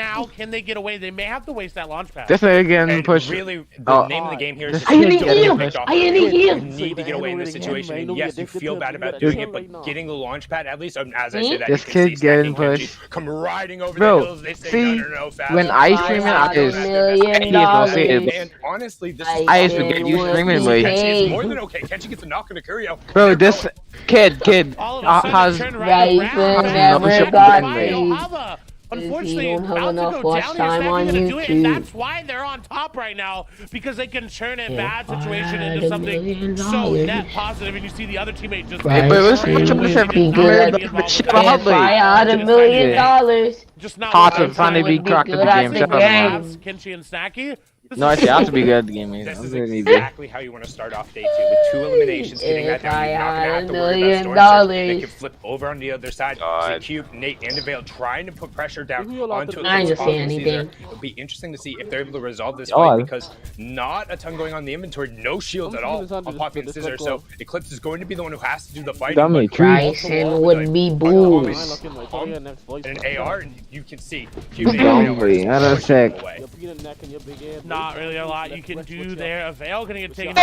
now, can they get away? They may have to waste that launch pad. This nigga getting And pushed. really, the name of the game here is I need don't heal. get picked off. I need heal. You need to get away in this situation. And yes, you feel bad about Dude. doing it, but getting the launch pad, at least as I say that, This you can kid see getting Snacky Kenji pushed. come riding over Bro, the hills. They say see, no, fast. when I stream it, I just And honestly, this is I just forget you streaming, boy. Kenji is more than okay. Kenji gets a knock on the Curio. Bro, this kid All of a sudden, has turn right around. never got me. Unfortunately, don't it's have about enough to go watch down. time Here's on Snacky gonna do it, and YouTube. that's why they're on top right now, because they can turn a bad If I situation had into $1 something million, so net positive, and you see the other teammate just be good. If I had $1 million, just not Hard what to finally be cracked good at the at game. the Shut up, man. game. Kenshi and Snacky. No, I say I have to be good at the game. This I'm is gonna need exactly how you want to start off day 2 with 2 eliminations. Getting that If down, I you're not gonna had have to $1 worry million about Storm Surge. They can flip over on the other side. See Cube, Nate, and Devale trying to put pressure down onto I Eclipse. didn't say anything. It'll be interesting to see if they're able to resolve this fight because not a ton going on in the inventory, no shields at all on Poppy and Scissor. So Eclipse is going to be the one who has to do the fighting. Bryson would be booze. An AR, and you can see Not really a lot you can do there. Avail gonna get taken. Boy,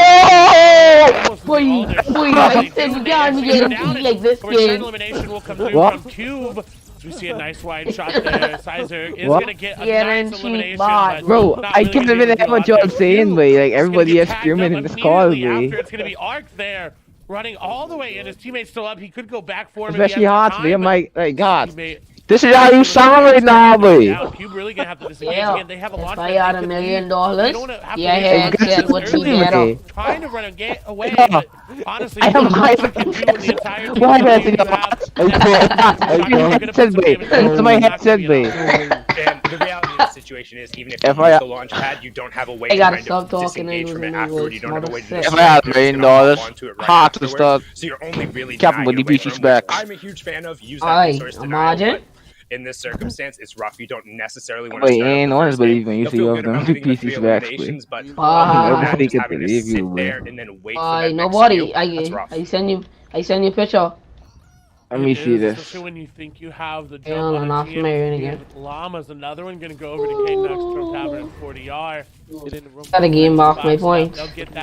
I said you gotta get him like this game. Elimination will come through from Cube. We see a nice wide shot there. Sizer is gonna get a nice elimination. But bro, I can't even have what y'all saying, but like everybody is screaming in this call, after it's gonna be Arc there, running all the way in. His teammate's still up. He could go back for him. Especially Hartley. I'm like God. This is how you sound right now, boy. Cube really gonna have to disengage Yeah. again. They have a launch If I had $1 million, yeah, headset would be better. Trying to run and get away, but honestly, I have my headset, boy. It's my headset, boy. And the reality of the situation is, even if you use the launch pad, you don't have a way to kind of disengage from it afterward. You don't have a way to If I had $1 million, hard to start. So you're only really Captain with the beaches back. I'm a huge fan of use that resource denial, but in this circumstance, it's rough. You don't necessarily want to Wait, start ain't no one's believing you, so you have them getting the PCs 3 back, eliminations, but nobody just can having to believe sit you, there boy. and then wait for that Nobody. next steal, that's rough. I send you a picture. Let me see this. Especially when you think you have the Hang on, off my ring again. Llama's another one gonna go over to K-Nux Tavern at 40R. Got a game off my points.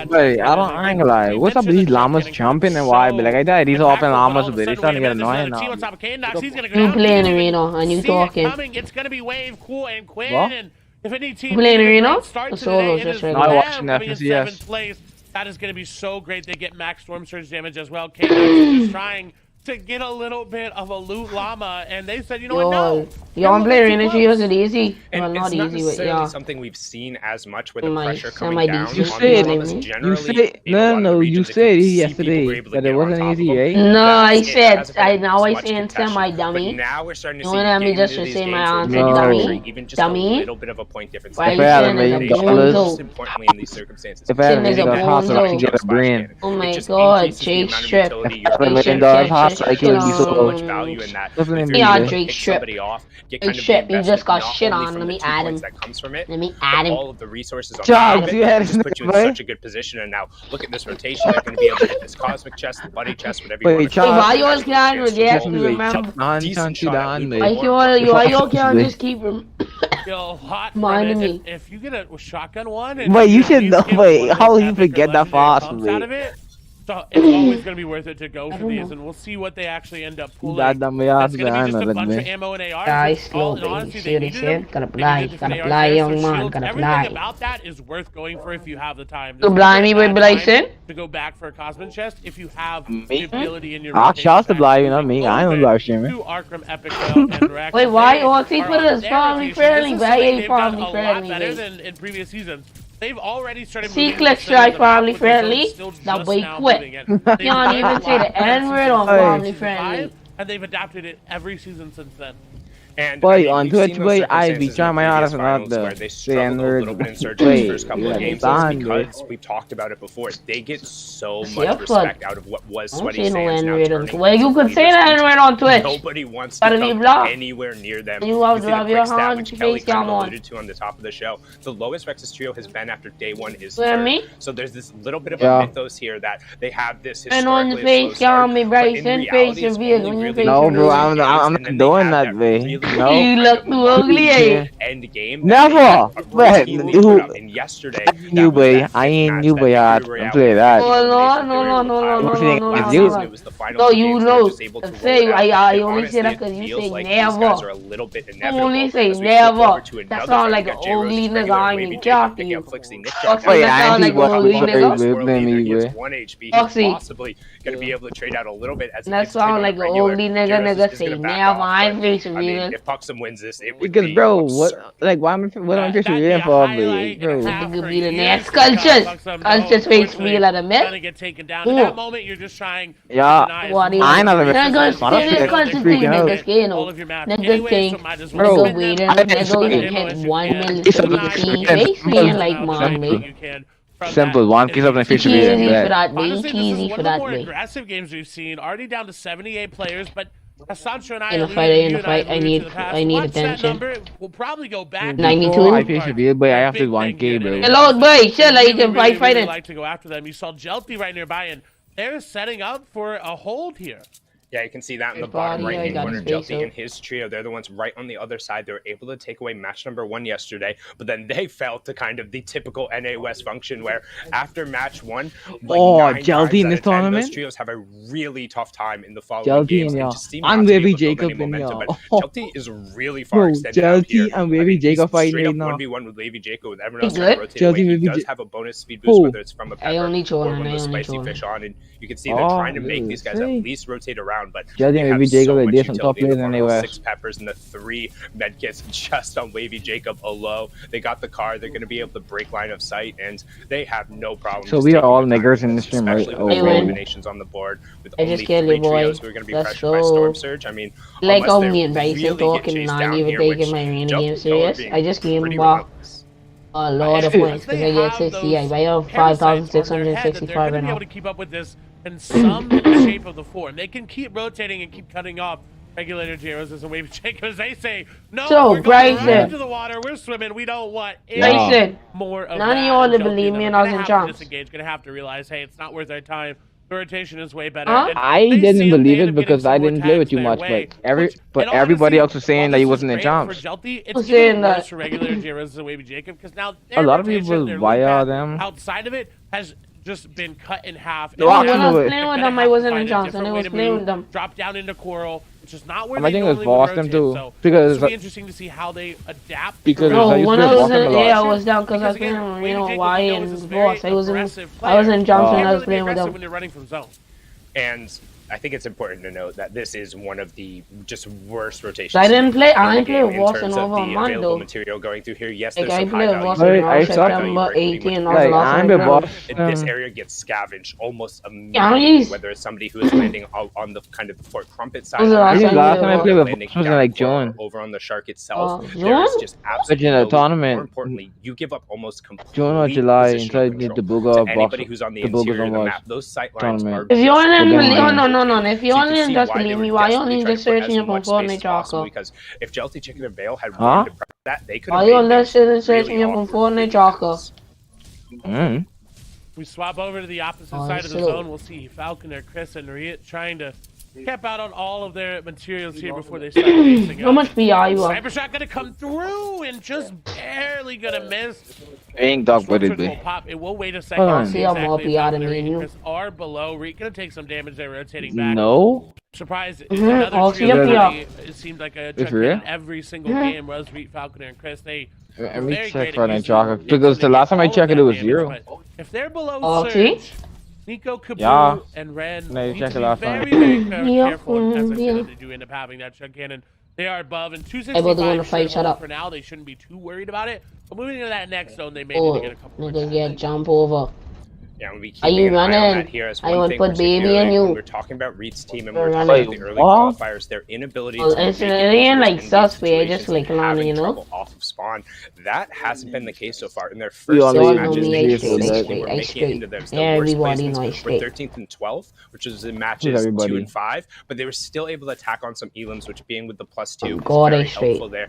Wait, I ain't gonna lie. What's up with these llamas jumping and why? But like I died, these open llamas, but they starting to get annoying now. You playing arena and you talking. It's gonna be Wave, Cool, and Quinn. What? And if any team Playing arena? start The today, solos it just is right now. them Watching coming in FNCS. 7th place. That is gonna be so great. They get max storm surge damage as well. K-Nux is just trying to get a little bit of a loot llama, and they said, you know what, no. You want to play arena trios? It easy. And Well, not it's not easy, but necessarily yeah. something we've seen as much with the My pressure coming down semi-decent. on You these said, llamas. you Generally, said, in a lot of the no, you regions, if said see people yesterday were able to that get it on wasn't top of easy, them, right? No, that's I it. It said, hasn't been now I as much saying contested. semi-dummy. But now we're starting to You see know what I mean? getting Just into to these say games my where answer, maybe dummy. there's even just Dummy. a little bit of a point difference. Why If I had $1 saying million it's a dollars, Most importantly in these circumstances. if I had $1 There's a million dollars, I bundle. could get a brain. Oh my It just god, increases the Jake amount of Strip. utility If I had $1 million Jake dollars, I could be so so. much value in that. Definitely Yeah, need Jake Pick Strip. somebody off, get Hey, kind of the Strip, you just investment, got not shit only on. from Let the me 2 add points him. that comes from it, Let me but add him. all of the resources on Jogs, top of you it had just him, put you in boy. such a good position. And now look at this rotation. They're going to be able to hit this cosmic chest, the buddy chest, whatever you Wait, want to Charles. call it. Why you always can't Chance to reject roll me, a remember? decent shot at loot Why reward. you can't just keep him? Feel hot from Minding it. me. If you get a shotgun one, and Wait, you at should least know. get Wait, one of how those you epic or forget that legendary fast, pumps out mate? of it, so it's always going to be worth it to go for these, and we'll see what they actually end up pulling. Dada me ass It's going to be just a behind bunch me. of ammo and ARs. Guys, and slow, and baby. honestly, See they what he needed said? them. Gotta They blind, needed different gotta ARs blind, there, young so man, shields, gotta everything blind. about that is worth going for if you have the time. You blind me with Blyson? To go back for a Cosmic chest if you have Me? the ability in your Ah, rotation shots to pack. blind you, not me. I ain't live streaming. To Arkham, Epic Bell, and Rex. Wait, why? They Well, see, are put on it as their family rotation. friendly, This is but I something ain't they've done family a lot friendly, better babe. than in previous seasons. They've already started See, moving click to the center of strike the map family with their zones friendly. still Now just wait, now quit. moving in. You They've don't done even a say lot the N word since on season family five, friendly. and they've adapted it every season since then. And Boy, I on mean, Twitch, we've seen boy, those I be circumstances trying in my previous hardest not finals to where they say struggled a N-word. little bit in Surge in the Wait, first couple you of got games. banned, Because we've talked about it before. They get so See, much I've respect out of what was I don't Sweaty say no Sands now N-word on turning Twitch. Well, you into could say Leader's that Beach. N-word on Twitch. Nobody wants Gotta to be come blocked. anywhere near them. You have You to see the have quick your stat, hand which Kelly face kind cam of on. alluded to on the top of the show. The lowest Rex's trio has been after day 1 is What, third. me? So there's this little bit of Yeah. a mythos here that they have this And on the historically face slow start, cam, me but Bryson, in face reality, it's reveal. only When your really face No, reveal. bro, I'm not and then they doing have that way. really No. You look too ugly, eh? end game. Never. But But and who? yesterday, new boy. I ain't new boy. Don't play that. No, you know. Say I only say that because you say never. I only say never. That sounds like an ugly nigga. I ain't talk to you. Foxy, that sounds like an ugly nigga. Foxy. Going to be able to trade out a little bit as that sounds like an ugly nigga say never. I ain't facing real. If Puxum wins this, it would because be bro, absurd. what am I fishing in for, bro? It could be the next conscious face real at a mess. Gonna get taken down. In that moment, you're just trying. Yeah, I ain't not a niggas think nigga waiting, nigga hit 1 million face being like man, mate. Simple, one kiss up and fish Easy in for that, Honestly, mate. this Easy is for one of the that, more mate. aggressive games we've seen. Already down to 78 players, but as Sancho and I In a fight, I need attention. We'll probably go back. 92. I fish a bit, but I have to 1K, bro. Hello, boy. Shit, like you can fight it. Like to go after them. You saw Jelty right nearby, and they're setting up for a hold here. Yeah, you can see that in the bottom right-hand corner. Jelty and his trio, they're the ones right on the other side. They were able to take away match number 1 yesterday, but then they fell to kind of the typical NA West function where after match 1, like Jelty in this tournament? those trios have a really tough time in the following games. I'm Wavy Jacob in y'all. Jelty is really far extended out here. Jelty and Wavy Jacob fighting right now. 1v1 with Wavy Jacob with everyone else trying to rotate away. He does have a bonus speed boost, whether it's from a pepper or one of the spicy fish on, and you can see they're trying to make these guys at least rotate around, but Jelty and Wavy Jacob are different top players than they were. 6 peppers and the 3 medkits just on Wavy Jacob alone. They got the car. They're going to be able to break line of sight, and they have no problem. So we are all niggers in this stream, right? Especially with eliminations on the board with only 3 trios who are going to be pressured by Storm Surge. I mean, like me and Bryson talking, not even taking my mini game serious. I just came back a lot of points because I get 60. I have 5,665 right now. Able to keep up with this in some shape of the form. They can keep rotating and keep cutting off regulator Jaros as a Wavy Jacob as they say, no, we're going right into the water, we're swimming, we don't want any more of none that. of y'all believe me and I was in chance. Gonna have to realize, hey, it's not worth our time. The rotation is way better. I didn't believe it because I didn't play with you much, but everybody else was saying that he wasn't in chance. It's saying that for regular Jaros as a Wavy Jacob because now a lot of people wire them outside of it has just been cut in half. No, when I was playing with them, I wasn't in chance, and I was playing with them. Drop down into Coral, which is not where I think it was Boston too, because it's interesting to see how they adapt. Because when I was in, I was down because I was playing, Y and Boss. I was in Johnson. I was playing with them. When you're running from zone. And I think it's important to note that this is one of the just worst rotations. I didn't play with Boston over a month though. Material going through here. Yes, like there's I some played high with Boston on September 18. This area gets scavenged almost immediately, whether it's somebody who is landing on the kind of Fort Crumpet side. Last time I played with Boston like John. Over on the Shark itself, there's just absolutely in a tournament. More importantly, you give up almost complete June or July inside the Booga anybody who's on the interior of the map. Those sight lines are. If you only no. If you only just believe me, why you only just searching up on Fortnite Jocko? Because if Jelty Chicken and Vale had wanted to prep that, they could have. Why you only searching up on Fortnite Jocko? We swap over to the opposite side of the zone. We'll see Falconer, Chris, and Riot trying to cap out on all of their materials here before they start facing How much BI you are? Cyber Shot gonna come through and just barely gonna miss. Ain't dog what it be. It will wait a second. See how more BI than me and you. Are below. Riot gonna take some damage there, rotating back. No. Surprised. It seemed like a check in every single game was Reed, Falconer, and Chris. They Let me check for that chocolate because the last time I checked it was 0. If they're below Surge, Nico, Cabu, and Ren need to be very careful as I said, they do end up having that check in, and they are above. And 265 for now, they shouldn't be too worried about it. But moving into that next zone, they may need to get a couple more. Get jump over. Yeah, we'll be are you running? I want to put baby in you. We're talking about Reed's team and we're talking about the early qualifiers. Their inability to it ain't like suspect, just like landing, you know. Off of spawn. That hasn't been the case so far in their first 6 matches. They were making it into their worst placements. We're 13th and 12th, which is in matches 2 and 5, but they were still able to attack on some elims, which being with the +2 was very helpful there.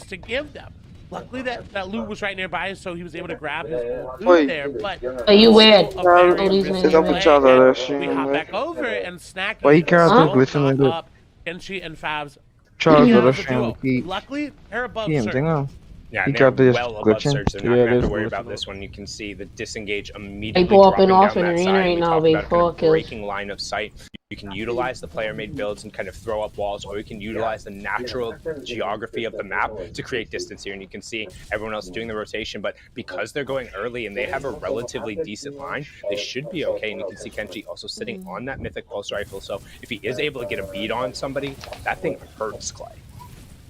chance to give them. Luckily, that loot was right nearby, so he was able to grab his loot Wait. there. But Are you weird? a very Oh, these risky niggas up play, with y'all other and stream, we hop like? back over, and Snacky Why you can't still glitching not like that? up. Kenshi and Fabs Charles taking out other the stream, duo. he Luckily, they're above he Surge. thing on. Yeah, He and got they're this well above glitching. Surge. They're not Yeah, going to have it to is worry glitching about up. this one. You can see the disengage immediately People up dropping and off down in that arena side. right We now, talked big about kind of focus. breaking line of sight. You can utilize the player-made builds and kind of throw up walls, or you can utilize the natural geography of the map to create distance here. And you can see everyone else doing the rotation, but because they're going early and they have a relatively decent line, they should be okay. And you can see Kenshi also sitting on that Mythic Pulse Rifle. So if he is able to get a beat on somebody, that thing hurts Clay.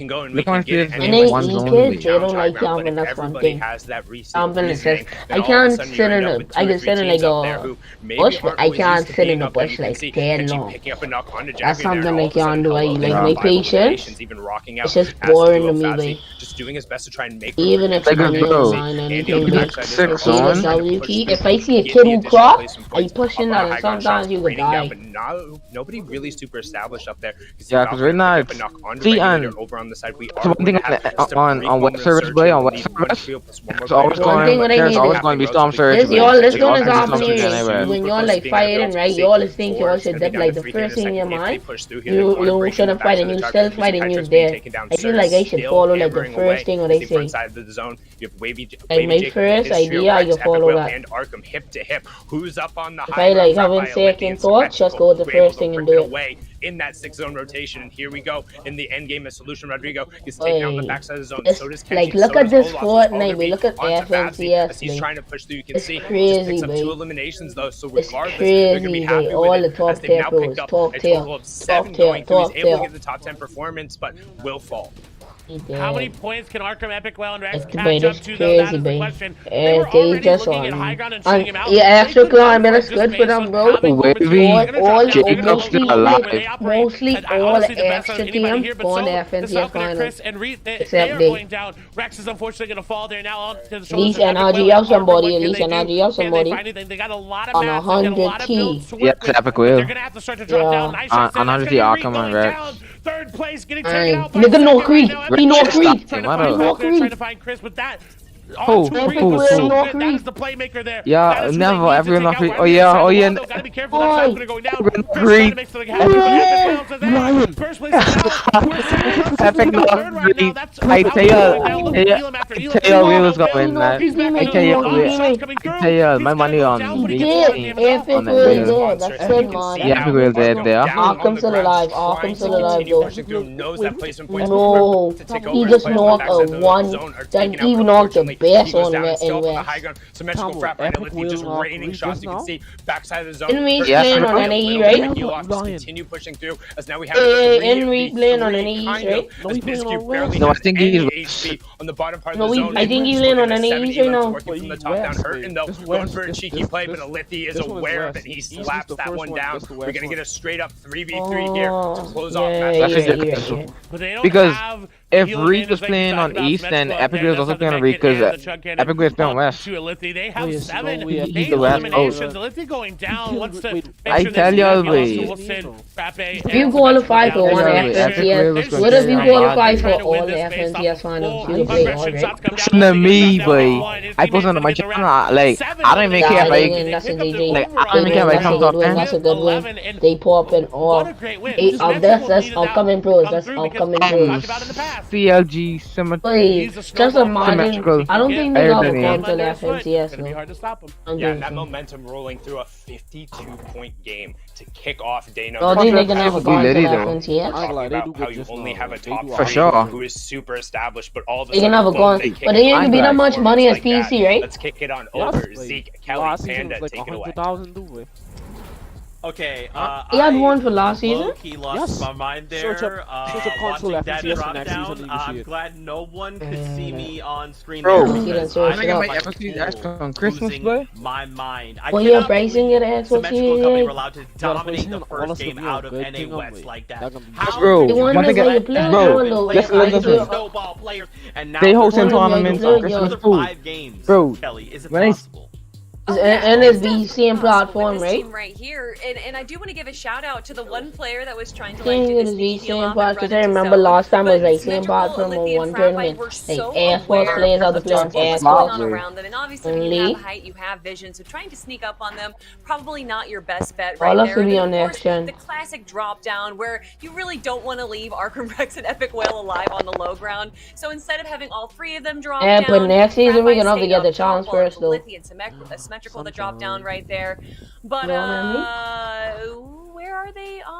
can go and we Look how can much get it. players And in then one once zone you league. get Kids, they don't challenge high like ground, but jumping, if that's one everybody thing. has that reset Jumping is reasoning, just, then I all of a can't sudden sit you're in end up a, with I two or can three sit in teams like up there who maybe bush, aren't I always can't used to sit being in the up there. bush You can like see dead Kenji long. picking up a knock onto That's Jagger there. something All I of a sudden, can't do. I hello, like down my by patience. eliminations, even rocking out It's just as the boring duo to me, Fabzy, boy. just doing his best to try and make Even if for it's not Kenji. even You see line Andy anything, on the but backside as I well, see the also trying to push WP. through, If I see a get kid the who additional crop, placement I points push in up on that, a and high ground shot, sometimes you could raining down, die. but nobody really super established up there. Yeah, because right now it's Regulator over on the side. We so are one thing going to have just a on brief web moment of service, surge boy, here. on We'll web need one service. trio plus one more There's always player. One thing what I there's hate always is going to be storm surge. this, boy. y'all, There's this one always is gonna be storm happening surge anyway. when y'all like fighting, right? You always think you all should dip like the first thing in your mind. You shouldn't fight and you still fighting you there. I feel like I should follow like the first thing what they say. Like my first idea, I can follow that. Hip to hip. Who's up on the If I like having second thoughts, just go with the first thing and do it. In that 6-zone rotation, and here we go in the end game as Solution. Rodrigo is taking out the backside of the zone. So does Kenji. Like, look so at does this Olaf. Fortnite, we look at FNCS. As he's trying to push through, you can it's see crazy, just picks up 2 babe. eliminations though. So It's regardless, they're gonna be crazy, happy babe. with All it, the top as they've now tier picked pros, up top a tier, total of top 7 tier, going through. He's top able to tier. get the top 10 performance, but will fall. How many points can Arkham, Epic Whale, and Rex It's catch up to, though? That is the question. They were They already just looking at on. high ground and shooting him out. Yeah, extra They could climb, go but it's for it good just for based them, on bro. having Wavy, Mostly all the extra teams going to FNCS finals. Chris and Reed, they Except are they. going down. Rex is unfortunately going to fall there now on to the At shoulders least of Epic NRG Whale. have somebody. At What least can they NRG do? have Can they somebody. find anything? They got a lot of On maps. They got a lot of 100T. builds to work Yep, with. Epic But they're Wheel. going to have to start to drop down. Nice shot set. On That's 100T gonna be Reed Arkham going and Rex. down. Third place, getting taken out by Nigga second no right Creed. now. He no Epic Whale Creed. trying to He find no Rex there, Creed. trying to find Chris, but that Who? R2 Reed Who? was so Who? good. That is the playmaker there. Yeah, That is who never, they need to everyone take not out. free. Right Oh on the yeah, side oh of the yeah. wall, though. Gotta be careful. That shot's gonna go down. Chris trying Creed. to make something happen, but Epic Whale says, hey, first place is out. We're second. Epic We're not third right now. free. That's I how tell it's ya, going down. Look at Elam after Elam. tell ya, we was going that. He's back I into tell the ya, middle. we- Shots coming through. I tell ya, He's my gotta money go on down, but he the gets a lot of Did. damage off. Epic on the was wheel. there. That's good, man. Yeah, Epic Wheel dead there. Arkham's still alive. Arkham's still alive, though. No, No, he just knocked a one. Then even knocked the best one in West. Symmetrical frap right now, Lithy just raining shots. You can see backside of the zone. Enrique playing on NAE, right? Continue pushing through as now we have Enrique playing on NAE, right? No, I think he's HP on the bottom part of No, the zone. I think he's playing on NAE right now. Working from the top down, hurting though. Going for a cheeky play, but Lithy is aware of it. He slaps that one down. We're gonna get a straight up 3v3 here to close off match. because if Reed was playing on East, then Epic Wheel was also playing on Reed because Epic Wheel is playing on West. They have 7 He's the West. eliminations. Lithy going down. Wants to I tell you, boy. If you qualify for one FNCS, what if you qualify for all the FNCS finals? You play all, right? Listen to me, boy. I post on my channel, like, I don't even care if That's a GG. like, I don't even care if I come top 10. That's a good win. They popping all. That's upcoming pros. That's upcoming pros. CLG symmetrical. Wait, just imagine. I don't think they'll ever come to the FNCS. No. Yeah, and that momentum rolling through a 52-point game to kick off day number. I don't think they can ever go to the FNCS. FNCS. How you only have a top For three sure. who is super established, but all of a They sudden, can have a boom, gone, they kick but they it ain't off. gonna be that much money as PC, right? Let's kick it on over. Zeke, Kelly, Panda, take it away. Okay, He had one for last season. He lost my mind there. Search a console Watching that FNCS drop next season, down, you can see I'm it. glad no one could see me on screen. Bro, there He done because searched I it am up. like FNCS on Christmas, losing boy. my mind. I Well, you're cannot praising believe it as Symmetrical what Company you were allowed to dominate the first game out of NA West like that. Bro, The one one that thing, you play, bro, listen. Snowball players, and now They hosting they're tournaments on Christmas another too. 5 games. Bro, Kelly, is it when I possible? And it's the same platform, This right? team right here, and I do want to give a shout out to the one player that was trying to I like think do it this is the sneaky heel same off part and because run I into remember zone. last time was But like same part from Symmetrical, one Lithy, and tournament. Frappi were Like so Air Force aware players have to of play on just what Air was going Force. on around them, and obviously when you Only. have height, you have vision, so trying to sneak up on them probably not your best bet All right of there. to And be then, on of course, next gen. the classic drop down where you really don't want to leave Arkham Rex and Epic Whale alive on the low ground. So instead of having all 3 of them drop Yeah, down, but next season we're Frappi gonna have to stayed get the up top chance while first, though. Lithy and Symmetrical the drop down right there. But You know what I mean? where are they on?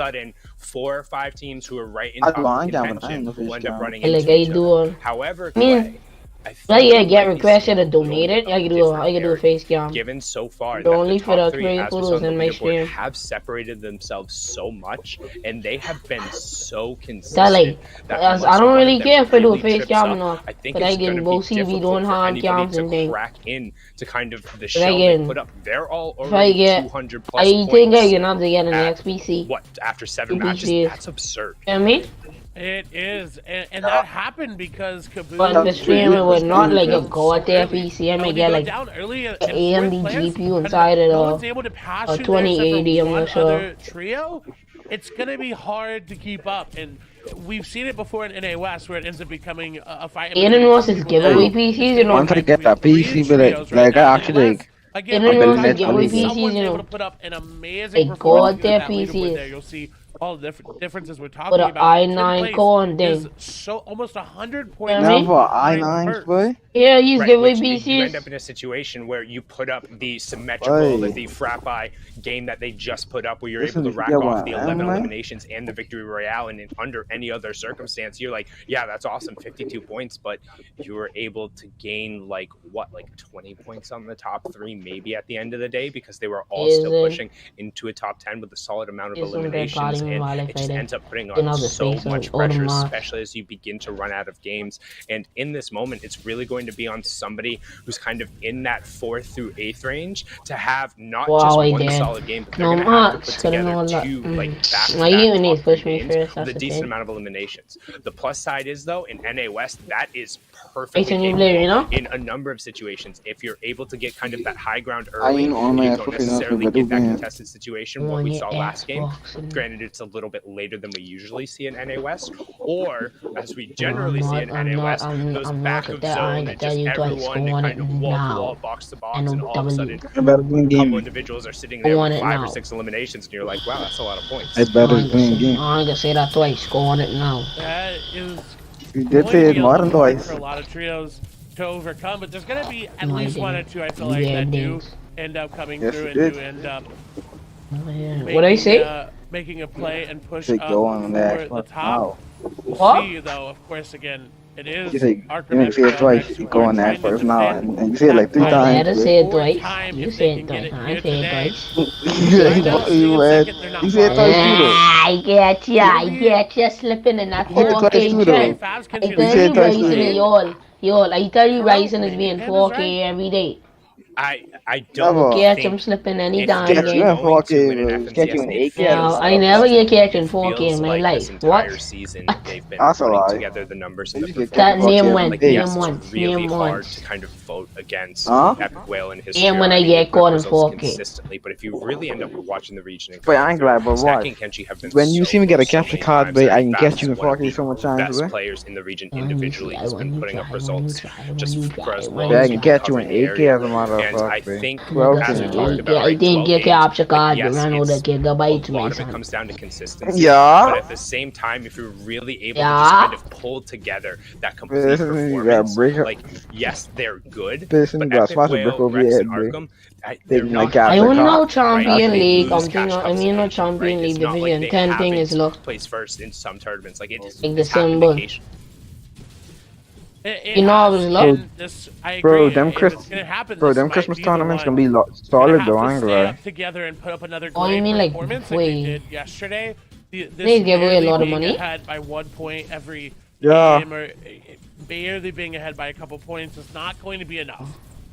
sudden 4 or 5 teams who are right in I top blind of down, but I contention ain't no will end up fish running Like into I each do. other. However, I mean, Clay, I like think yeah, we get might be requested seeing to a little donate it. bit I of can do different a narrative, face cam. given so far But that only the for top the 3, three as we saw photos on the in my leaderboard, stream. have separated themselves so much, and they have been so That consistent like, that I unless don't one really of them care if I do a really face trips cam up, enough. I think But I it's going get to both be CV difficult doing for hand anybody cams to and thing. crack in to kind of the But I shell they get, put up. They're all if I already get, 200 I plus think I points can have to get an at XPC. what, after 7 2 matches? PCs. That's absurd. You know what I mean? It is, and that happened because Caboose. But the streamer was not like a god there PC. I might get like down early in AMD fourth place, GPU inside no one's of able to pass a you there except for 2080. I'm one not sure. other trio. It's gonna be hard to keep up, and we've seen it before in NA West where it ends up becoming a fight. Aiden wants his giveaway PCs, you know. Once I get that PC, but like I actually Again, Aiden wants his building giveaway it. PCs, you able know. to put up an amazing Like performance god there that leaderboard PCs. there. You'll see all the differences we're talking With an about. i9 Fifth core and place is thing. so almost 100 points. You know what I mean? Never i9s, boy. Yeah, he's giveaway which you end PCs. up in a situation where you put up the symmetrical, the Frappi game that they just put up, where you're able to rack off the 11 eliminations and the victory royale, and under any other circumstance, you're like, yeah, that's awesome, 52 points, but you were able to gain like 20 points on the top 3 maybe at the end of the day, because they were all still pushing into a top 10 with a solid amount of eliminations, and it just ends up putting on so much pressure, especially as you begin to run out of games. And in this moment, it's really going to be on somebody who's kind of in that 4th through 8th range to have not just one solid game, but they're going to have to put together 2 like back-to-back top games with a decent amount of eliminations. The plus side is, though, in NA West, that is perfectly capable in a number of situations. If you're able to get kind of that high ground early, you don't necessarily get that contested situation, what we saw last game. Granted, it's a little bit later than we usually see in NA West, or as we generally see in NA West, those backup zones, just everyone kind of wall to box to box, and all of a sudden, a couple individuals are sitting there with 5 or 6 eliminations, and you're like, wow, that's a lot of points. It's better than game. I ain't gonna say that twice. Go on it now. That is You did say it more than twice. for a lot of trios to overcome, but there's going to be at least 1 or 2, I feel like, that do end up coming through and do end up What I say? Making a play and push Take up go on that. for the top. We'll What? see, though, of course, again, it is You didn't say it twice. You go on that first now, and you say it like 3 I times. had to say it twice. You say it twice. I say it twice. You said it twice too, though. I get ya slipping in that You said it twice too, 4K though. trend. I You tell said you it twice Ryzen too. is y'all. I tell you Ryzen is being 4K every day. I don't Catch think him slipping any if damn they're game. going to win bro. an Catch you in FNCS, 8K. No, I never get catch in 4K feels in my like life. this entire What? season they've been That's a putting lie. together the numbers and the You get performance. That name catch one. Like, Name yes, it's once. really Name hard once. to kind of vote against Huh? Epic Whale and his And when I get caught in 4K. consistently, but if you really end up watching the region and But I ain't glad, but Stack what? and Kenshi have been When you so see me get a close so capture many card, times, babe, they're I can fast get you in as one of 4K the so much times, best babe. players in the region individually has been putting up results just for as long Yeah, I as can you've catch you been in covering the 8K area. as a matter of And I fact, babe. think, 12 as we games. talked about, I right, didn't 12 get games, capture card, yes, you know, the it's gigabytes, a lot my of it son. comes down to consistency. Yeah. But at the same time, if you're really able to just kind of pull together that complete This is- you gotta performance, break up. like, yes, they're good, This but is got Epic smash a Whale, brick over Rex, your and head, babe. Arkham, they're Taking my not capture I don't know card. Champion They League. lose I'm cash thinking, I cups mean, no right? Champion It's League not like Division they 10 thing is haven't look. placed first in some tournaments. Like, it's Like the happened symbol. occasionally. You know, I was lucky. Bro, them Christmas tournaments gonna be solid though. I ain't Stay gonna lie. up together and put up another Oh, you great mean like, performance like they wait. did yesterday. This They give away a barely lot of being money? ahead by 1 point every Yeah. game, or barely being ahead by a couple points is not going to be enough.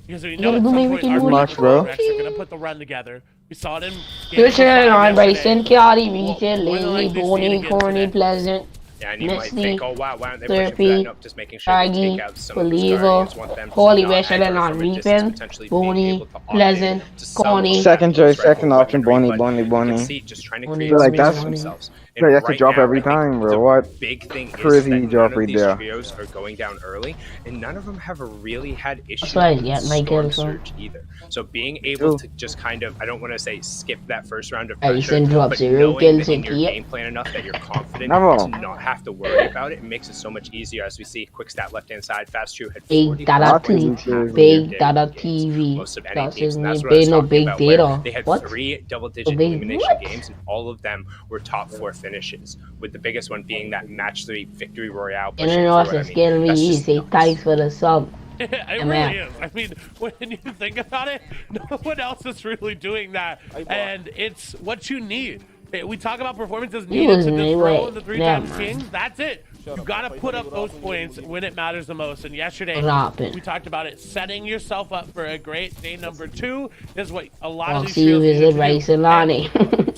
Because we You know gotta at do some me point with our the Much, bro. Rex are gonna put the run together. We saw it in Good game on number 5 Bryson, yesterday. Cardi, Well, Retail, more than Lazy, likely Boney, seen again Corny, today. Pleasant, Yeah, and you might Misty, think, oh wow, why aren't they pushing for that? Therapy, Nope, just making sure they take out some of the Believer, starters. Want them to Holy not West, and then aggro on from a distance, Reaping, potentially being Boney, able to opt in Pleasant, to some Corny. Second choice, second rifle option, weaponry, Boney, but Boney, you Boney. can see just trying to Boney, create Like, space that's- for themselves. Yeah, And that's a right drop now, every I think time, bro. the What? big thing is Crazy that drop none of right these there. trios are going down early, and none of them have really had issues why I with get my Storm kills from. Surge either. So being able to just kind of, I don't want to say skip that first round of I pressure, send drop but 0 knowing kills that in in your here. game plan enough that you're confident Never. to not have to worry about it, it makes it so much easier. As we see, quick stat left hand side, Fast True had Big 40 Data points in TV. half of their Big day Data games, TV. most of any That's teams, his and name. that's what I was Big no talking big about, where data. they had What? 3 double-digit Big elimination what? games, and all of them were top 4 finishes, with the biggest one being that match 3 victory royale. And then also scared me. He say thanks for the sub. It I'm really out. is. I mean, when you think about it, no one else is really doing that, and it's what you need. We talk about performances He needed to wasn't dethrone anyway. the 3 Never times mind. kings. That's it. You gotta put up those points when it matters the most. And yesterday, Drop it. we talked about it. Setting yourself up for a great day number 2 is what a lot I'll of these see you trios need visit to do. Rice and Lonnie.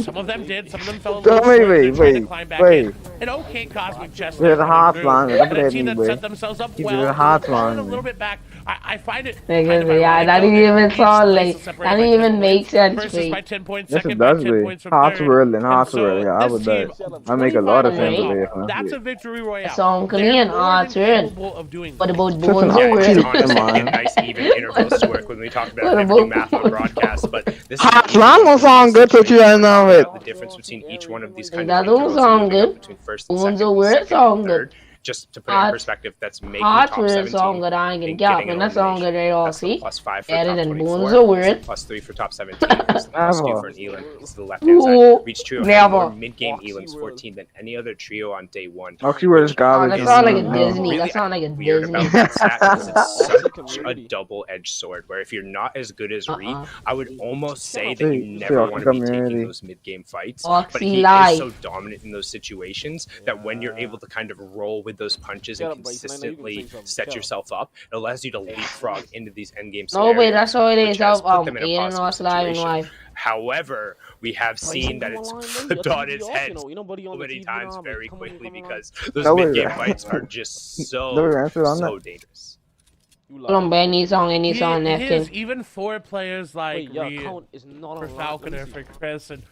Some of them did. Some of them fell a So little short. They're trying to wait. climb back in. An okay Cosmic Chest There's a hard through. line. And a team that set themselves up well. There's a hard Falling a line. little bit back. I find it Yeah, ironic, that though, didn't even each sound place like is separated that by didn't 10 even make points. sense. First is Pete. by 10 points, Yes, second it by does, 10 Lee. points from Hard third. swirling, And hard so swirling. Yeah, I this would team, that. I make a lot of 25 sense points today. off. That's a victory royale. Song They're clean, more hard than turn. capable of doing What this. about Just bones an over opportunity. it? Honestly, Come in on. nice even intervals to work when we talk about having to do math on the broadcast. But this Hard line don't sound good to you, I know it. the difference between each one of these kind That of don't intervals sound moving up good. between first and Bones second, over it second sound and good. third. Just to put it in Hard- perspective, that's making Hard top twirl 17 song that I can and get, getting man. an That song elimination. good right off, That's the see? +5 for Added top and 24. bones over It's it. the +3 for top 17. It's the +2 for an Elin. It's the left-hand side. Ooh, Reach trio never. had more mid-game Elins 14 than any other trio on day one. Oxyword is Oh, garbage. that sound like a No. Disney. Really That sound like a weird Disney. about that stat because it's such a double-edged sword. Where if you're not as good as Reed, I would almost say that you never want to be taking those mid-game fights. But he is so dominant in those situations that when you're able to kind of roll with those punches and consistently set yourself up, it allows you to leapfrog into these endgame No, scenarios. wait, that's all it which is. has put them in a Ian positive Ross live and situation. live. However, we have seen that it's flipped on its head so many times very quickly because those mid-game fights are just so dangerous. Any song, napkin. Even for players like Reed, for Falcon or for Chris, and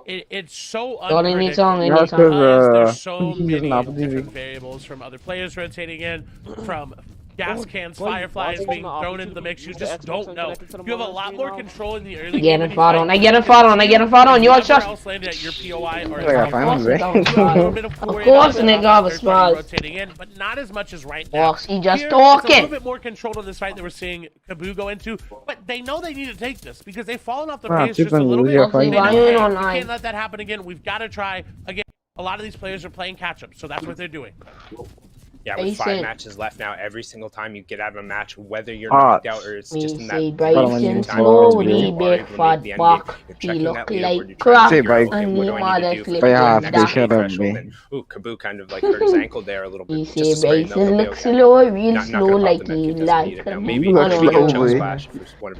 it's so unpredictable because there's so many different variables from other players rotating in, from gas cans, fireflies being thrown into the mix. You just don't know. You have a lot more control in the early game. I get a fought on. You want shots? Else landed at your POI or Of course, nigga, was smart. rotating in, but not as much as right now. He just Here, it's a little talking. bit more controlled in this fight that we're seeing Kabu go into, but they know they need to take this because they've fallen off the pace just a little bit. They know, hey, we can't let that happen again. We've got to try again. A lot of these players are playing catch up, so that's what they're doing. Yeah, with 5 matches left now, every single time you get out of a match, whether you're knocked out or it's just in that Bryson slowly big fat buck. He look like crap. And he mother flip Ooh, Kabu kind of like hurt his ankle there a little bit. He say Bryson look slow, real slow like he like a maybe get choke splash.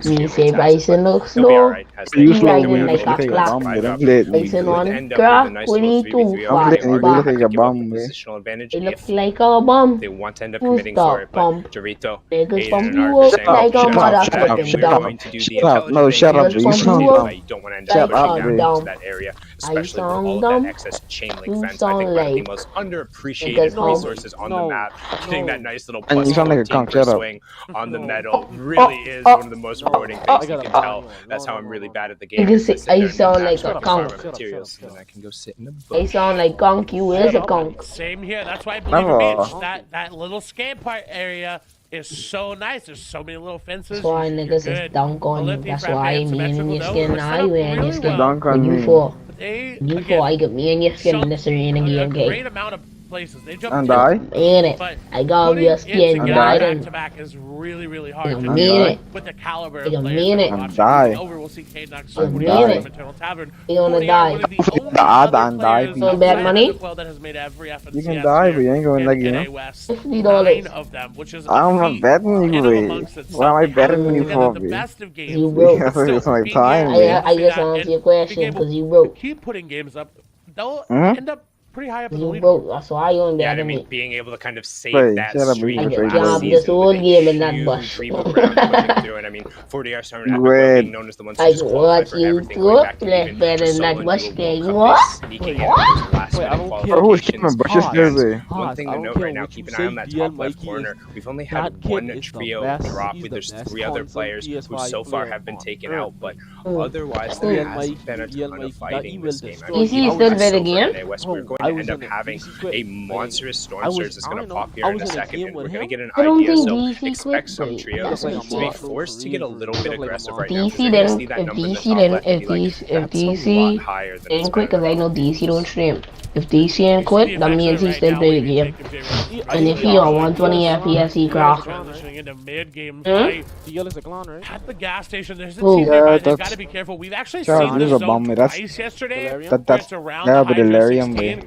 Me say Bryson look slow. He riding like a clock. Bryson on crack when he too fat back. Positional advantage. He looks like a bomb. They want to end up committing for it, but Dorito, Niggas Aiden, pump and you Art are up saying, like a shut up, motherfucking shut dog. up. Going to do the Shut up. No, intelligent shut thing up, is you to sound do dumb. it. You don't want to end Shut up up, pushing Lee. into that area, especially with all of that excess chain link fence. I think one of the most underappreciated resources on the map. Getting that nice little And you plus sound like a 14 conch, shut up. swing on the metal really is one of the most rewarding things. You can tell that's how I'm really bad at the game. You can say I sound like a conch. Materials, and I can go sit in the I sound like conch. You is a conch. Same here. That's why I believe in beach. That little skate park area is so nice. There's so many little fences. That's why niggas is dunk on you. That's why me and your skin, I wear in your skin. Dunk on When you me. fall, They, I get me and your skin in this arena a game. great amount of places. They jump And I? In it. I got your skin, And I I? back didn't. to back is really hard. I to mean do it. with the caliber I of players mean that it. we're And watching. die. Over, we'll see K-Nox And from die. Eternal Tavern. You wanna 40 die. are one of the only Die, other and die, players please. So bad money? as well that has made every FNCS You can die, but you ain't going in like you NA know. West. $50. 9 of them, which is I'm a not feat betting you, in and Lee. amongst itself. Why am I They betting haven't you been for, the Lee? best of games. You broke. Yeah, it's like Being time, able Lee. to I do just that answered and your question being able because you broke. Keep putting games up. They'll Mhm. end up pretty high up in the You leaderboard. broke. That's why you ain't Yeah, better I mean, me. being able to kind of save Wait, that shut up, streak you I from get freak. last job season this whole with a game in that huge bush. reboot round pushing through. And I mean, 40R Summer Epic Wait. being known as the ones who I just qualify watch for you everything going talk back to left even better just than that solo bush dual game. World Cup, What? sneaking in those last minute Who's keeping qualifications. Bush's jersey? One thing to note right now, keep an eye on that top left corner. We've only had one trio drop where there's 3 other players who so far have been taken out, but otherwise there hasn't been a ton of fighting this game. I mean, Is he even still with better Silver game? NA West, we're going to end up having a monstrous Storm Surge that's going to pop here in a second, and we're going to get an I don't idea. think So DC expect quit. some trios to be forced to get a little bit aggressive right now. DC then, if DC ain't quit, because I know DC don't stream. If DC ain't quit, that means he still play the game. And if he on 120 FPS, he crack. Transitioning into mid-game Hmm? fight. DL is a clown, right? At the gas station, there's a Who? team nearby. They've that's- got to be careful. We've actually Charles, seen this this is a bum, zone that's- twice yesterday. That- where that's- it's around yeah, the but Hydra delirium, 16. man.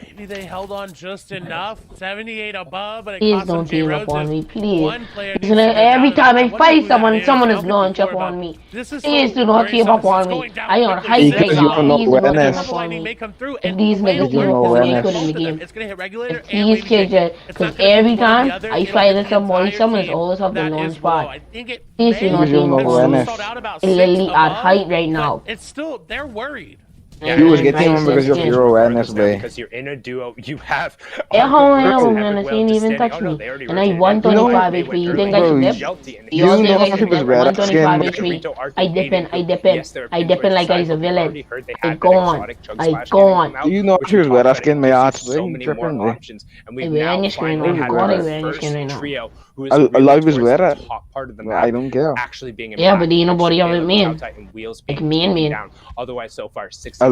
Maybe they held on just enough. 78 above, but it Please cost them don't team J-Rose. up on me, please. One player Listen, needs to go every down, time and I wonder fight who that someone, is. someone We is talked launch up before on about me. this is Please so do not team up worrisome. on It's me. going down I am quickly. hype right Because you now. have no Please do not team awareness. up on Lightning me. may come through, If and these the way niggas it team works up no on is me, I that quit awareness. in the both of them, game. it's going to hit Regulator If and these Wavy kids J. are, It's because not going to hit every one or time the other. I It'll fight hit at the some boy, entire someone is team always have the that launch is below. spot. I think it Please do may not Because you have team no up have on me. awareness. stalled out about It's 6 literally at above, height right but now. it's still, they're worried. Yeah, You was And getting him because you have 9-16. zero awareness, babe. because you're in a duo. You have Yeah, Arca how versus am Epic man? Will He ain't just even standing. touch Oh no, me. they already And I rotated. 125 They HP. went You early. think I Bro, should dip? Jelty and You all you think know I he should was dip? red 125 skin. HP. Rito, Arca, I dip in, Aiden, I who, dip in. yes, their I pins dip were in like decided, I's a but we villain. already heard they I had that gone. exotic chug I splash cannon come gone. out, You know which she we was talked red about. It skin, my gives you ass. so many more Tripping, babe. options, and Hey, we've man, now your screen finally on. had God, our I wear your first skin right now. trio who is really Alive is towards the red. top part of the I map, don't care. actually being Yeah, but impactful, ain't nobody actually of it, nailing man. Cloud Titan wheels Like being me and taken me. down. Otherwise, so far, 60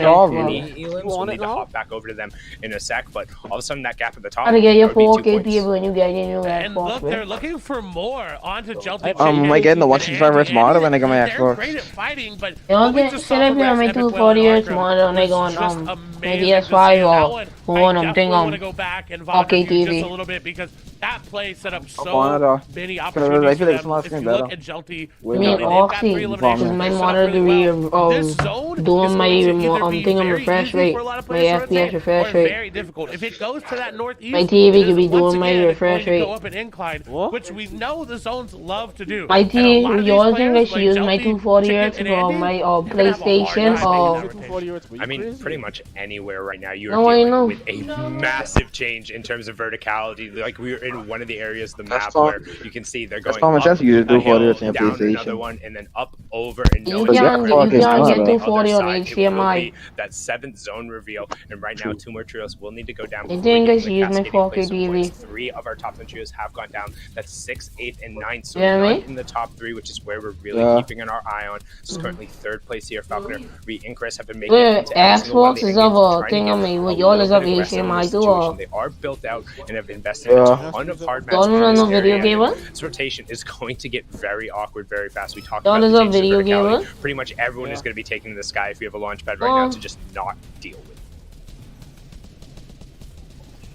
sure, Elims. bro. We'll need to hop back over to them in a sec, but all of a sudden that gap at the top. Gotta get your that would 4 be 2 KP points. when you get your new And Xbox. look, they're looking for more onto Jelty. Am I getting the 165 versus Marta when I get my They're Xbox? great at fighting, but You know, what we get just should saw I from be on my Rex Epic 240 Whale years and tomorrow Arkham and they was go on just my amazing to see. PS5 And that or one, one I I'm thinking definitely want to go back and vibe Okay, with you just TV. a little bit because that play set up so Monitor. many I opportunities feel for like them. small If screen you look better. at Jelty, Way Me and they've got 3 Oxy, eliminations. because my They're set up monitor really to well. be This zone is doing my going to either be thing on very refresh easy rate, for a lot of my players to FPS rotate refresh or rate. very difficult. If it goes to that northeast, My TV it could be is once doing my again refresh going to go rate, up up an incline, which we know the zones love to do. My And a team, lot of these yours think I players, should like use my Jelty, 240 Chicken, hertz and for Andy, my they're gonna have a hard PlayStation time making or... that rotation. I mean, pretty much anywhere right now you're No, I know. dealing with a massive change in terms of verticality. Like we're in one of the areas of the map all- where you can see they're That's going how much up else you do a for hill, it in down PlayStation. another one, and then up over and You down But can't yeah, fuck, it's get not, bro. 240 on It will HDMI. be that 7th zone reveal, and right now 2 more trios will need to go down. I before think we I get should the use my cascading 4K place of points. TV. 3 of our top 10 trios have gone down. That's 6th, 8th, and 9th. So You know what I none mean? in the top 3, which is where we're really Yeah. keeping our eye on. This is currently 3rd place here. Falconer, Reed, and Chris have been making it Wait, into every single one of Xbox the is end of games, a trying to thing get on me. a With y'all is little of bit aggressive in HDMI this too, situation. or... They are built out and have invested in Yeah. a ton of hard Y'all matches in is this a video area. gamer? This rotation is going to get very awkward very fast. We talked Y'all about is the a changes in video verticality. gamer? Pretty much everyone is going to be taking to the sky if you have a launch pad right now to just not deal with.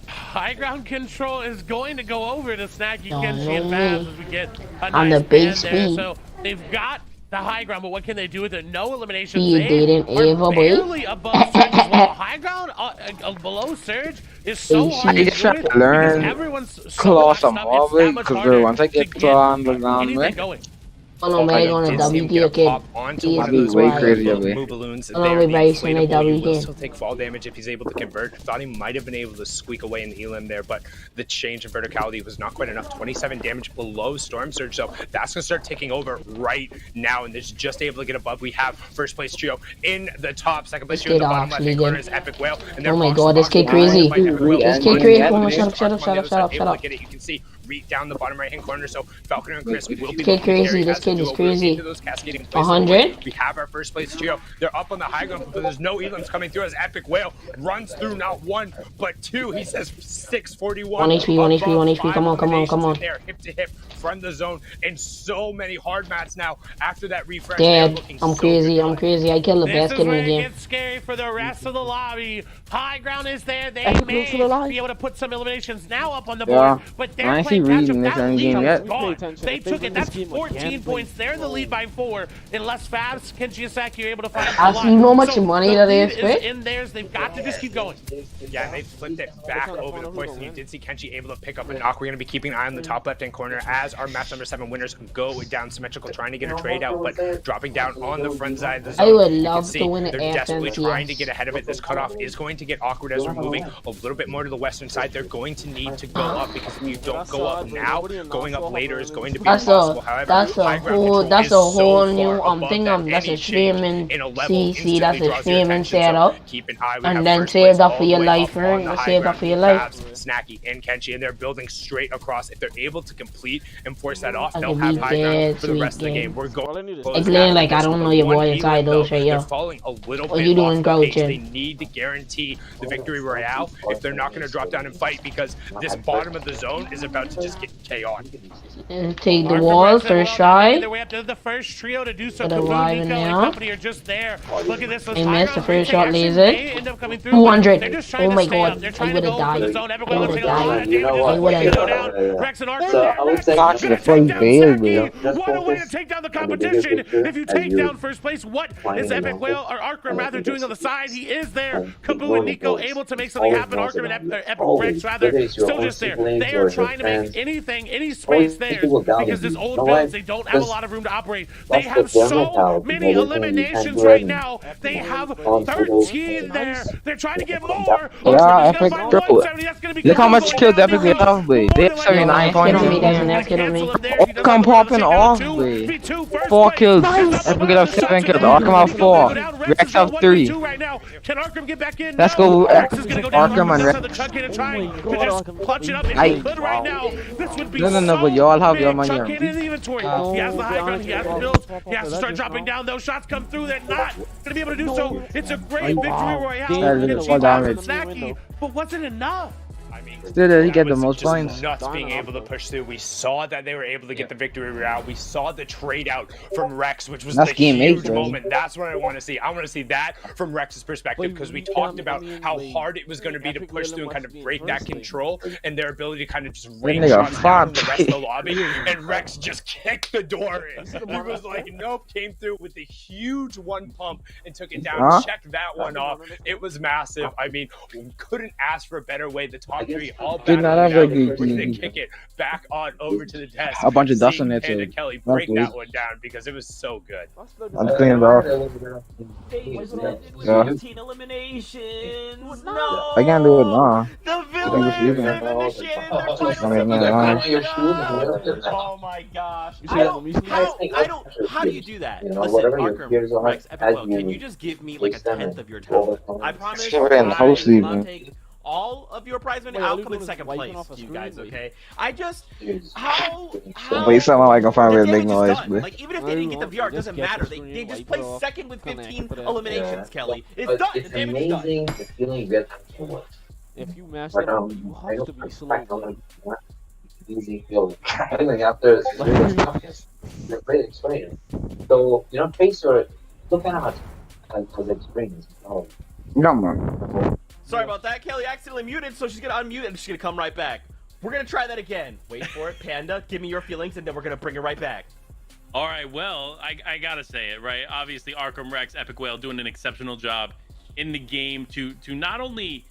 High ground control is going to go over to Snacky, Don't Kenshi, and know Babs me. as we get a On nice the big ban there. speed. So they've got the high ground, but what can they do with it? No eliminations. He They didn't are ever wait. barely above Surge as well. High ground below Surge is so hard to I just trying do to it learn because everyone's so claw locked some up. more It's that much because harder once I to get get to on the ground, anything man, going. Oh no, man, Although on a did see him WD, get a okay. pop onto one of I'll be those way little crazier, way. moo balloons. Oh, They we are based on inflatable. He AW will game. still take fall damage if he's able to convert. Thought he might have been able to squeak away an elim there, but the change in verticality was not quite enough. 27 damage below Storm Surge, so that's going to start taking over right now, and it's just able to get above. We have first place trio in the top, second place trio in the bottom left hand corner is Epic Whale. And Oh my god, this kid crazy. This kid crazy. Oh my, shut up. You can see Reed down the bottom right hand corner, so Falconer and Chris will be This kid crazy, this kid is crazy. 100? We have our first place trio. They're up on the high ground, but there's no elims coming through as Epic Whale runs through not 1 but 2. He says 641. 1 HP, 1 HP, 1 HP. Come on. There, hip to hip from the zone, and so many hard mats now after that refresh. Dad, I'm crazy. I killed the best kid in the This is where it game. gets scary for the rest of the lobby. High ground is there. They Epic may looks still alive. be able to put some eliminations now up on the Yeah. board, but I they're ain't playing see catch Reed up. in this That end lead game is yet. gone. Pay attention. They If they took win it. this That's game 14 again, points. They're in the lead by 4. Unless Fabs, Kenjiasaki, you're able to find a I lot. see no much So money the that they lead is expect. in theirs. They've got to just keep going. Yeah, they flipped it back over the course, and you did see Kenshi able to pick up a knock. We're going to be keeping an eye on the top left-hand corner as our match number 7 winners go down symmetrical, trying to get a trade out, but dropping down on the front side of the zone. I would You can love see to win an they're desperately trying to FNCS. get ahead of it. This cutoff is going to get awkward as we're moving a little bit more to the western side. They're going to need to go up, because if you don't go up now, going up later is going to be impossible. However, That's high a ground whole control that's is a so whole far new above thing. that That's any a change streaming in a level CC. That's instantly a draws your streaming attention. So setup. keep an eye. We And have then first save place that all for the your way life, up on right? the high Save that ground. for your life. Fabs, Snacky, and Kenshi, and they're building straight across. If they're able to complete and force that off, I they'll could have be high ground dead, for the rest of the sweet game. We're going. Like playing like I don't know your boy inside those right They're here. falling a little What bit you doing, off the pace. Grouchin? They need to guarantee the victory royale if they're not going to drop down and fight, because this bottom of the zone is about to just get chaotic. And take the wall first try. Their way up to the first trio to do so. But Kaboom, arriving Nico, and now. company are just there. Look at this. They missed the first shot They laser. end up coming through, but 200. they're just trying Oh to my stay god. up. They're I trying to would go have for the died. zone. I Everyone would else have taking a lot of died. damage. I would Go have. down. Rex and Arthur So there. I would Rex say gonna the take full down bail, Saki. bro. What a way to take down the competition. If you take down first place, what is Epic Whale or Arkram rather doing on the side? He is there. Kaboo and Nico able to make something happen. Arkram and Epic Rex rather still just there. They are trying to make any space there, because this old builds, they don't have a lot of room to operate. They have so many eliminations right now. They have 13 there. They're trying to get more. Yeah, Epic, bro. Look how much kills Epic we have, boy. They have 79 points. Come popping off, boy. 4 kills. Epic have 7 kills. Arkham have 4. Rex have 3. Can Arkham get back in? Let's go, Rex is gonna go down. Arkham and Rex. Rex. Chuck in and trying to just clutch it up if I- he could right now. This would be No, so but y'all have your big. money Chuck on in the inventory. He has the high ground. He has the builds. He has to start dropping down. Those shots come through. They're not gonna be able to do so. It's a great victory royale. Damn. And Fall damage. Snacky, but was it enough? I mean, Still did he get the was most just points? nuts being able to push through. We saw that they were able to get the victory route. We saw the trade out from Rex, which was That's the game 8, huge bro. moment. That's what I want to see. I want to see that from Rex's perspective, because we talked about how hard it was going to be to push through and kind of break that control and their ability to kind of just rain nigga shots down on the fought. rest of the lobby. And Rex just kicked the door in. He was like, nope, came through with a huge one pump and took it down. Huh? Checked that one off. It was massive. I mean, couldn't ask for a better way. The top 3 3 all Did not battling have a down before geeky. they kick it back on over to the desk. A bunch of dust Seeing in there, Panda too. Kelly That's break weird. that one down because it was so good. I'm cleaning it off. They just ended with Yeah. 15 eliminations. No! I can't do it now. The I think villains it's even. and the Shannon, they're finally I mean, Oh my gosh. How do you do that? Listen, Arkham, Rex, Epic Well, can you just give me like a tenth of your talent? I promise Shit, we're in the host I will not even. take all of your prize money. Wait, all I'll you come in doing is second wiping place off a to you screen, guys, wait. okay? I just, how Wait, someone like gonna find a way to make damage is noise, done. but. Like, even if they didn't get the VR, it doesn't matter. They just play second with 15 eliminations, Kelly. It's done. The damage is done. The feeling you get afterwards. If you mash it up, you have to be slow. Easy feeling. Feeling after it's a great experience. So you don't face your look at how much because experience. Oh. Come on. Sorry about that. Kelly accidentally muted, so she's gonna unmute and she's gonna come right back. We're gonna try that again. Wait for it, Panda. Give me your feelings, and then we're gonna bring it right back. All right, well, I gotta say it, right? Obviously, Arkham Rex, Epic Whale doing an exceptional job in the game to not only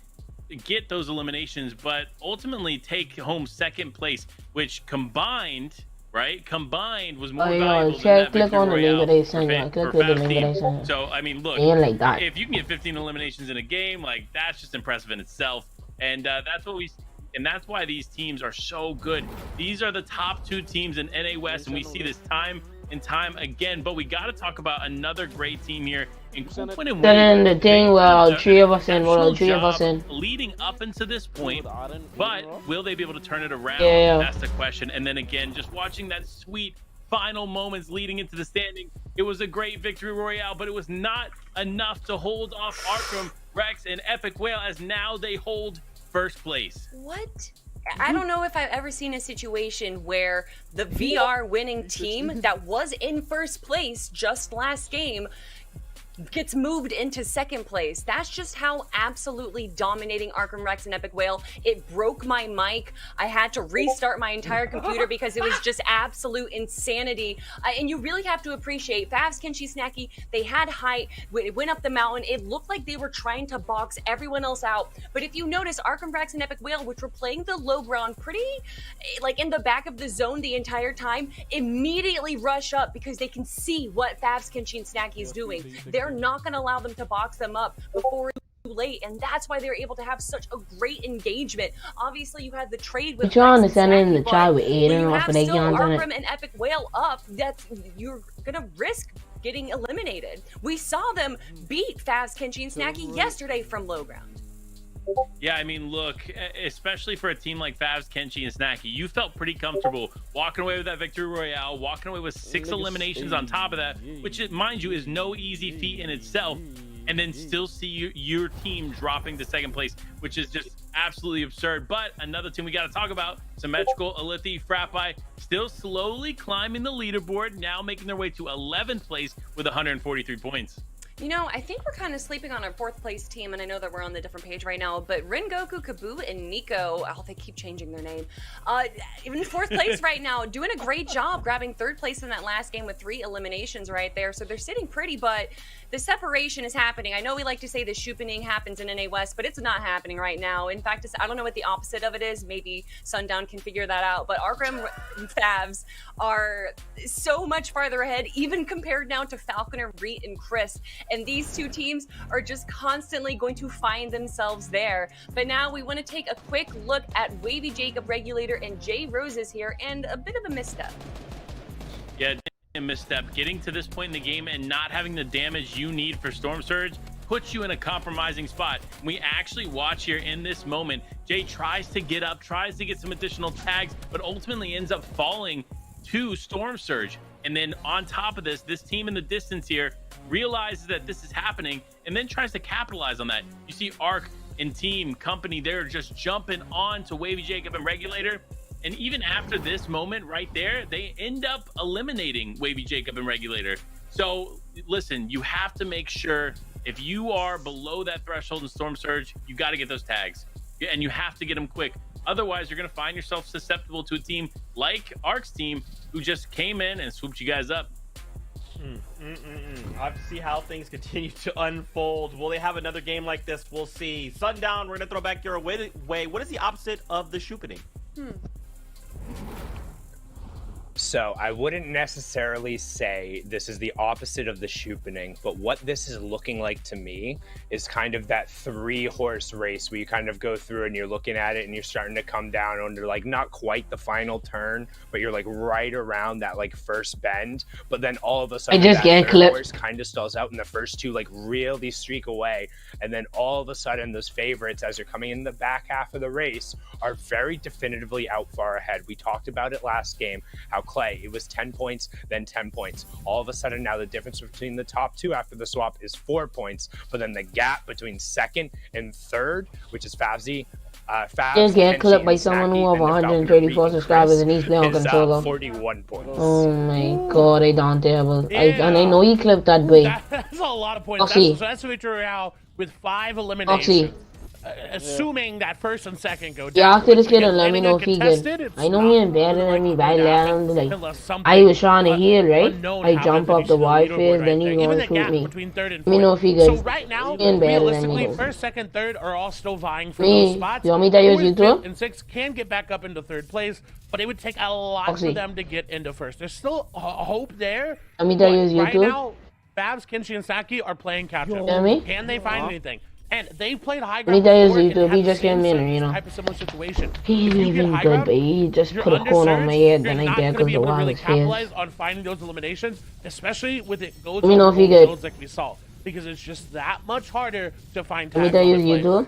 get those eliminations, but ultimately take home second place, which combined, right? Combined was more valuable than that click victory on the link royale that they for send you. Click for with the Fav's link that team. they send you. So, I mean, look, And like that. if you can get 15 eliminations in a game, like, that's just impressive in itself. And that's what we... And that's why these teams are so good. These are the top 2 teams in NA West, and we see this time and time again. But we got to talk about another great team here in Quinn and Then the thing where Wade. 3 of us in, well, Exceptional 3 of us job in. leading up into this point, but will they be able to turn it around? Yeah. That's the question. And then again, just watching that sweet final moments leading into the standing, it was a great victory royale, but it was not enough to hold off Arkham, Rex, and Epic Whale, as now they hold first place. What? I don't know if I've ever seen a situation where the VR winning team that was in first place just last game gets moved into second place. That's just how absolutely dominating Arkham Rex and Epic Whale. It broke my mic. I had to restart my entire computer because it was just absolute insanity. And you really have to appreciate Favs, Kenshi, Snacky. They had height. It went up the mountain. It looked like they were trying to box everyone else out. But if you notice, Arkham Rex and Epic Whale, which were playing the low ground pretty like in the back of the zone the entire time, immediately rush up because they can see what Favs, Kenshi, and Snacky is doing. They're not going to allow them to box them up before it's too late, and that's why they're able to have such a great engagement. Obviously, you had the trade with But you Rex and understand in the Snacky, chat but with when Aiden you off have of they still can't done Arkham it. and Epic Whale up, that's you're gonna risk getting eliminated. We saw them beat Favs, Kenshi, and Snacky yesterday from low ground. Yeah, I mean, look, especially for a team like Favs, Kenshi, and Snacky, you felt pretty comfortable walking away with that victory royale, walking away with 6 eliminations on top of that, which, mind you, is no easy feat in itself, and then still see your team dropping to second place, which is just absolutely absurd. But another team we got to talk about, Symmetrical, Alethi, Frappi, still slowly climbing the leaderboard, now making their way to 11th place with 143 points. You know, I think we're kind of sleeping on our 4th place team, and I know that we're on the different page right now, but Rengoku, Kaboo, and Nico, oh, they keep changing their name, even 4th place right now, doing a great job grabbing 3rd place in that last game with 3 eliminations right there, so they're sitting pretty, but the separation is happening. I know we like to say the shupening happens in NA West, but it's not happening right now. In fact, I don't know what the opposite of it is. Maybe Sundown can figure that out, but Arkham Favs are so much farther ahead, even compared now to Falconer, Reet, and Chris. And these 2 teams are just constantly going to find themselves there. But now we want to take a quick look at Wavy Jacob, Regulator, and Jay Roses here, and a bit of a misstep. Yeah, a misstep. Getting to this point in the game and not having the damage you need for Storm Surge puts you in a compromising spot. We actually watch here in this moment, Jay tries to get up, tries to get some additional tags, but ultimately ends up falling to Storm Surge. And then on top of this team in the distance here realizes that this is happening and then tries to capitalize on that. You see Arc and team company, they're just jumping on to Wavy Jacob and Regulator. And even after this moment right there, they end up eliminating Wavy Jacob and Regulator. So listen, you have to make sure if you are below that threshold in Storm Surge, you got to get those tags. And you have to get them quick. Otherwise, you're going to find yourself susceptible to a team like Arc's team, who just came in and swooped you guys up. I have to see how things continue to unfold. Will they have another game like this? We'll see. Sundown, we're going to throw back your way. What is the opposite of the shooting? So I wouldn't necessarily say this is the opposite of the Shupening, but what this is looking like to me is kind of that 3-horse race where you kind of go through and you're looking at it and you're starting to come down under like not quite the final turn, but you're like right around that like first bend. But then all of a sudden that third horse kind of stalls out and the first two like really streak away. And then all of a sudden those favorites, as you're coming in the back half of the race, are very definitively out far ahead. We talked about it last game, how Clay, it was 10 points, then 10 points. All of a sudden now the difference between the top two after the swap is 4 points, but then the gap between second and third, which is Favsy, Just get clipped by someone who have 134 subscribers and he's playing on controller. 41 points. Oh my god, I don't terrible. And I know he clipped that way. That's a lot of points. That's a victory royale with 5 eliminations. Assuming that first and second go down. Yeah, after this kid and let me know if he good. I know he ain't better than me by land. Like, I was trying to heal, right? I jump up the wide phase, then he gonna shoot me. Let me know if he good. So right now, realistically, first, second, third are all still vying for those spots. You want me to use you too? And 6 can get back up into third place, but it would take a lot for them to get into first. There's still hope there. Want me to use you too? Right now, Babs, Kenshi, and Saki are playing catch up. Can they find anything? And they played high ground before and had the same type of similar situation. He ain't even good, but he just put a corner on my head, then I dare because the wall is capitalize on finding those eliminations, especially with it goes let me know if he good. Like we saw, because it's just that much harder to find time. Let me use you too.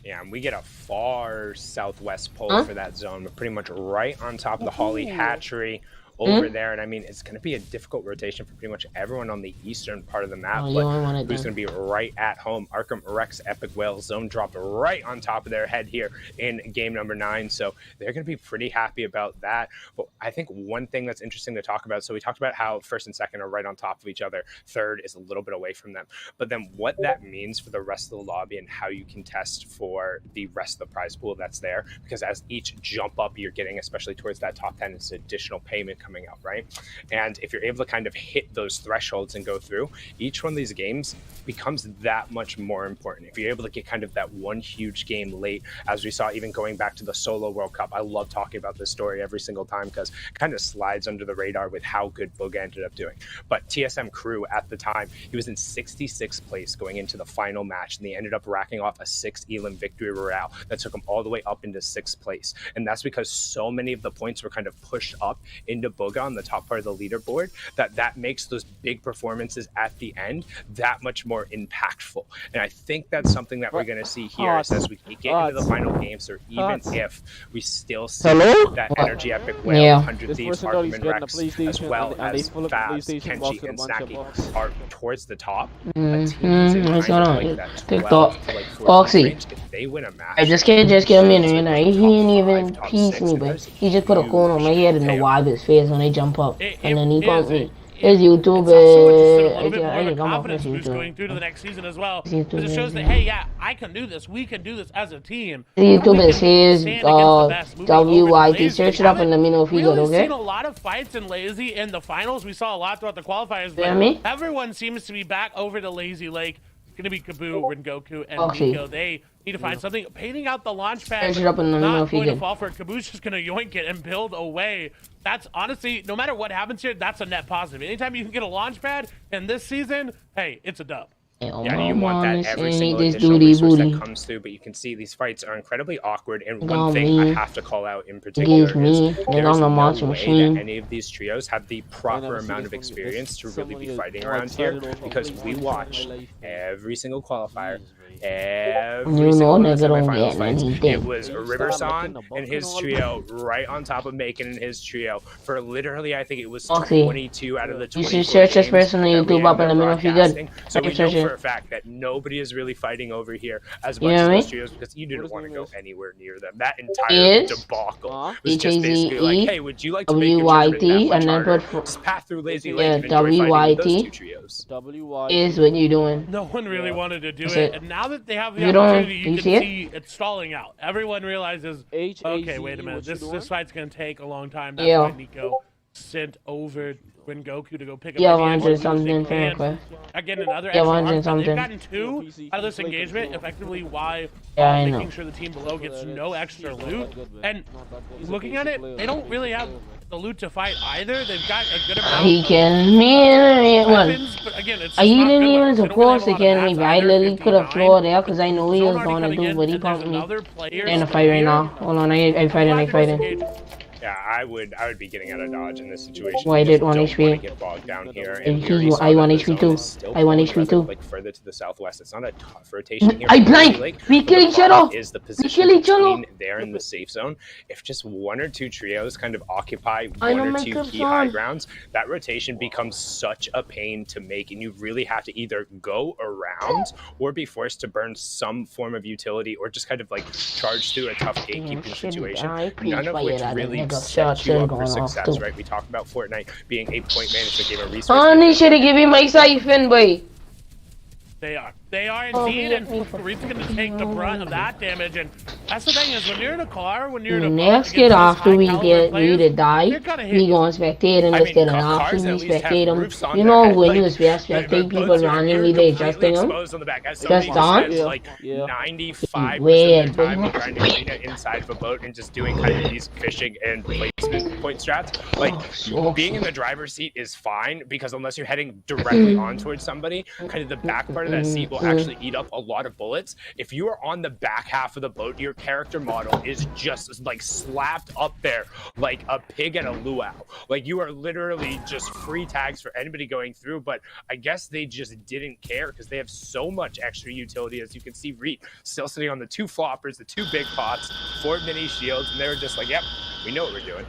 Yeah, and we get a far southwest pole for that zone. We're pretty much right on top of the Holly Hatchery over there, and I mean it's going to be a difficult rotation for pretty much everyone on the eastern part of the map, but who's going to be right at home. Arkham Rex Epic Whale zone dropped right on top of their head here in game number 9, so they're going to be pretty happy about that. But I think one thing that's interesting to talk about, so we talked about how first and second are right on top of each other, third is a little bit away from them, but then what that means for the rest of the lobby and how you can test for the rest of the prize pool that's there, because as each jump up you're getting, especially towards that top 10, it's additional payment coming out, right? And if you're able to kind of hit those thresholds and go through, each one of these games becomes that much more important. If you're able to get kind of that one huge game late, as we saw even going back to the solo World Cup, I love talking about this story every single time because it kind of slides under the radar with how good Booga ended up doing. But TSM Crew at the time, he was in 66th place going into the final match, and they ended up racking off a 6 Elim victory royale that took them all the way up into 6th place. And that's because so many of the points were kind of pushed up into Booga on the top part of the leaderboard that makes those big performances at the end that much more impactful. And I think that's something that we're going to see here as we get into the final games, or even if we still see that Energy Epic Whale, 100 Thieves, Arkham and Rex, as well as Faz, Kenshi, and Snacky are towards the top. Foxy, I just can't get a minute, and he ain't even piece me, but he just put a corner on my head in the wide of his face when they jump up, and then he bumped me. His YouTube, I think I'm off his YouTube. Going through to the next season as well, because it shows that hey, yeah, I can do this. We can do this as a team. YouTube is his WYT. Search it up and let me know if you good. Okay. We've seen a lot of fights in Lazy in the finals. We saw a lot throughout the qualifiers. But everyone seems to be back over to Lazy Lake. It's gonna be Kaboo, Rengoku, and Nico. They need to find something. Painting out the launch pad, not going to fall for it. Kaboo's just gonna yoink it and build away. That's honestly, no matter what happens here, that's a net positive. Anytime you can get a launch pad in this season, hey, it's a dub. Yeah, you want that every single additional resource that comes through, but you can see these fights are incredibly awkward, and one thing I have to call out in particular is there's no way that any of these trios have the proper amount of experience to really be fighting around here, because we watch every single qualifier, every single semifinals fights. It was Riverson and his trio right on top of Macon and his trio for literally, I think it was 22 out of the 20. You should search this person on YouTube up and let me know if you're good. So we know for a fact that nobody is really fighting over here as much as those trios, because you didn't want to go anywhere near them. That entire debacle was just basically like, hey, would you like to make a tournament that much harder? Just path through Lazy Lake and enjoy fighting those two trios. Is what you doing. No one really wanted to do it, and now that they have the opportunity, you can see it's stalling out. Everyone realizes, okay, wait a minute, this fight's gonna take a long time. That's why Nico sent over when Goku to go pick up Yeah, any 100 extra loot something, they can. fair. Again, another Yeah, extra 100 arc, but something. they've gotten 2 out of this engagement, effectively why Yeah, I making know. sure the team below gets no extra loot. And looking at it, they don't really have the loot to fight either. They've got a good amount He of can me weapons, but again, it's I just not didn't good even weapons. They don't really have suppose a he lot of can me, mats but I either, literally could have 59. floored there because I knew he Zone was already gonna coming do in, body and there's pump me. another player In a still fight right here. now. Hold on, I fighting. Yeah, I would be getting out of dodge in this situation. Why You did just 1 don't HP? wanna get bogged down here. And we already I saw want that the HP zone too. is still I want falling HP rather, too. like further to the southwest. It's not a tough rotation here. I for blank! Lake, We but kill the each problem other! is the We position kill each other! between there and the safe zone. If just 1 or 2 trios kind of occupy I 1 know or my 2 clips key high on. grounds, that rotation becomes such a pain to make, and you really have to either go around or be forced to burn some form of utility or just kind of like charge through a tough gatekeeping situation. None of which really set you up for success, right? We talk about Fortnite being a point management game, a resource Honey, should have given me my siphon, boy. They are. They are Oh, indeed, he and hit me. Reed's going to take the brunt of that damage. And that's the thing is, when you're in a car, when you're in a boat Next against kid these after we high-caliber get players, to die, they're gonna hit we you. go and spectate him. I Let's mean, get an cars option, at we least have spectate him. roofs on You their know, head, when like, you spectate the people boats are randomly, here they completely adjusting them. exposed on the back. As Just somebody on. spends like 95% Weird, of their time but- behind arena inside of a boat and just doing kind of these fishing and placement point strats. Like, being in the driver's seat is fine because unless you're heading directly on towards somebody, kind of the back part of that seat will actually eat up a lot of bullets. If you are on the back half of the boat, your character model is just like slapped up there like a pig at a luau. Like, you are literally just free tags for anybody going through, but I guess they just didn't care because they have so much extra utility. As you can see, Reed still sitting on the 2 floppers, the 2 big pots, 4 mini shields, and they were just like, yep, we know what we're doing.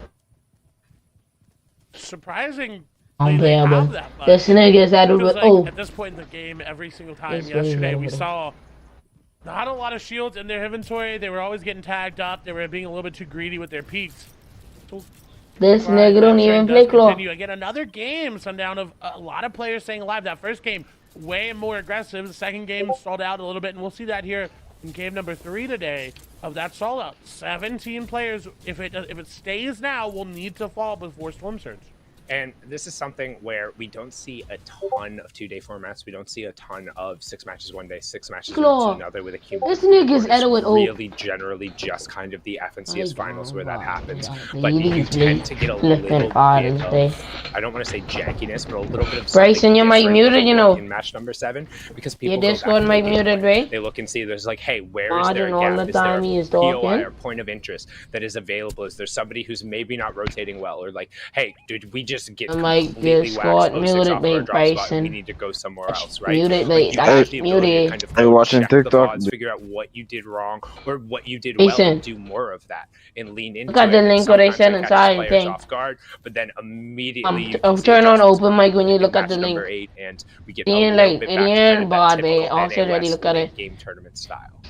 Surprising. Unplayable. This nigga's out of Because, it. Oh. at this point in the game, every single time This yesterday, nigga's we out of it. saw not a lot of shields in their inventory. They were always getting tagged up. They were being a little bit too greedy with their peaks. This Alright, nigga don't that even trend play does claw. continue. Again, another game, Sundown, of a lot of players staying alive. That first game, way more aggressive. The second game stalled out a little bit, and we'll see that here in game number 3 today of that stall out. 17 players, if it stays now, will need to fall before Storm Surge. And this is something where we don't see a ton of 2-day formats. We don't see a ton of 6 matches one day, 6 matches Claw. another with a This cumulative. nigga's score. out of it. It's Oh. really generally just kind of the FNCS finals where that happens. But He you is tend to get a flipping little hard bit as of, they- I don't want to say jankiness, but a little bit of Bryson, something your mic different muted, you know. in match number 7 because people Your go back Discord to the mic game muted, plan. right? They look and see there's like, hey, where is Mod there a and all gap? the Is there time a he is POI talking. or point of interest that is available? Is there somebody who's maybe not rotating well, or like, hey, did we just get Mike completely Discord waxed 06 muted off by our drop spot and Bryson. we need to go somewhere else, right? Muted Like, you by- have that's the ability to muted. kind of Are you go watching check the TikTok? VODs, figure out what you did wrong or what you did well, Listen. and do more of that and lean into Look at it. the And link what I sometimes sent that catches inside players thing. off guard, but then immediately you can I'll see turn on adjustments open mic when you in look at the match link. number 8, and we get The a end, little like, bit in back the to end, kind of Bob, that typical also NA already West look at late it. game tournament style.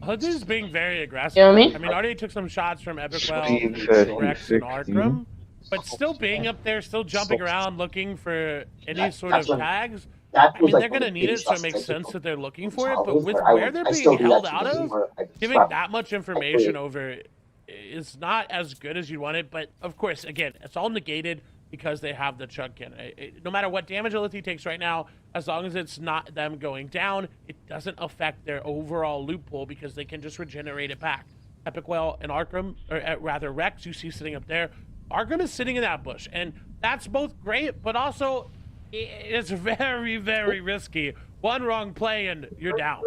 Hood is being very aggressive. You know what I mean? I mean, already took some shots from Epicwell, 30, Rex, and 60. Arkram, but still being up there, still jumping around, looking for any sort of tags. I mean, they're going to need it, so it makes sense that they're looking for it, but with where they're being held out of, giving that much information over is not as good as you want it, but of course, again, it's all negated because they have the chug cannon. No matter what damage Elithie takes right now, as long as it's not them going down, it doesn't affect their overall loot pool because they can just regenerate it back. Epicwell and Arkram, or rather Rex, you see sitting up there, Arkram is sitting in that bush, and that's both great, but also it's very, very risky. One wrong play and you're down.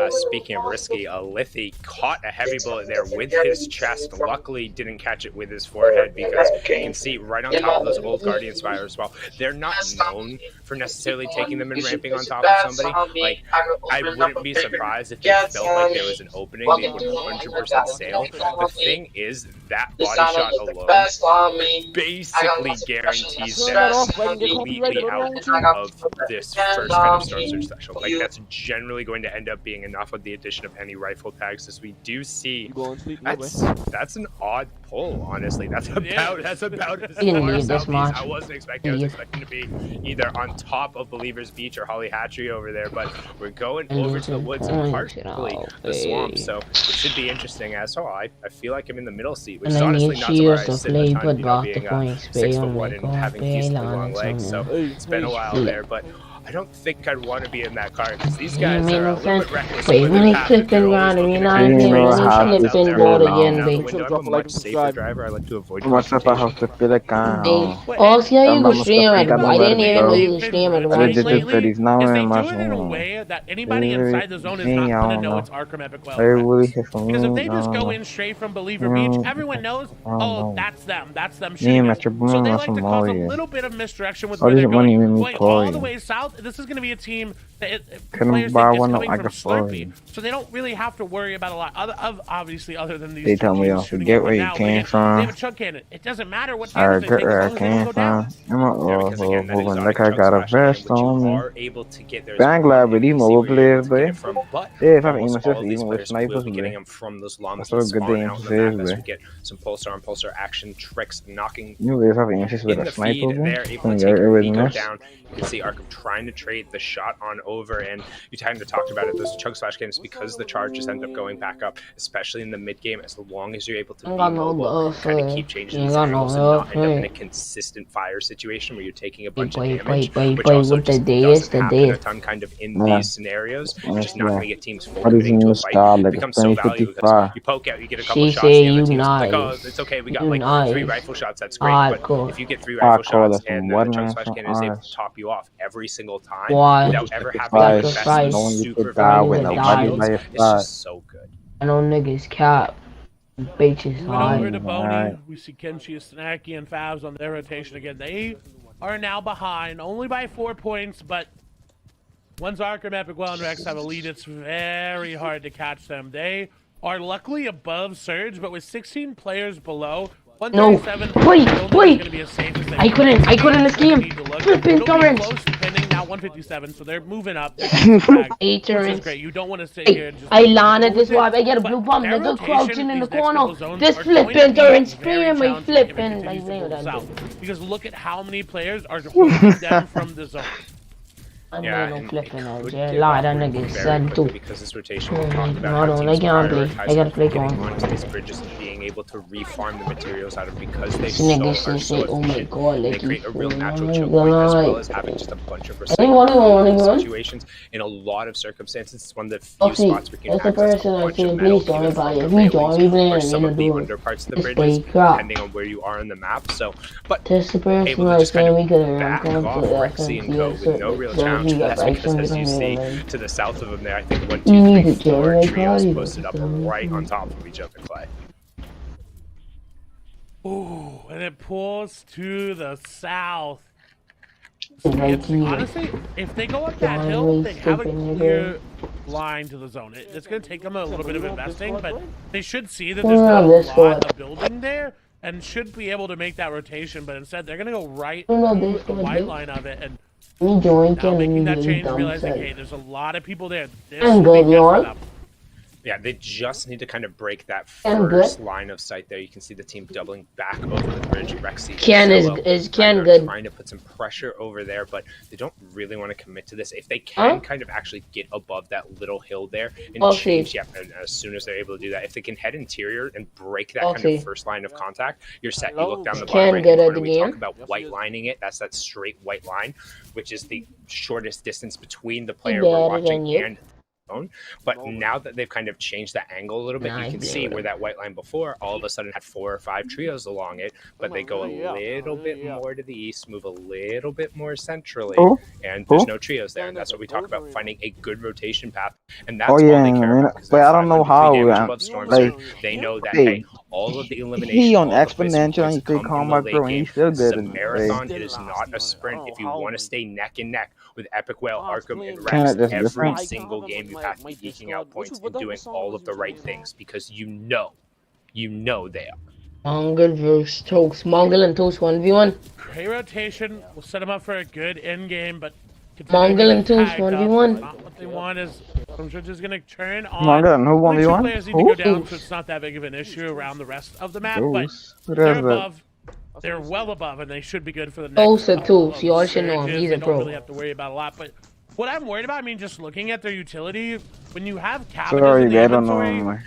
Speaking of risky, Elithie caught a heavy bullet there with his chest. Luckily, didn't catch it with his forehead because you can see right on top of those old Guardian Spires as well. They're not known for necessarily taking them and ramping on top of somebody. Like, I wouldn't be surprised if they felt like there was an opening. They would 100% sail. The thing is, that body shot alone basically guarantees them completely out of this first kind of Storm Surge special. Like, that's generally going to end up being enough with the addition of any rifle tags, as we do see. That's an odd pull, honestly. That's about as far southeast. I wasn't expecting. I was expecting to be either on top of Believers Beach or Holly Hatchery over there, but we're going over to the woods and partially the swamp, so it should be interesting. As well, I feel like I'm in the middle seat, which is honestly not where I sit in the time, you know, being 6'1" and having decently long legs. So it's been a while there, but I don't think I'd want to be in that car because these guys are a little bit reckless. Wait, when he's flipping around and you're not here, when he's flipping board again, babe. I'm a much safer driver. I like to avoid What's up? I have to feel like Oh, see how you go streaming. I didn't even know you were streaming. That anybody inside the zone is not going to know it's Arkham Epic Wildlands. Because if they just go in straight from Believer Beach, everyone knows, oh, that's them shooting us. So they like to cause a little bit of misdirection with where they're going all the way south. This is going to be a team that players think is coming from Slurpee, so they don't really have to worry about a lot. Obviously, other than these they tell me I forget where you came from. They have a chunk cannon. It doesn't matter what channel they take, as long as they don't go down. Like I got a vest on me. I'm glad with these mobile players, but yeah, if I even with snipers, getting them from those llamas. That's a good thing to say. We get some pulsar on pulsar action tricks, knocking you if I even with a sniper. They're able to take Nico down. You can see Arkham trying to trade the shot on over, and you kind of talked about it. Those chug slash games, because the charges end up going back up, especially in the mid game. As long as you're able to be mobile, kind of keep changing these angles and not end up in a consistent fire situation where you're taking a bunch of damage, which also just doesn't happen a ton kind of in these scenarios. Just not going to get teams full committing to a fight. It becomes so valuable because you poke out, you get a couple shots, the other team's like, oh, it's okay, we got like 3 rifle shots, that's great. But if you get 3 rifle shots and the chug slash cannon is able to top you off every single time without ever having the best super valuable shields, it's just so good. I know niggas cap. Bitches high. Over to Boney, we see Kenshi, Snacky, and Favs on their rotation again. They are now behind only by 4 points, but once Arkham, Epic, Well, and Rex have a lead, it's very hard to catch them. They are luckily above Surge, but with 16 players below, no, wait. I couldn't this game. Flipping torrent. Now 157, so they're moving up. 8 turrets. Great. You don't want to sit here and just. I landed this web. I get a blue bomb. They go crouching in the corner. This flipping torrent screaming. My flipping. I nailed that. Because look at how many players are holding them from the zone. Yeah, no flipping out. Yeah, lie, that nigga said too. Because this rotation we talked about how teams I gotta play onto these bridges and being able to refarm the materials out of because they oh my god, they create a real natural choke point as well as having just a bunch of situations in a lot of circumstances. It's one of the few spots we can access a bunch of metal or some of the under parts of the bridges, depending on where you are on the map. So, but able to just kind of back off Rexy and go with no real challenge. That's because, as you see to the south of them there, I think 1, 2, 3, 4 trios posted up right on top of each other, Clay. Ooh, and it pulls to the south. Honestly, if they go up that hill, they have a clear line to the zone. It's going to take them a little bit of investing, but they should see that there's not a lot of building there and should be able to make that rotation, but instead they're going to go right through the white line of it and now making that change, realizing, hey, there's a lot of people there. Yeah, they just need to kind of break that first line of sight there. You can see the team doubling back over the bridge. Rexy Ken is Ken good. Trying to put some pressure over there, but they don't really want to commit to this. If they can kind of actually get above that little hill there and change, and as soon as they're able to do that, if they can head interior and break that kind of first line of contact, you're set. You look down the bottom right corner, we talk about white lining it. That's that straight white line, which is the shortest distance between the player we're watching and own. But now that they've kind of changed that angle a little bit, you can see where that white line before all of a sudden had 4 or 5 trios along it, but they go a little bit more to the east, move a little bit more centrally, and there's no trios there. And that's what we talk about, finding a good rotation path. And that's all they care about. But I don't know how. Like, they know that hey, all of the elimination, he on exponential and you play combat girl and he's still good. It's a marathon. It is not a sprint. If you want to stay neck and neck with Epic Whale, Arkham, and Rex, every single game you have to be geeking out points and doing all of the right things because you know they are. Mongol versus Toast. Mongol and Toast 1v1. Great rotation will set him up for a good end game, but Mongol and Tools 1v1. What they want is Stormsurge just gonna turn on. Mongol and who Only 2 1v1? players need to go down, so it's not that big of an issue around the rest of the map. But they're above. They're well above, and they should be good for the next. Also Tools, you all should know him. He's a They don't pro. really have to worry about a lot, but. What I'm worried about, I mean, just looking at their utility, when you have cabinets in the inventory,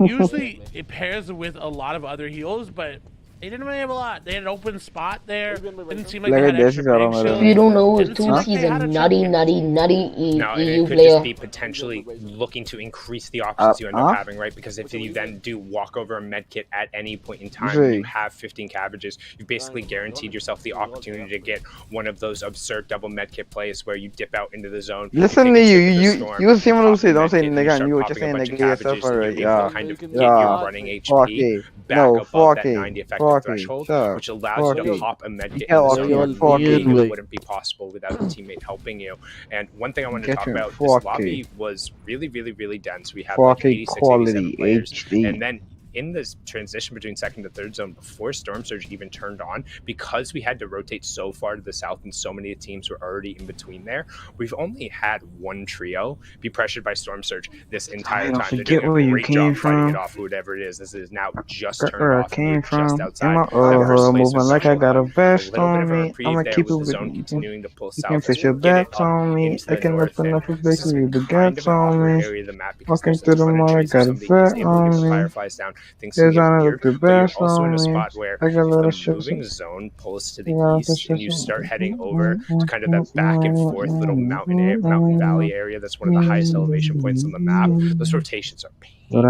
usually it pairs with a lot of other heals, but they didn't really have a lot. They had an open spot there. Didn't seem like they had extra big shields. If you don't know who's Tools, he's a nutty No, EU it could player. just be potentially looking to increase the options you end up having, right? Because if you then do walk over a med kit at any point in time, you have 15 cabbages, you've basically guaranteed yourself the opportunity to get one of those absurd double med kit plays where you dip out into the zone. Listen to you. You see what I'm saying? Don't say nigga, and you were just saying nigga yourself already. Yeah. Fuck it. No, fuck it. Threshold, which allows you to pop a medkit in the zone. It wouldn't be possible without a teammate helping you. And one thing I wanted to talk about, this lobby was really dense. We had like 86, 87 players, and then in this transition between second to third zone, before Storm Surge even turned on, because we had to rotate so far to the south and so many teams were already in between there, we've only had one trio be pressured by Storm Surge this entire time. They're doing a great job fighting it off, whatever it is. This is now just turned off, just outside. Moving like I got a vest on me. I'ma keep it with you. You can fish your bats on me. I can lift enough of basically the gaps on me. Walking through the mall, I got a vet on me. Things to get weird, but you're also in a spot where if the moving zone pulls to the east and you start heading over to kind of that back and forth little mountain valley area that's one of the highest elevation points on the map, those rotations are painful.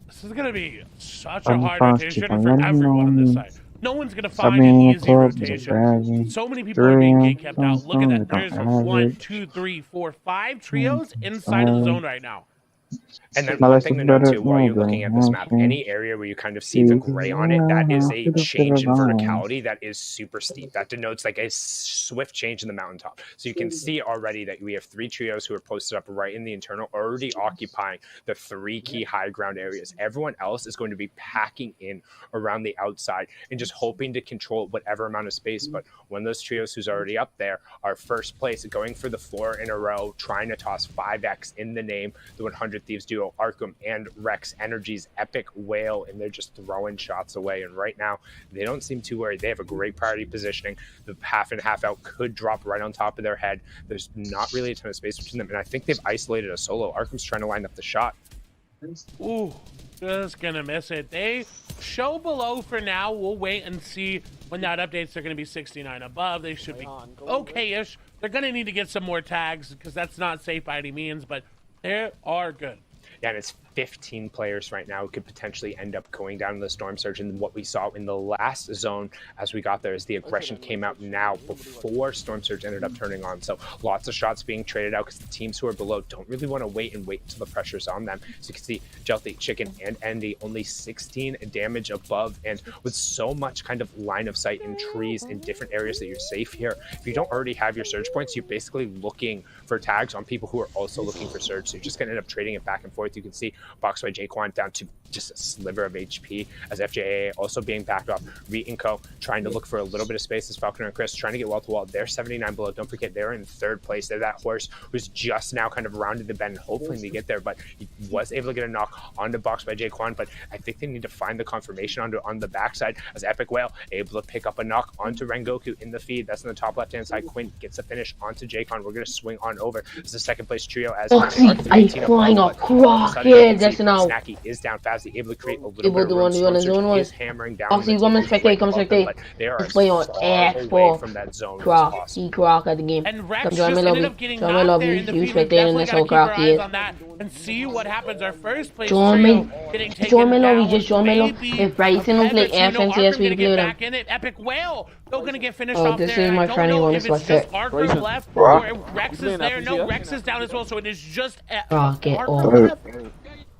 This is going to be such a hard rotation for everyone on this side. No one's going to find an easy rotation. So many people are being gate kept out. Look at that. There's 1, 2, 3, 4, 5 trios inside of the zone right now. And then one thing to note too, while you're looking at this map, any area where you kind of see the gray on it, that is a change in verticality that is super steep. That denotes like a swift change in the mountaintop. So you can see already that we have 3 trios who are posted up right in the internal, already occupying the 3 key high ground areas. Everyone else is going to be packing in around the outside and just hoping to control whatever amount of space. But one of those trios who's already up there are first place, going for the 4 in a row, trying to toss 5x in the name, the 100 Thieves duo, Arkham and Rex Energy's epic whale, and they're just throwing shots away. And right now, they don't seem too worried. They have a great priority positioning. The half and half out could drop right on top of their head. There's not really a ton of space between them, and I think they've isolated a solo. Arkham's trying to line up the shot. Ooh, just gonna miss it. They show below for now. We'll wait and see when that updates. They're gonna be 69 above. They should be okay-ish. They're gonna need to get some more tags because that's not safe by any means, but they are good. Yeah, and it's 15 players right now who could potentially end up going down to the Storm Surge. And what we saw in the last zone as we got there is the aggression came out now before Storm Surge ended up turning on. So lots of shots being traded out because the teams who are below don't really want to wait until the pressure's on them. So you can see Jelty, Chicken, and Andy only 16 damage above, and with so much kind of line of sight in trees in different areas that you're safe here. If you don't already have your surge points, you're basically looking for tags on people who are also looking for surge. So you're just going to end up trading it back and forth. You can see Boxed by Jaquan down to just a sliver of HP as FJA also being backed off. Reet and Co trying to look for a little bit of space as Falconer and Chris trying to get wall to wall. They're 79 below. Don't forget they're in 3rd place. They're that horse who's just now kind of rounded the bend and hoping to get there, but he was able to get a knock onto Boxed by Jaquan. But I think they need to find the confirmation on the backside as Epic Whale able to pick up a knock onto Rengoku in the feed. That's in the top left hand side. Quinn gets a finish onto Jaquan. We're going to swing on over. This is the 2nd place trio as I flying a croc here. That's now. Snacky is down fast, able to create a little bit of room. Storm is hammering down. Oxy, come and spectate, come spectate. They are play on far away from that zone. Croc, he croc at the game. And Rex come join just me, ended lobby. up getting Join my lobby. You spectate in this whole croc here. And see what happens. Our first place join me. Join my down. lobby. Just join my lobby. If Bryson don't play FNCS, we play with him. In it. Epic Whale. They're gonna get finished oh, off this there. is my friend. He wants to just Arkham left or Rex is there. No, Rex is down as well. So it is just Rocket Arkham left.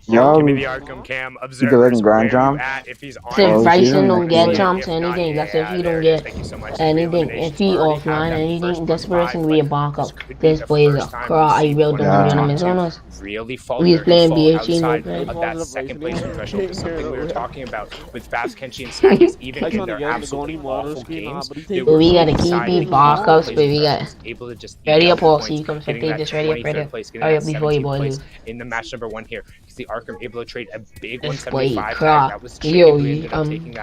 Yeah. Give me the Arkham cam. You Observers, can grind where are jump. you at? If he's on So if Oh, Bryson yeah. don't get Yeah. jumps, If not, anything, that's if yeah, he there don't it is. get Thank you so much. anything. If he offline, anything, this person be a backup. This boy is a cry. I will don't be on his owners. Really He's playing BHE no outside play. of that second placement threshold is something we were talking about with Fast Kenshi and Snackies, even in their absolutely awful games. But we gotta keep the backups, but we got able to just ready up all points, so you come getting spectate that this ready up 23rd place, getting hurry that up before you 17th boy place lose. in the match number 1 here. You see Arkham able to trade a big This boy 175 crap. that was Yo, you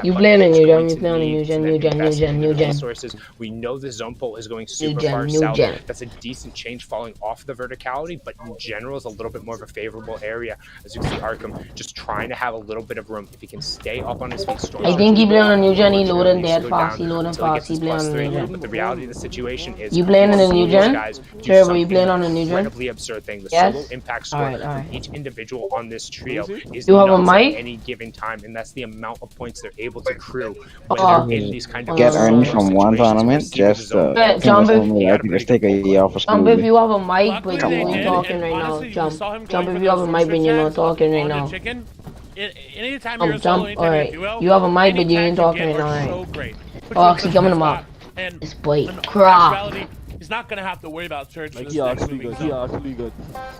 you playing on new gen, you playing on new gen, new gen. Resources. We know the zone pull is going super gen, far new south. gen. That's a decent change falling off the verticality, but in general is a little bit more of a favorable area. As you can see Arkham just trying to have a little bit of room. If he can stay up on his feet, I think he playing on new gen, he loading dead fast, he loading fast, he playing on new gen. But the reality of the situation is You playing on a new gen? Trevor, you playing on a new gen? Incredibly absurd thing. The Yes? solo impact score Alright, from each individual on this trio is You have a nuts at mic? any given time, and that's the amount of points they're able to accrue when Oh. they're in these kind of Get earned from one situations. tournament just Jump if I can just take a year off of school. Jump if you have a mic, Luckily but you they ain't did, talking and right now. honestly, you Jump. saw him Jump going if for you have a those mic, but you're not tags talking right on the now. chicken. Anytime you're a Jump. solo, anytime you're a Alright. duo, You have a mic, but any you ain't tags you talking get right are now. so great. Put Oh, you in actually the coming spot, up. and This boy in crap. actuality, he's not gonna have to worry about Surge for Like, this he next actually moving good. He zone. actually good.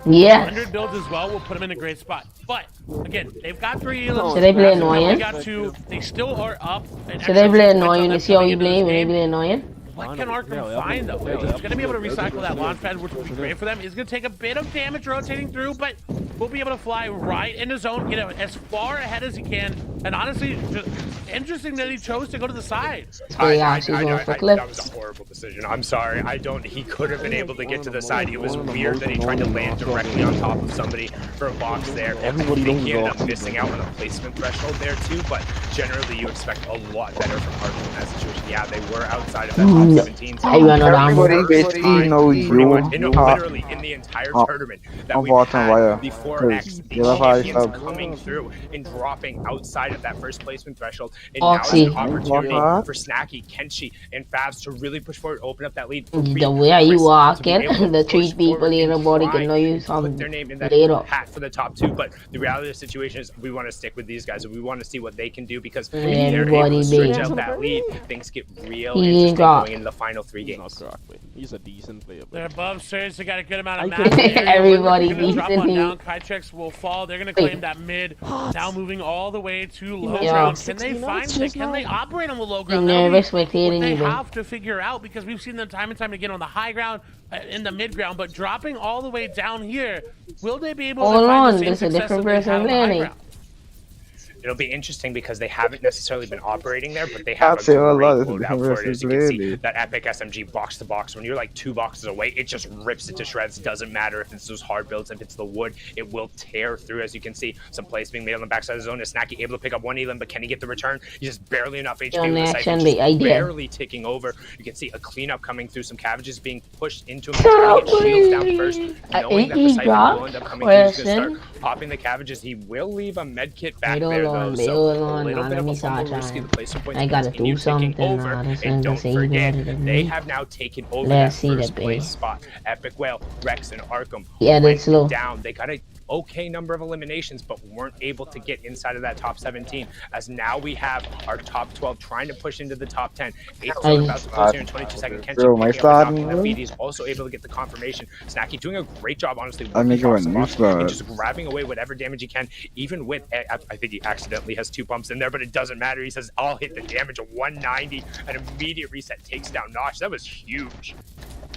Yeah. 100 builds as well will put him in a great spot. But again, they've got 3 elims. So they play They annoying? got 2. They still are up. So they play annoying. You see how he play when he play annoying? What can Arkham find though? He's going to be able to recycle that launch pad, which will be great for them. He's going to take a bit of damage rotating through, but we'll be able to fly right into zone, get as far ahead as he can. And honestly, just interesting that he chose to go to the side. That was a horrible decision. I'm sorry. He could have been able to get to the side. It was weird that he tried to land directly on top of somebody for a box there. I think he ended up missing out on a placement threshold there too, but generally you expect a lot better from Arkham in that situation. Yeah, they were outside of that top 17. I run around. Everybody basically knows you. Literally in the entire tournament that we've had the 4X, the champions coming through and dropping outside of that first placement threshold. And now it's an opportunity for Snacky, Kenshi, and Favs to really push forward, open up that lead. The way you walking, the 3 people in the body can know you some their name in that later. hat for the top 2, but the reality of the situation is we want to stick with these guys and we want to see what they can do because if they're able to stretch out that lead, things get real interesting going into the final 3 games. He's a decent player. They're above Surge. They got a good amount of map. Everybody drop on decent. down. Kytrex will fall. They're going to claim that mid. Now moving all the way to low Yeah. ground. Can they find it? Can they operate on the low ground? You're That'll nervous be with hitting what they you, man. have to figure out because we've seen them time and time again on the high ground, in the mid ground, but dropping all the way down here, will they be able Hold to find on, the same there's a success different that they person had on the high landing. ground? It'll be interesting because they haven't necessarily been operating there, but they have I'd say a great lot of loadout different for it. As you can versus see, really. that epic SMG box to box, when you're like 2 boxes away, it just rips it to shreds. Doesn't matter if it's those hard builds, if it's the wood, it will tear through. As you can see, some plays being made on the backside of the zone. Is Snacky able to pick up 1 elim, but can he get the return? He's just barely enough HP. John with the Action, siphon, the idea. barely ticking over. You can see a cleanup coming through. Some cabbages being pushed into him. He's trying to get shields down first, knowing that the siphon will end up coming through. He's going to start popping the cabbages. He will leave a med kit back there though. So a little bit of a fumble risky. The placement points I gotta do something over. And don't forget, they have now taken over that first place spot. Epic Whale, Rex, and Arkham went down. They got a okay number of eliminations, but weren't able to get inside of that top 17. As now we have our top 12 trying to push into the top 10. 8 about to close here in 22 seconds. Kenshi is also able to get the confirmation. Snacky doing a great job, honestly. I make it a new And just grabbing away whatever damage he can, even with, I think he accidentally has 2 bumps in there, but it doesn't matter. He says, I'll hit the damage of 190. An immediate reset takes down Nosh. That was huge.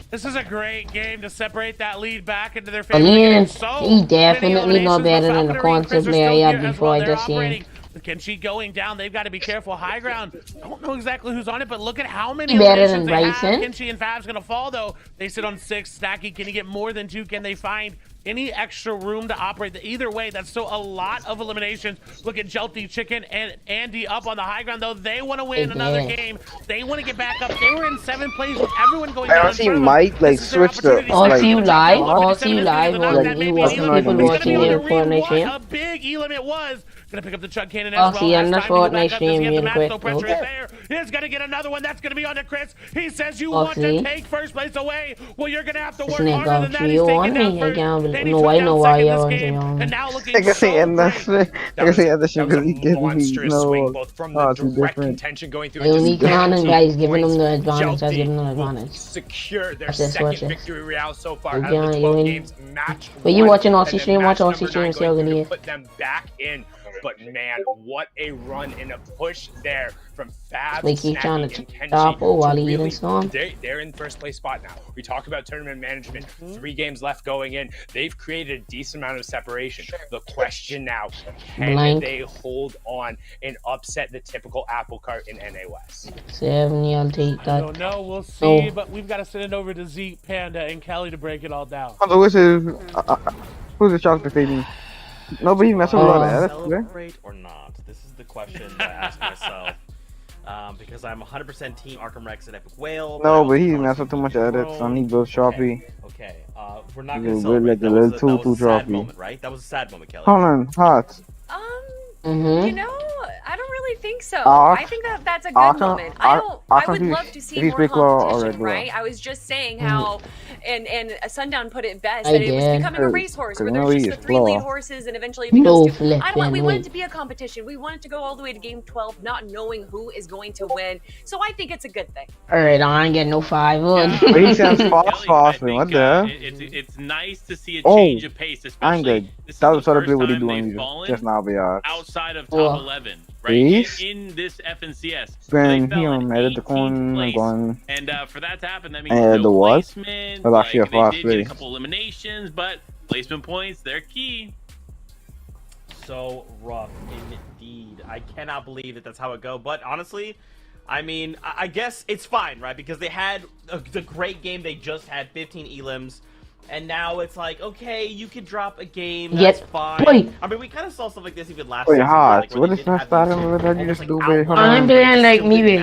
This is a great game to separate that lead back into their favor. Again, he definitely not better than the concept player I had before I just seen. With Kenshi going down, they've got to be careful. High ground, don't know exactly who's on it, but look at how many Better than eliminations they have. Bryson. Kenshi and Fab's going to fall, though. They sit on 6. Snacky, can he get more than 2? Can they find any extra room to operate? Either way, that's still a lot of eliminations. Look at Jelty, Chicken, and Andy up on the high ground, though. They want to win another game. They want to get back up. They were in 7th place with everyone going down. I see Mike like switch the. I'll see you live. I'll see you live. When you watching people watching here for next year. A big elim it was Gonna pick up the chug cannon as well. And that's Fortnite stream real quick. Pressure is there. He's gonna get another one. That's gonna be on to Chris. He says you want to take first place away. Well, you're gonna have to work harder than that. He's taking down first. Then he took down second this game. And now looking so great. That was a monstrous swing, both from the direct contention going through and just guys giving them the advantage. Guys giving them the advantage. Secure their second victory royale so far out of the 12 games. Match. But you watching Aussie stream? Watch Aussie stream. See how good he is. Put them back in. But man, what a run and a push there from Fab, We keep trying Snacky, to and stop Kenji. while to he really, eating Storm. they're in first place spot now. We talk about tournament management. 3 games left going in. They've created a decent amount of separation. The question now, can they hold on and upset the typical apple cart in NA West? 70, I'll take that. I don't know, we'll see, but we've got to send it over to Zeke, Panda, and Kelly to break it all down. So who's the chocolate fading? Nobody messing with a lot of edits today? Celebrate or not? This is the question that I ask myself. Because I'm 100% Team Arkham Rex and Epic Whale. No, but he messed with too much edits. I need those Sharpie. Okay, we're not going to celebrate. That was a sad moment, right? That was a sad moment, Kelly. Hold on, hot. You know, I don't really think so. I think that that's a good moment. I would love to see more competition, right? I was just saying how, and Sundown put it best, that it was becoming a racehorse where there's just the 3 lead horses and eventually it becomes 2. We want it to be a competition. We want it to go all the way to game 12, not knowing who is going to win. So I think it's a good thing. Alright, I ain't getting no 5-1. He sounds fast. What the? It's nice to see a change of pace, especially. I ain't good. That was sort of what he doing just now, be honest. Outside of top 11, right? In this FNCS. Then he made the corn going. And for that to happen, that means no placement. Well, actually, they did get a couple eliminations, but placement points, they're key. So rough indeed. I cannot believe that that's how it go. But honestly, I mean, I guess it's fine, right? Because they had the great game. They just had 15 elims. And now it's like, okay, you could drop a game, that's fine. I mean, we kind of saw stuff like this even last season. Hot. What is that starting with that you just do? I'm doing like me,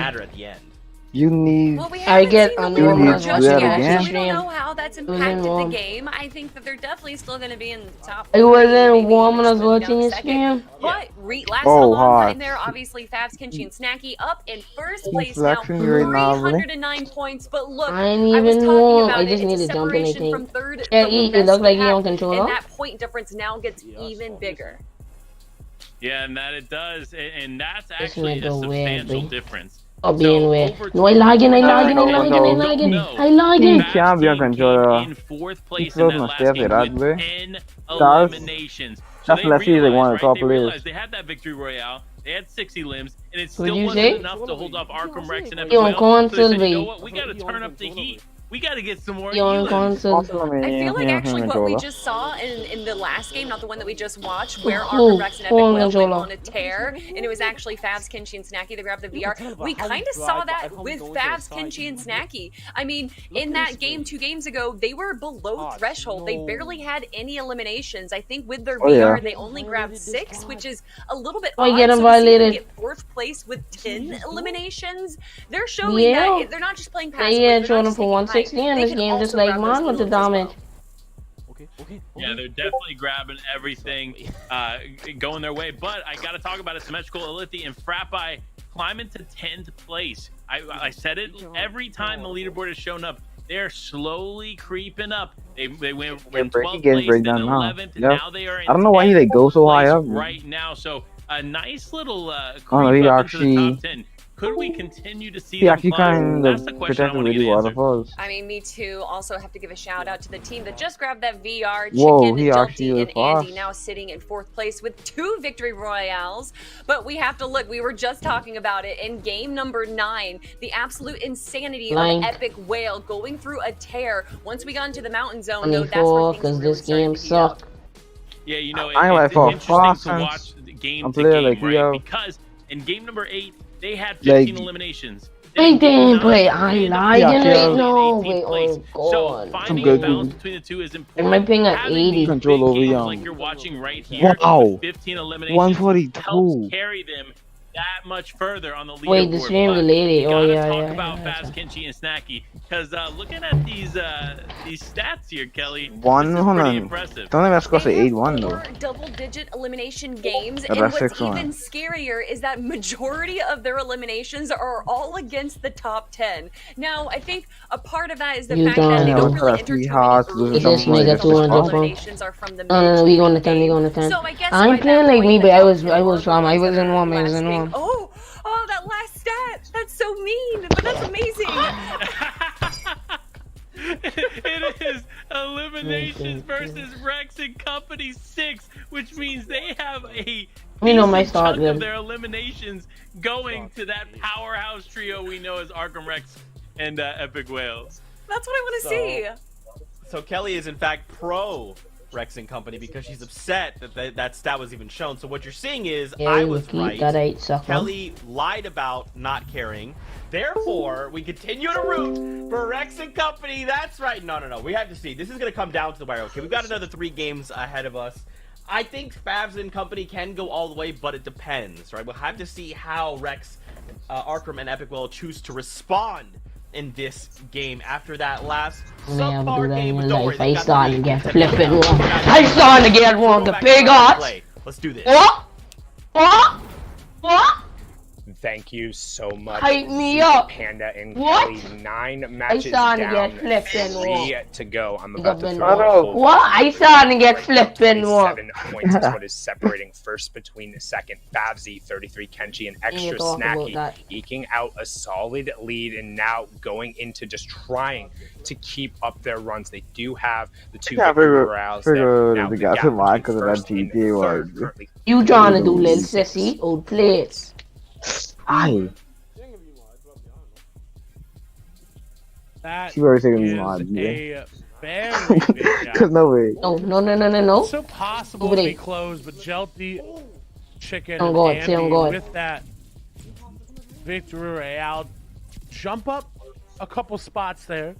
You need. Well, I get we just don't yet. know how that's impacted the game. I think that they're definitely still going to be in the top. I wasn't warm when I was watching your stream. But last in there, obviously, Fabs, Kenshi, and Snacky up in first place now, 309 points. But look, I ain't even warm. I just need to jump in, I think. Yeah, it looks like he on controller. And that point difference now gets even bigger. Yeah, and that it does. And that's actually a substantial difference. Oh, being weird. No, I lagging. He can't be on controller. In 4th place in that last game with 10 eliminations. That's less easy than one of the top players. They had that victory royale. They had 60 limbs, and it still wasn't enough to hold off Arkham Rex and Epic Whale. So they said, you know what? We got to turn up the heat. We got to get some more elims. I feel like actually what we just saw in the last game, not the one that we just watched, where Arkham Rex and Epic Whale went on a tear, and it was actually Fabs, Kenshi, and Snacky that grabbed the VR. We kind of saw that with Fabs, Kenshi, and Snacky. I mean, in that game 2 games ago, they were below threshold. They barely had any eliminations. I think with their VR, they only grabbed 6, which is a little bit odd. Get them violated. Get 4th place with 10 eliminations. They're showing that they're not just playing passive. They showing them for 160 in this game, just like mine with the damage. Yeah, they're definitely grabbing everything going their way. But I got to talk about it. Symmetrical, Elite, and Frappi climbing to 10th place. I said it every time the leaderboard has shown up. They're slowly creeping up. They went from 12th place, then 11th, and now they are in I don't know why they go so high up right now. So a nice little creep up into the top 10. Could we continue to see them climb? That's the question I want to get answered. I mean, me too. Also have to give a shout out to the team that just grabbed that VR. Whoa, Chicken, he Jelty, and fast. Andy now sitting in 4th place with 2 victory royales. But we have to look. We were just talking about it in game number 9. The absolute insanity of Epic Whale going through a tear. Once we got into the mountain zone, though, that's where things really this game sucked. Yeah, you know, it's interesting to watch the game to game, right? Because in game number 8, they had 15 eliminations. They didn't play. I lied. No, wait, oh god. So finding a balance between the two is important. Am I paying at 80? Control over like you're watching right here. Wow. 15 eliminations. 142. Helps carry them that much further on the leaderboard. Wait, the stream deleted. Oh yeah, talk yeah. about Fast Kenchi and Snacky, because looking at these stats here, Kelly, One, this is hold pretty on. impressive. Don't think that's supposed to 8-1 though. 4 double-digit elimination games, Yeah, and that's what's 6-1. even scarier is that majority of their eliminations are all against the top 10. Now, I think a part of that is the You fact that they don't done. really enter too many He just nigga 200 from. eliminations are from the No, we going to 10. We going to 10. So I guess I ain't by that playing like point, me, the but I top was 10 I are was the ones I was that in are one. I was last in being- one. Oh, that last stat. That's so mean, but that's amazing. It is eliminations versus Rex and Company 6, which means they have a We know my decent start chunk of good. their eliminations going to that powerhouse trio we know as Arkham Rex and Epic Whales. That's what I want to see. So Kelly is in fact pro Rex and Company because she's upset that that stat was even shown. So what you're seeing is Yeah, I you was keep right. that 8 sucker. Kelly lied about not caring. Therefore, we continue to root for Rex and Company. That's right. No. We have to see. This is going to come down to the wire. Okay, we've got another 3 games ahead of us. I think Favs and Company can go all the way, but it depends, right? We'll have to see how Rex, Arkham, and Epic will choose to respond in this game after that last Man, subpar do that game. in But your don't worry, life. I they've got starting to three get to flipping pick up. one. I starting to get one. The Go back big to odds. play. Let's do this. What? Thank you so much. Hype me Zeke, up. Panda and What? Kelly. 9 matches starting to down. get flipped in 3 one. to go. I'm Big about up to in throw one. a whole What? I starting to get flipping one. 7 points is what is separating first between the second. Favzi, 33 Kenchi, and You extra talk about Snacky that. eking out a solid lead and now going into just trying to keep up their runs. They do have the 2 Yeah, victory figure morales there. Now the the guy gap to lie between because of that first and GTA third was. currently You trying to do little sissy? Old plates. Aye. That She already taking is me mod, yeah. a very big gap. Cause no way. No. So possible to be close, but Jelty, Chicken, I'm and going, Andy I'm going. with that victory royale jump up a couple spots there,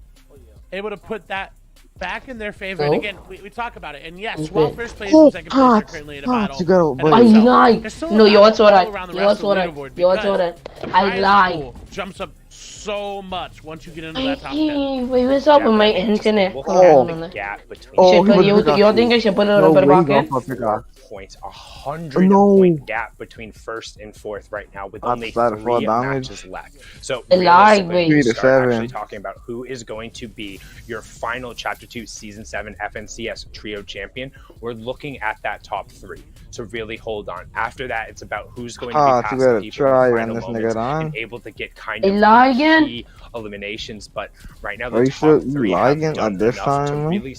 able to put that back in their favor. And So? again, we talk about it. And yes, Okay. while first place and second place are currently in a battle, you gotta and wait. I itself, lied. there's still a No, you battle also all right. around the You rest of also the right. leaderboard You also because right. the I prize lied. pool jumps up so much once you get into that top 10. Wait, what's up with my internet? Look Hold at on. the gap between Oh, You think I should put it on the bucket? points, 100 point gap between first and fourth right now with only Outside of 3 full damage. matches left. So It lied, realistically, wait. we 3 to start 7. actually talking about who is going to be your final Chapter 2 Season 7 FNCS Trio Champion. We're looking at that top 3. So really hold on. After that, it's about who's going to be Ah, past you better the people try in the and final this moments nigga on. and able to get kind It of lie the again? key eliminations. But right now, Are the you top sure you 3 lie have again done at this enough to time? really